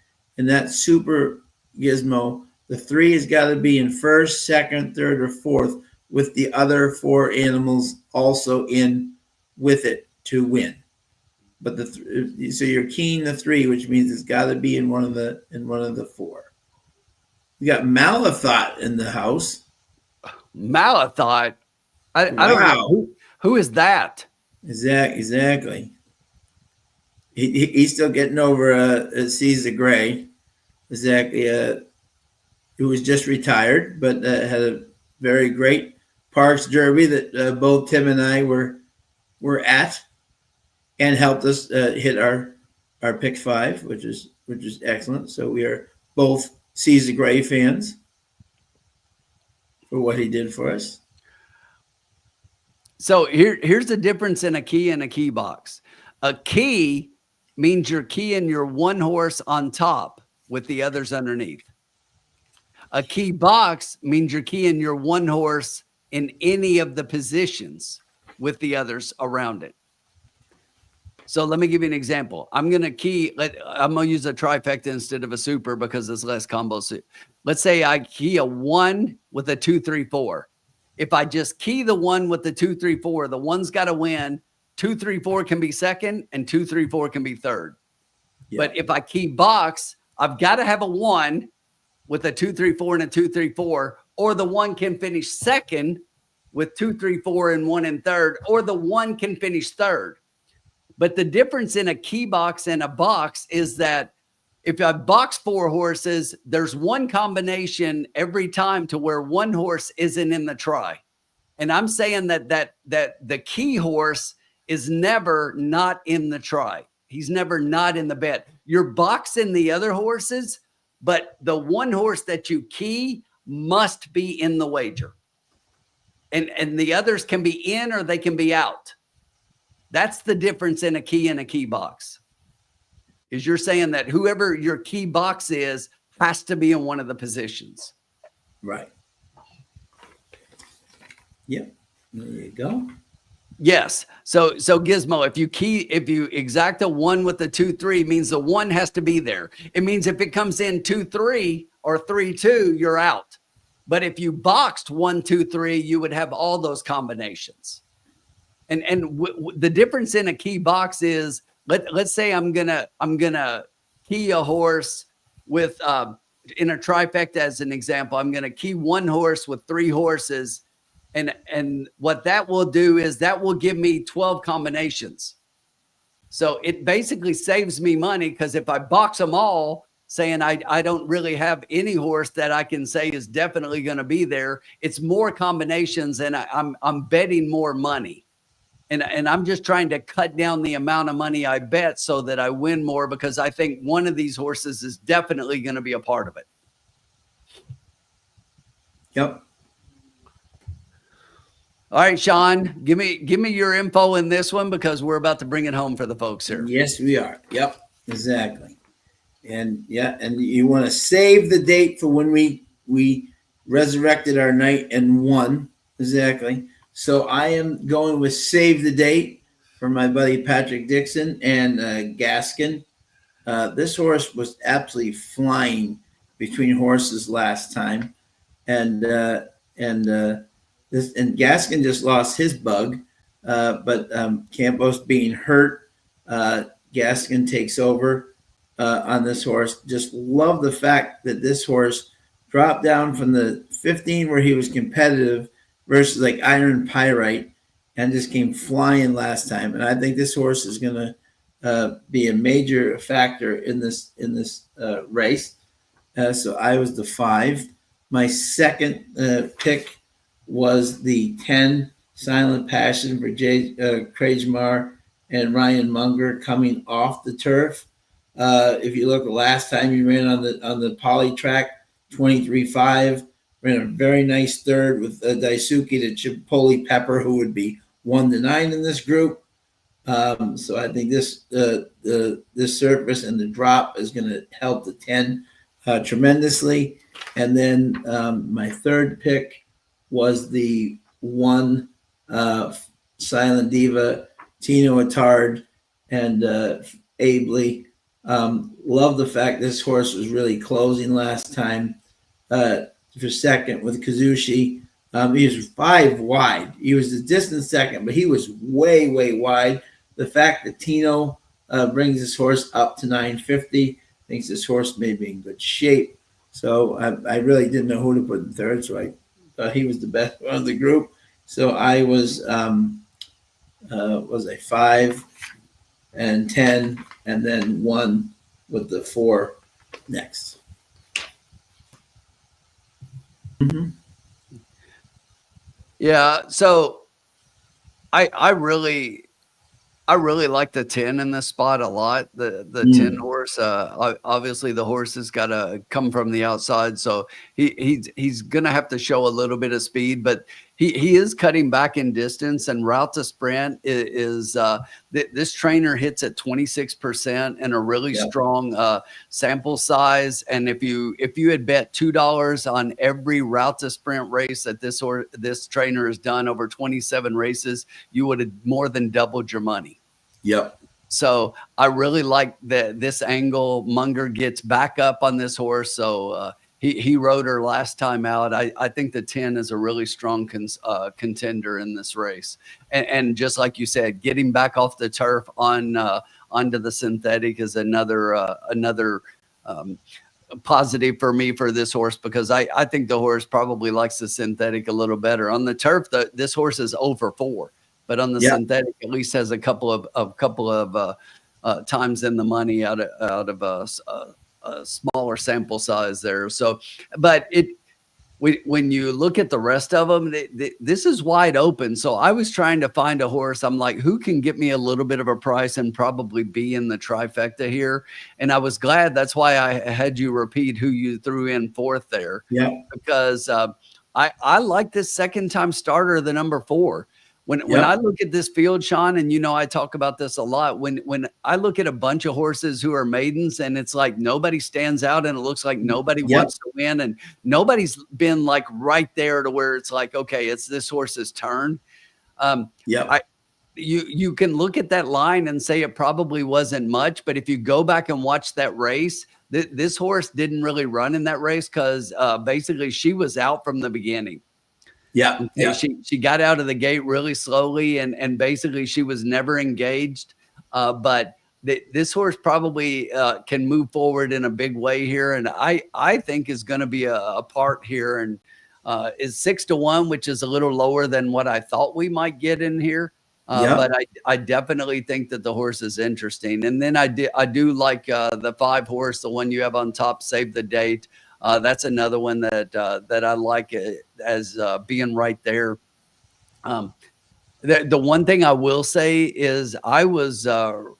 super Gizmo, the 3 has got to be in first, second, third, or fourth, with the other 4 animals also in with it to win. But so you're keying the 3, which means it's got to be in one of the 4. We got Malathot in the house. Malathot? I don't know. Who is that? Exactly. He's still getting over Caesar Gray. Exactly. Who was just retired, but had a very great Parks Derby that both Tim and I were at, and helped us hit our pick 5, which is excellent. So we are both Caesar Gray fans for what he did for us. So here's the difference in a key and a key box. A key means you're keying your one horse on top with the others underneath. A key box means you're keying your one horse in any of the positions with the others around it. So let me give you an example. I'm going to use a trifecta instead of a super because it's less combos. Let's say I key a 1 with a 2, 3, 4. If I just key the 1 with the 2, 3, 4, the 1's got to win. 2, 3, 4 can be second, and 2, 3, 4 can be third. Yeah. But if I key box, I've got to have a 1 with a 2, 3, 4 and a 2, 3, 4, or the 1 can finish second with 2, 3, 4 and 1 in third, or the 1 can finish third. But the difference in a key box and a box is that if I box 4 horses, there's one combination every time to where one horse isn't in the try. And I'm saying that the key horse is never not in the try. He's never not in the bet. You're boxing the other horses, but the one horse that you key must be in the wager. And the others can be in or they can be out. That's the difference in a key and a key box. Is you're saying that whoever your key box is has to be in one of the positions. Right. Yep. There you go. Yes. So Gizmo, if you exact a 1 with the 2-3, means the 1 has to be there. It means if it comes in 2-3 or 3-2, you're out. But if you boxed 1-2-3, you would have all those combinations. And the difference in a key box is let's say I'm gonna key a horse with in a trifecta as an example. I'm gonna key one horse with 3 horses. And what that will do is that will give me 12 combinations. So it basically saves me money, because if I box them all, saying I don't really have any horse that I can say is definitely going to be there, it's more combinations, and I'm betting more money. And I'm just trying to cut down the amount of money I bet so that I win more, because I think one of these horses is definitely going to be a part of it. Yep. All right, Sean, give me your info in this one, because we're about to bring it home for the folks here. Yes, we are. Yep, exactly. And yeah, and you want to save the date for when we resurrected our night and won. Exactly. So I am going with save the date for my buddy Patrick Dixon and Gaskin. This horse was absolutely flying between horses last time, and Gaskin just lost his bug, but Campos being hurt, Gaskin takes over on this horse. Just love the fact that this horse dropped down from the 15 where he was competitive versus like Iron Pyrite, and just came flying last time. And I think this horse is going to be a major factor in this race. So I was the 5. My second pick was the 10 Silent Passion for Krejmar and Ryan Munger coming off the turf. If you look, last time he ran on the poly track, 23.5, ran a very nice third with Daisuke to Chipotle Pepper, who would be 1-9 in this group. So I think this surface and the drop is going to help the 10 tremendously. And then my third pick was the 1 Silent Diva, Tino Attard, and Abley. Love the fact this horse was really closing last time for second with Kazushi. He was 5 wide. He was the distant second, but he was way, way wide. The fact that Tino brings this horse up to 950, thinks this horse may be in good shape. So I really didn't know who to put in third, so I thought he was the best one of the group. So I was a 5 and 10, and then 1 with the 4 next. Mm-hmm. Yeah, so I really like the 10 in this spot a lot. The 10 horse. Obviously, the horse has got to come from the outside, so he's gonna have to show a little bit of speed, but he is cutting back in distance, and route to sprint is this trainer hits at 26% and a really strong sample size. And if you had bet $2 on every route to sprint race that this trainer has done over 27 races, you would have more than doubled your money. Yep. So I really like this angle. Munger gets back up on this horse, so he rode her last time out. I think the 10 is a really strong contender in this race, and just like you said, getting back off the turf onto the synthetic is another positive for me for this horse, because I think the horse probably likes the synthetic a little better. On the turf, this horse is over 4. But on the synthetic, at least has a couple of times in the money out of a smaller sample size there. So, but when you look at the rest of them, this is wide open. So I was trying to find a horse. I'm like, who can get me a little bit of a price and probably be in the trifecta here? And I was glad. That's why I had you repeat who you threw in 4th there. Yeah, because I like this second time starter, the number 4. When I look at this field, Sean, and I talk about this a lot. When I look at a bunch of horses who are maidens, and it's like nobody stands out, and it looks like nobody wants to win, and nobody's been like right there to where it's like, okay, it's this horse's turn. You can look at that line and say it probably wasn't much, but if you go back and watch that race, this horse didn't really run in that race because basically she was out from the beginning. She got out of the gate really slowly, and basically she was never engaged. But this horse probably can move forward in a big way here, and I think is going to be a part here, and is 6-1, which is a little lower than what I thought we might get in here. But I definitely think that the horse is interesting. And then I do like the 5 horse, the one you have on top, Save the Date. That's another one that I like as being right there. The one thing I will say is I was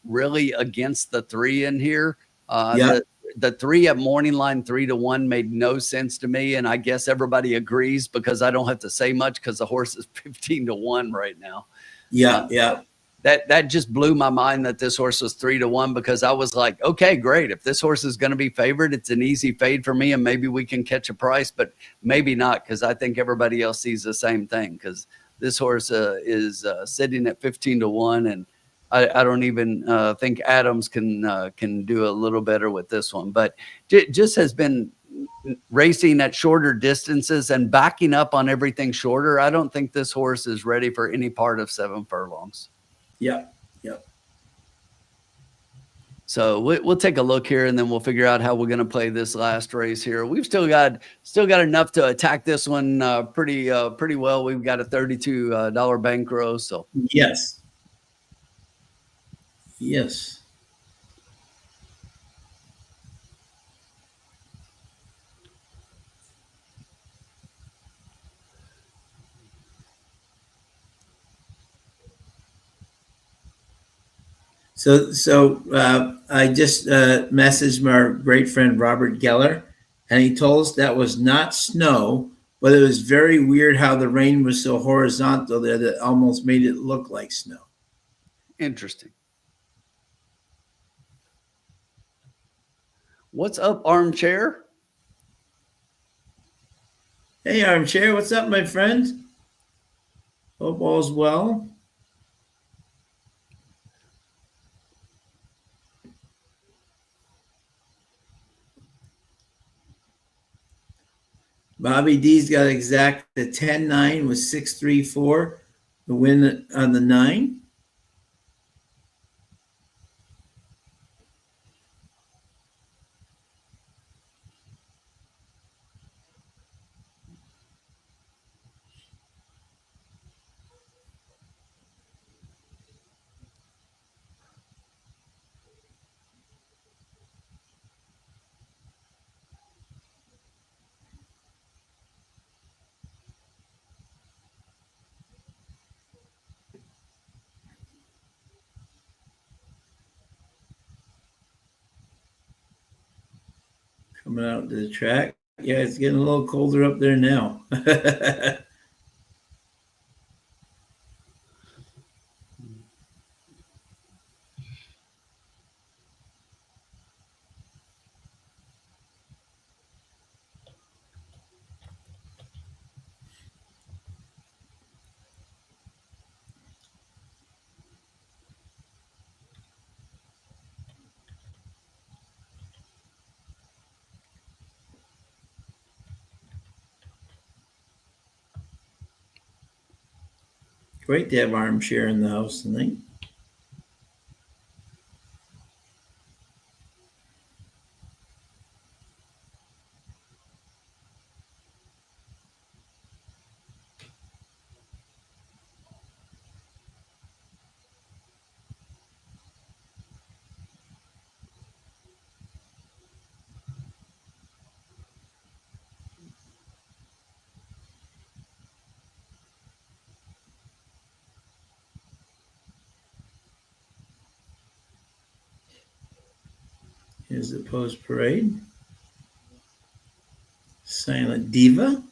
really against the 3 in here. The 3 at morning line 3-1 made no sense to me, and I guess everybody agrees because I don't have to say much because the horse is 15-1 right now. That just blew my mind that this horse was 3-1 because I was like, okay, great. If this horse is going to be favored, it's an easy fade for me, and maybe we can catch a price, but maybe not because I think everybody else sees the same thing because this horse is sitting at 15-1, and I don't even think Adams can do a little better with this one, but just has been racing at shorter distances and backing up on everything shorter. I don't think this horse is ready for any part of 7 furlongs. So we'll take a look here, and then we'll figure out how we're going to play this last race here. We've still got enough to attack this one pretty well. We've got a $32 bankroll. So yes. So I just messaged my great friend Robert Geller, and he told us that was not snow, but it was very weird how the rain was so horizontal there that almost made it look like snow. Interesting. What's up, Armchair? Hey, Armchair, what's up, my friend? Hope all's well. Bobby D's got exact the 10-9 with 6-3-4, the win on the 9. Coming out to the track. Yeah, it's getting a little colder up there now. Great to have Armchair in the house tonight. Here's the post parade. Silent Diva.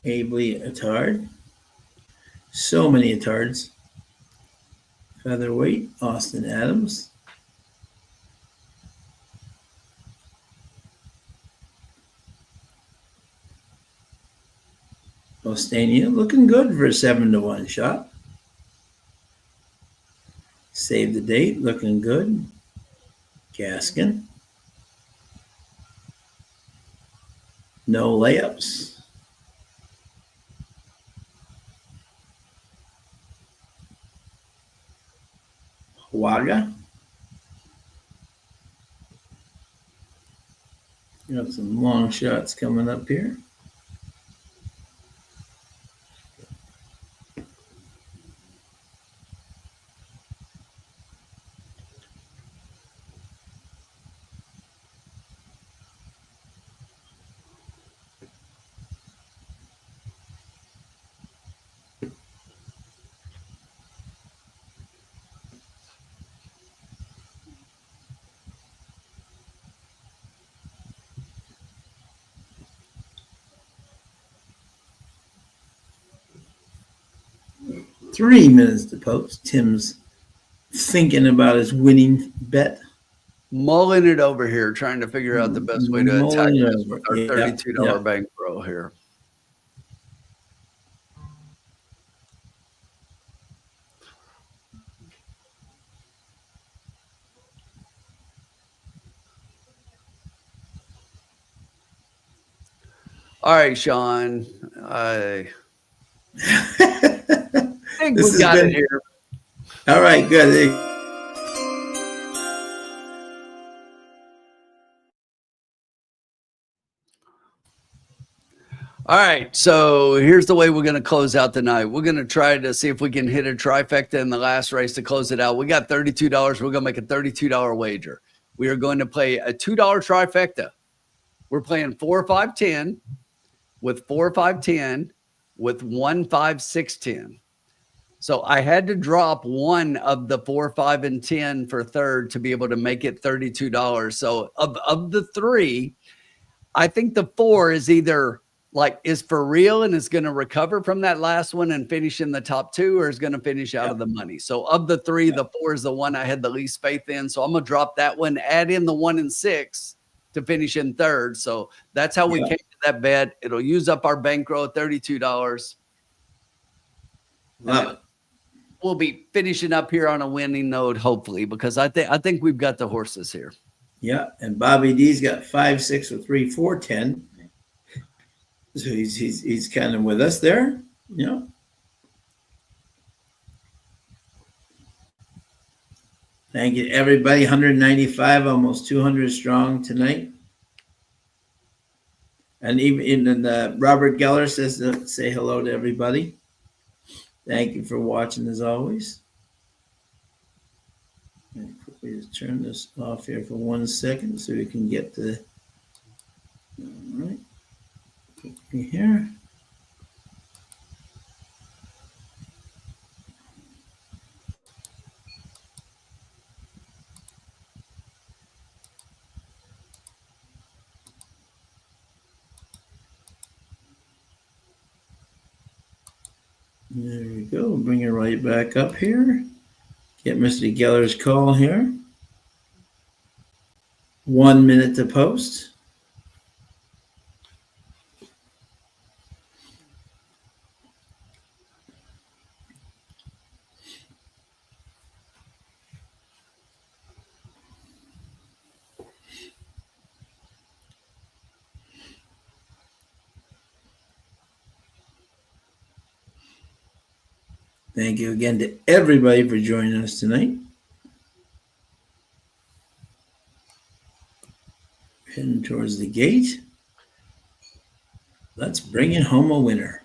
Ably Attard. So many tards. Featherweight, Austin Adams. Ostania looking good for a 7-1 shot. Save the date, looking good. Gaskin. No layups. Waga. Got some long shots coming up here. Three minutes to post. Tim's thinking about his winning bet. Mulling it over here, trying to figure out the best way to attack this with our $32 bankroll here. All right, Sean. I think we got it here. All right, good. All right, so here's the way we're going to close out the night. We're going to try to see if we can hit a trifecta in the last race to close it out. We got $32. We're going to make a $32 wager. We are going to play a $2 trifecta. We're playing 4, 5, 10 with 4, 5, 10 with 1, 5, 6, 10. So I had to drop one of the 4, 5, and 10 for third to be able to make it $32. So of the three, I think the 4 is either is for real and is going to recover from that last one and finish in the top 2, or is going to finish out of the money. So of the 3, the 4 is the one I had the least faith in. So I'm going to drop that one, add in the 1 and 6 to finish in third. So that's how we came to that bet. It'll use up our bankroll at $32. Love it. We'll be finishing up here on a winning note, hopefully, because I think we've got the horses here. Yeah, and Bobby D's got 5, 6, or 3, 4, 10. So he's kind of with us there. Yeah. Thank you, everybody. 195, almost 200 strong tonight. And even Robert Geller says to say hello to everybody. Thank you for watching as always. Let me quickly just turn this off here for 1 second so we can get the. All right. Quickly here. There we go. Bring it right back up here. Get Mr. Geller's call here. 1 minute to post. Thank you again to everybody for joining us tonight. Heading towards the gate. Let's bring it home a winner.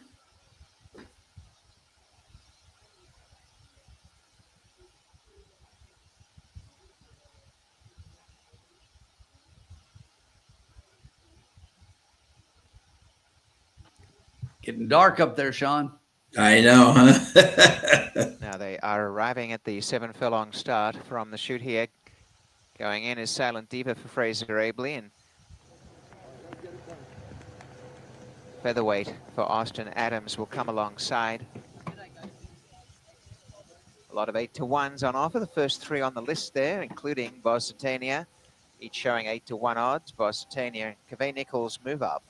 Getting dark up there, Sean. I know, huh? Now they are arriving at the 7 furlong start from the chute here. Going in is Silent Diva for Fraser Abley, and Featherweight for Austin Adams will come alongside. lot of 8-to-1s on offer. The first 3 on the list there, including Bositania, each showing 8-to-1 odds. Bositania and Cave Nichols move up.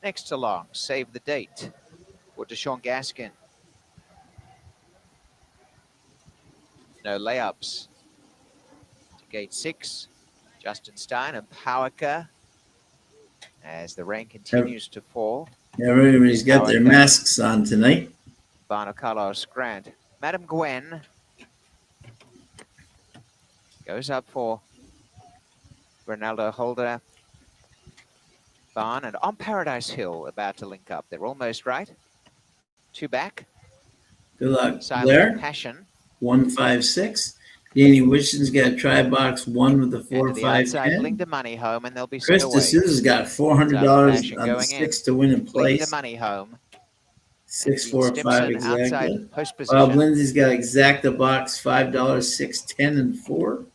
Next along, Save the Date for Deshaun Gaskin. No layups to gate 6. Justin Stein and Powerka as the rain continues to fall. Everybody's got their masks on tonight. Bano Carlos Grant. Madam Gwen goes up for Ronaldo Holder. Barn and On Paradise Hill about to link up. They're almost right. 2 back. Good luck, Silent Blair. Passion. 156. Danny Wiston's got a try box 1 with the 4, And to the 5, outside, 10. Bling to Money home, and they'll be Chris sent away. D'Souza's got $400 on the 6 to win in Bling to place. Money home. 6, And 4, 5 Stimson exactly. outside post position. Bob Lindsay's got exacta box $5, 6, 10, and 4.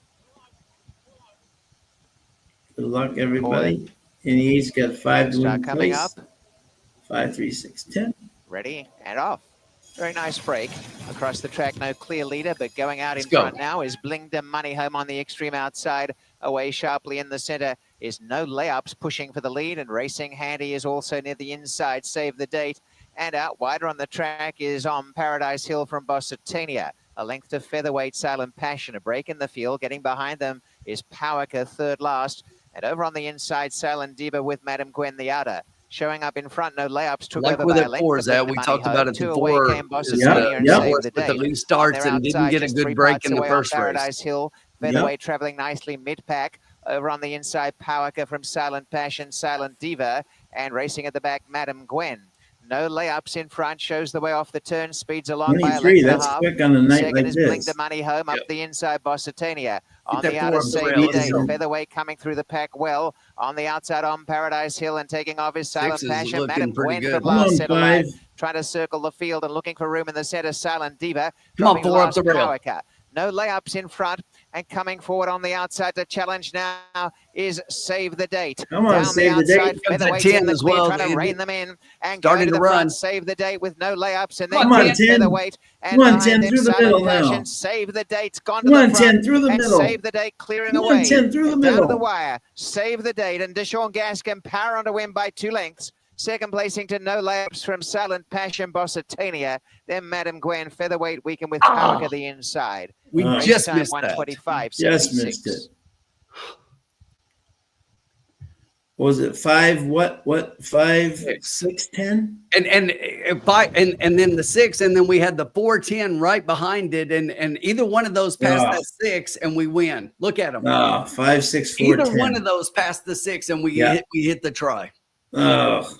Good luck, everybody. And he's got 5 to win in Coming place. up. 5, 3, 6, 10. Ready and off. Very nice break across the track. No clear leader, but going out in Let's go. front now is Bling to Money home on the extreme outside. Away sharply in the center is No Layups pushing for the lead, and Racing Handy is also near the inside. Save the Date. And out wider on the track is On Paradise Hill from Bositania. A length to featherweight Silent Passion. A break in the field. Getting behind them is Powerka, third last. And over on the inside, Silent Diva with Madam Gwen the outer. Showing up in front, No Layups, took Like over with by it a length. four, Zach, we talked about it before. Came Bositania and Yep. saved the With the day. lead starts On and their didn't outside, get a just good 3 break parts in the away on first race. Paradise Hill. Featherweight traveling nicely mid-pack. Over on the inside, Powerka from Silent Passion, Silent Diva. And racing at the back, Madam Gwen. No layups in front, shows the way off the turn, speeds along by a 23, length and a that's half. quick on a night Second like is Bling this. to Money home, up the inside, Bositania. On that the four outer, up the Save rail. the Date. Easy. Featherweight coming through the pack well. On the outside, On Paradise Hill, and taking off his Silent 6 is Passion. looking Madam pretty Gwen good. from Come last on, center line, 5. trying to circle the field and looking for room in the center, Silent Diva. Come on, Dropping 4 up last, the rail. Powerka. No layups in front, and coming forward on the outside to challenge now is Save the Date. Come on, Down Save the the outside, Date. Comes at featherweights 10 in the as clear, well. trying to rein them in and Starting go to to the run. front. Save the Date with no layups, and then Come on, get 10. featherweight. And Come on, behind 10 them, through the Silent middle now. Passion. Save the Date's gone to Come on, the front, 10 through the and middle. Save the Date clearing Come on, away. 10 through the And down to the middle. wire. Save the Date, and Deshaun Gaskin power on to win by 2 lengths. Second placing to No Layups from Silent Passion, Bositania. Then Madam Gwen, featherweight weekend with Powerka the inside. We Race just time missed that. 125.76. Just missed it. Was it 5? What? 5, 6, 10? And then the 6, and then we had the 4-10 right behind it, and either one of those passed Oh. that 6, and we win. Look at them. Oh, 5, 6, 4, Either 10. one of those passed the 6, and we Yeah. hit the try. Oh.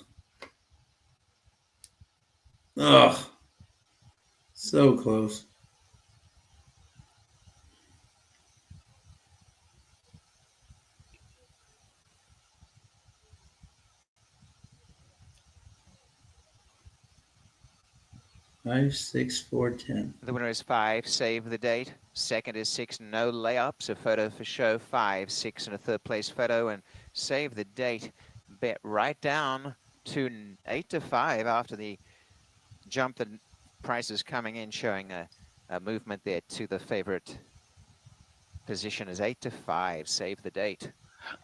Oh. So close. Five, 6, 4, 10. The winner is 5, Save the Date. Second is 6, No Layups, a photo for show. 5, 6, and a third place photo. And Save the Date bet right down to 8 to 5 after the jump. The prices coming in showing a movement there to the favorite position is 8 to 5, Save the Date.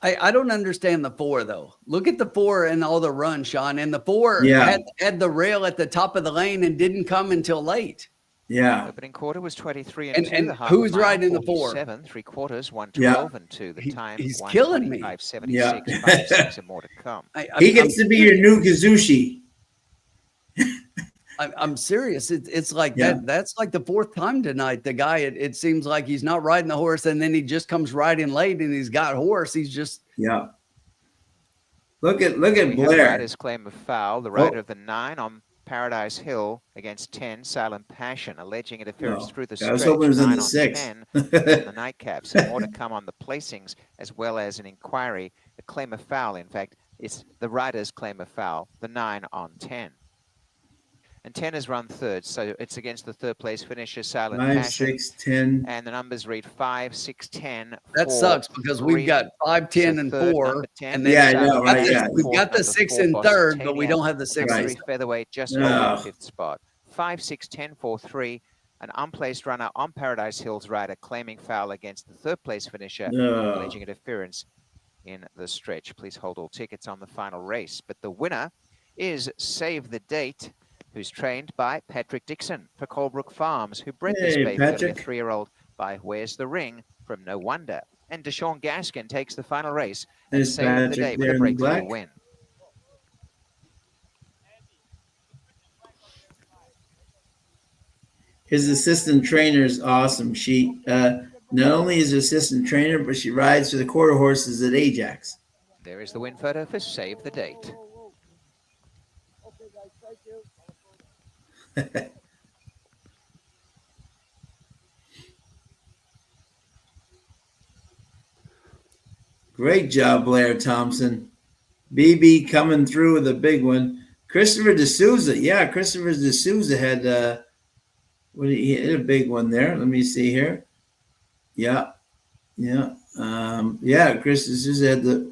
I don't understand the 4 though. Look at the 4 and all the run, Sean. And the 4 Yeah. had the rail at the top of the lane and didn't come until late. Yeah. Opening quarter was 23 And- 2. and The half who's a mile, riding the 4? 47, 3/4, 112 and 2. The time He's killing me. 125.76. Yeah. 5, 6 and more to come. He gets to be your new Kazushi. I'm serious. It's like Yeah. that's like the 4th time tonight. The guy, it seems like he's not riding the horse, and then he just comes riding late, and he's got horse. He's just Yeah. Look at The Blair. rider's claim of foul. The rider of the 9 on Paradise Hill against 10, Silent Passion, alleging interference Oh, through the I was stretch. hoping it was in 9 the on 6. 10 on the nightcap. So more to come on the placings, as well as an inquiry. The claim of foul, in fact, is the rider's claim of foul, the 9 on 10. And 10 has run third, so it's against the third place finisher, Silent 5, Passion. 6, 10. And the numbers read 5, 6, 10. that 4, sucks because 3. we've got 5, 10, So and third, 4, number 10, and then Yeah, I Silent know, right, Passion, yeah. we've fourth, got the number 6 4, in third, but we Bositania. don't have the 6 Right. in Three featherweight just No. over the 5th spot. 5, 6, 10, 4, 3. An unplaced runner on Paradise Hill's rider claiming foul against the third place finisher, No. alleging interference in the stretch. Please hold all tickets on the final race. But the winner is Save the Date, who's trained by Patrick Dixon for Colebrook Farms, who bred this Hey, bay filly, a Patrick. 3-year-old, by Where's the Ring from No Wonder. And Deshaun Gaskin takes the final race and There's Save the Patrick Date with there a in the breakthrough black. win. His assistant trainer is awesome. She not only is an assistant trainer, but she rides for the quarter horses at Ajax. There is the win photo for Save the Date. Great job, Blair Thompson. BB coming through with a big one. Christopher D'Souza. Yeah, Christopher D'Souza had he hit a big one there. Let me see here. Yeah. Chris D'Souza had the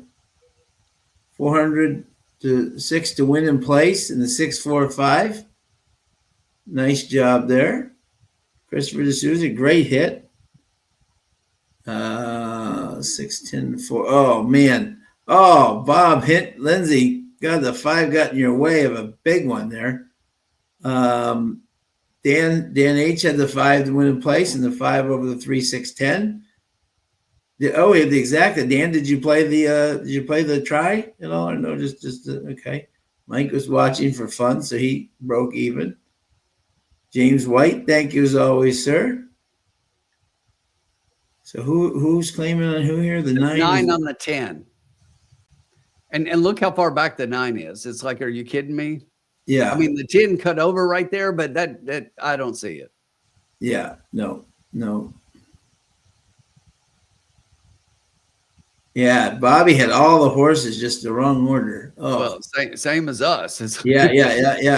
400 to 6 to win in place in the 6-4-5. Nice job there. Christopher D'Souza, great hit. 6-10-4. Oh, man. Oh, Bob hit Lindsay. God, the 5 got in your way of a big one there. Dan H had the 5 to win in place and the 5 over the 3-6-10. We had the exact. Dan, did you play the try at all or no? Just okay. Mike was watching for fun, so he broke even. James White, thank you as always, sir. So who's claiming on who here? The 9 on the 10. And look how far back the 9 is. It's like, are you kidding me? Yeah. I mean, the 10 cut over right there, but that I don't see it. Yeah. No. Yeah, Bobby had all the horses, just the wrong order. Oh, well, same as us. Yeah,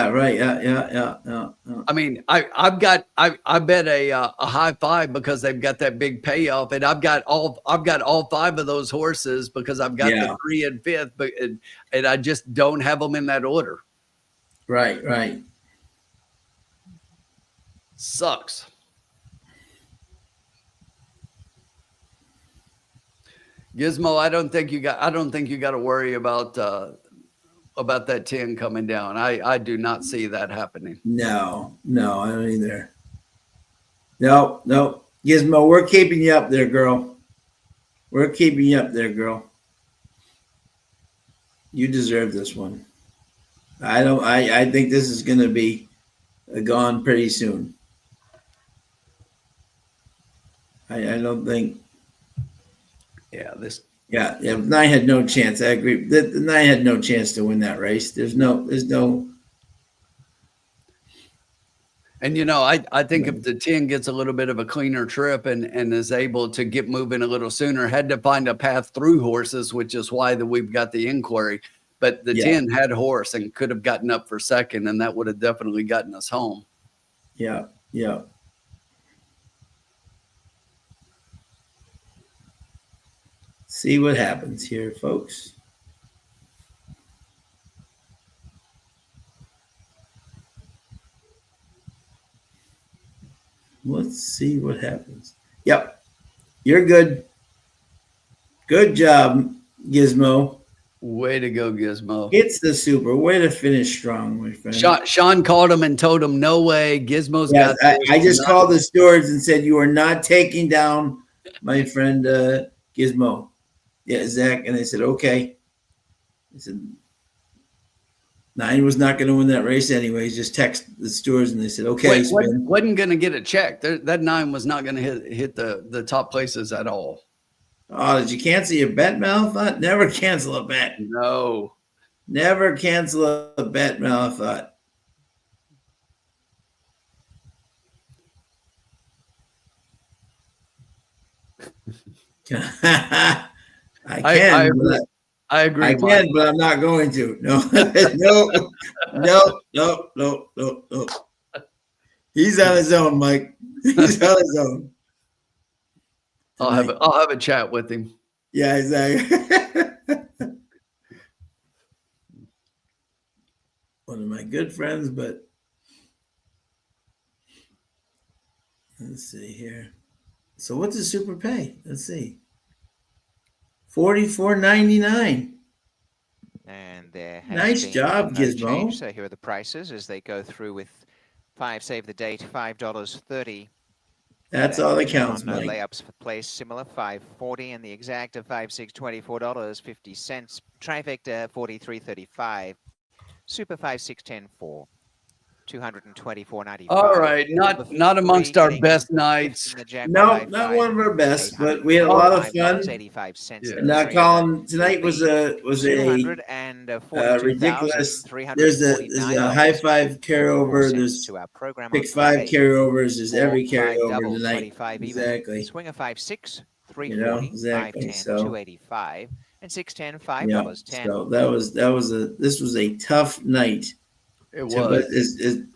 right. Yeah. I mean, I bet a high 5 because they've got that big payoff, and I've got all 5 of those horses because I've got the 3 and 5th, but and I just don't have them in that order. Right. Sucks. Gizmo, I don't think you got to worry about that 10 coming down. I do not see that happening. No, I don't either. No. Gizmo, we're keeping you up there, girl. You deserve this one. I think this is going to be gone pretty soon. I don't think. Yeah, 9 had no chance. I agree. The 9 had no chance to win that race. There's no. And I think if the 10 gets a little bit of a cleaner trip and is able to get moving a little sooner, had to find a path through horses, which is why we've got the inquiry. But the 10 had horse and could have gotten up for second, and that would have definitely gotten us home. Yeah. See what happens here, folks. Let's see what happens. Yep. You're good. Good job, Gizmo. Way to go, Gizmo. It's the super. Way to finish strong, my friend. Sean called him and told him, no way. Gizmo's got this. I just called the stewards and said, you are not taking down my friend Gizmo. Yeah, Zach. And they said, okay. I said, 9 was not going to win that race anyways. Just text the stewards and they said, okay. Wasn't going to get a check. That 9 was not going to hit the top places at all. Oh, did you cancel your bet, Malathot? Never cancel a bet. No. Never cancel a bet, Malathot. I agree. I can, but I'm not going to. No. No. He's on his own, Mike. He's on his own. I'll have a chat with him. Yeah, exactly. One of my good friends, but Let's see here. So what's the super pay? Let's see. $44.99. And there has Nice been job, no Gizmo. change. So here are the prices as they go through with 5 save the date, $5.30. That's all that counts, On Mike. layups for place, similar, $5.40, and the exact of 5/6, $24.50. Trifecta, $43.35. Super 5/6, $10.4. $224.95. All right, not amongst our best nights. No, not one of our best, but we had a lot of fun. Yeah. Now, Colin, tonight was a ridiculous. There's a high five carryover. There's pick 5 carryovers. There's every carryover tonight. Exactly. Swing a 5/6, You know, 340, exactly. 510, So 285, and 610, yeah. $5.10. So this was a tough night. It But was.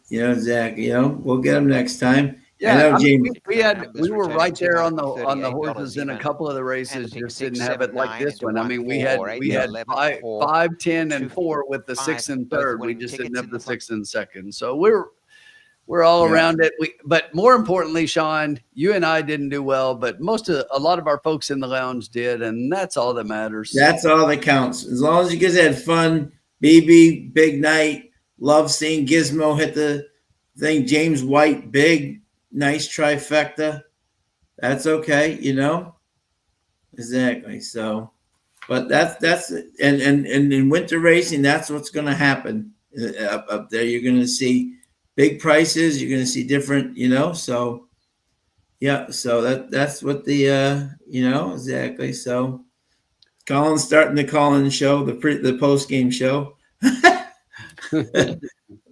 you know, Zach, you know, we'll get them next time. Yeah, I know, I mean, James. we were right there on the horses in a couple of the races. Just didn't have it like this one. I mean, we had 5, 10, and 4 with the 6 and third. We just didn't have the 6 and second. So we're all around it. But more importantly, Sean, you and I didn't do well, but a lot of our folks in the lounge did, and that's all that matters. That's all that counts. As long as you guys had fun, BB, big night. Love seeing Gizmo hit the thing. James White, big, nice trifecta. That's okay, you know. Exactly. So, but that's and in winter racing, that's what's going to happen up there. You're going to see big prices. You're going to see different, you know. So, yeah. So that's what the you know, exactly. So, Colin's starting the Colin show, the post game show.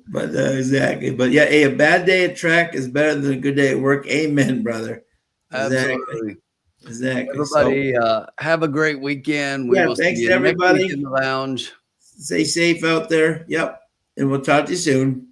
But exactly. But yeah, a bad day at track is better than a good day at work. Amen, brother. Absolutely. Exactly. Everybody, have a great weekend. We will thanks see you everybody next week in the lounge. Stay safe out there. Yep. And we'll talk to you soon.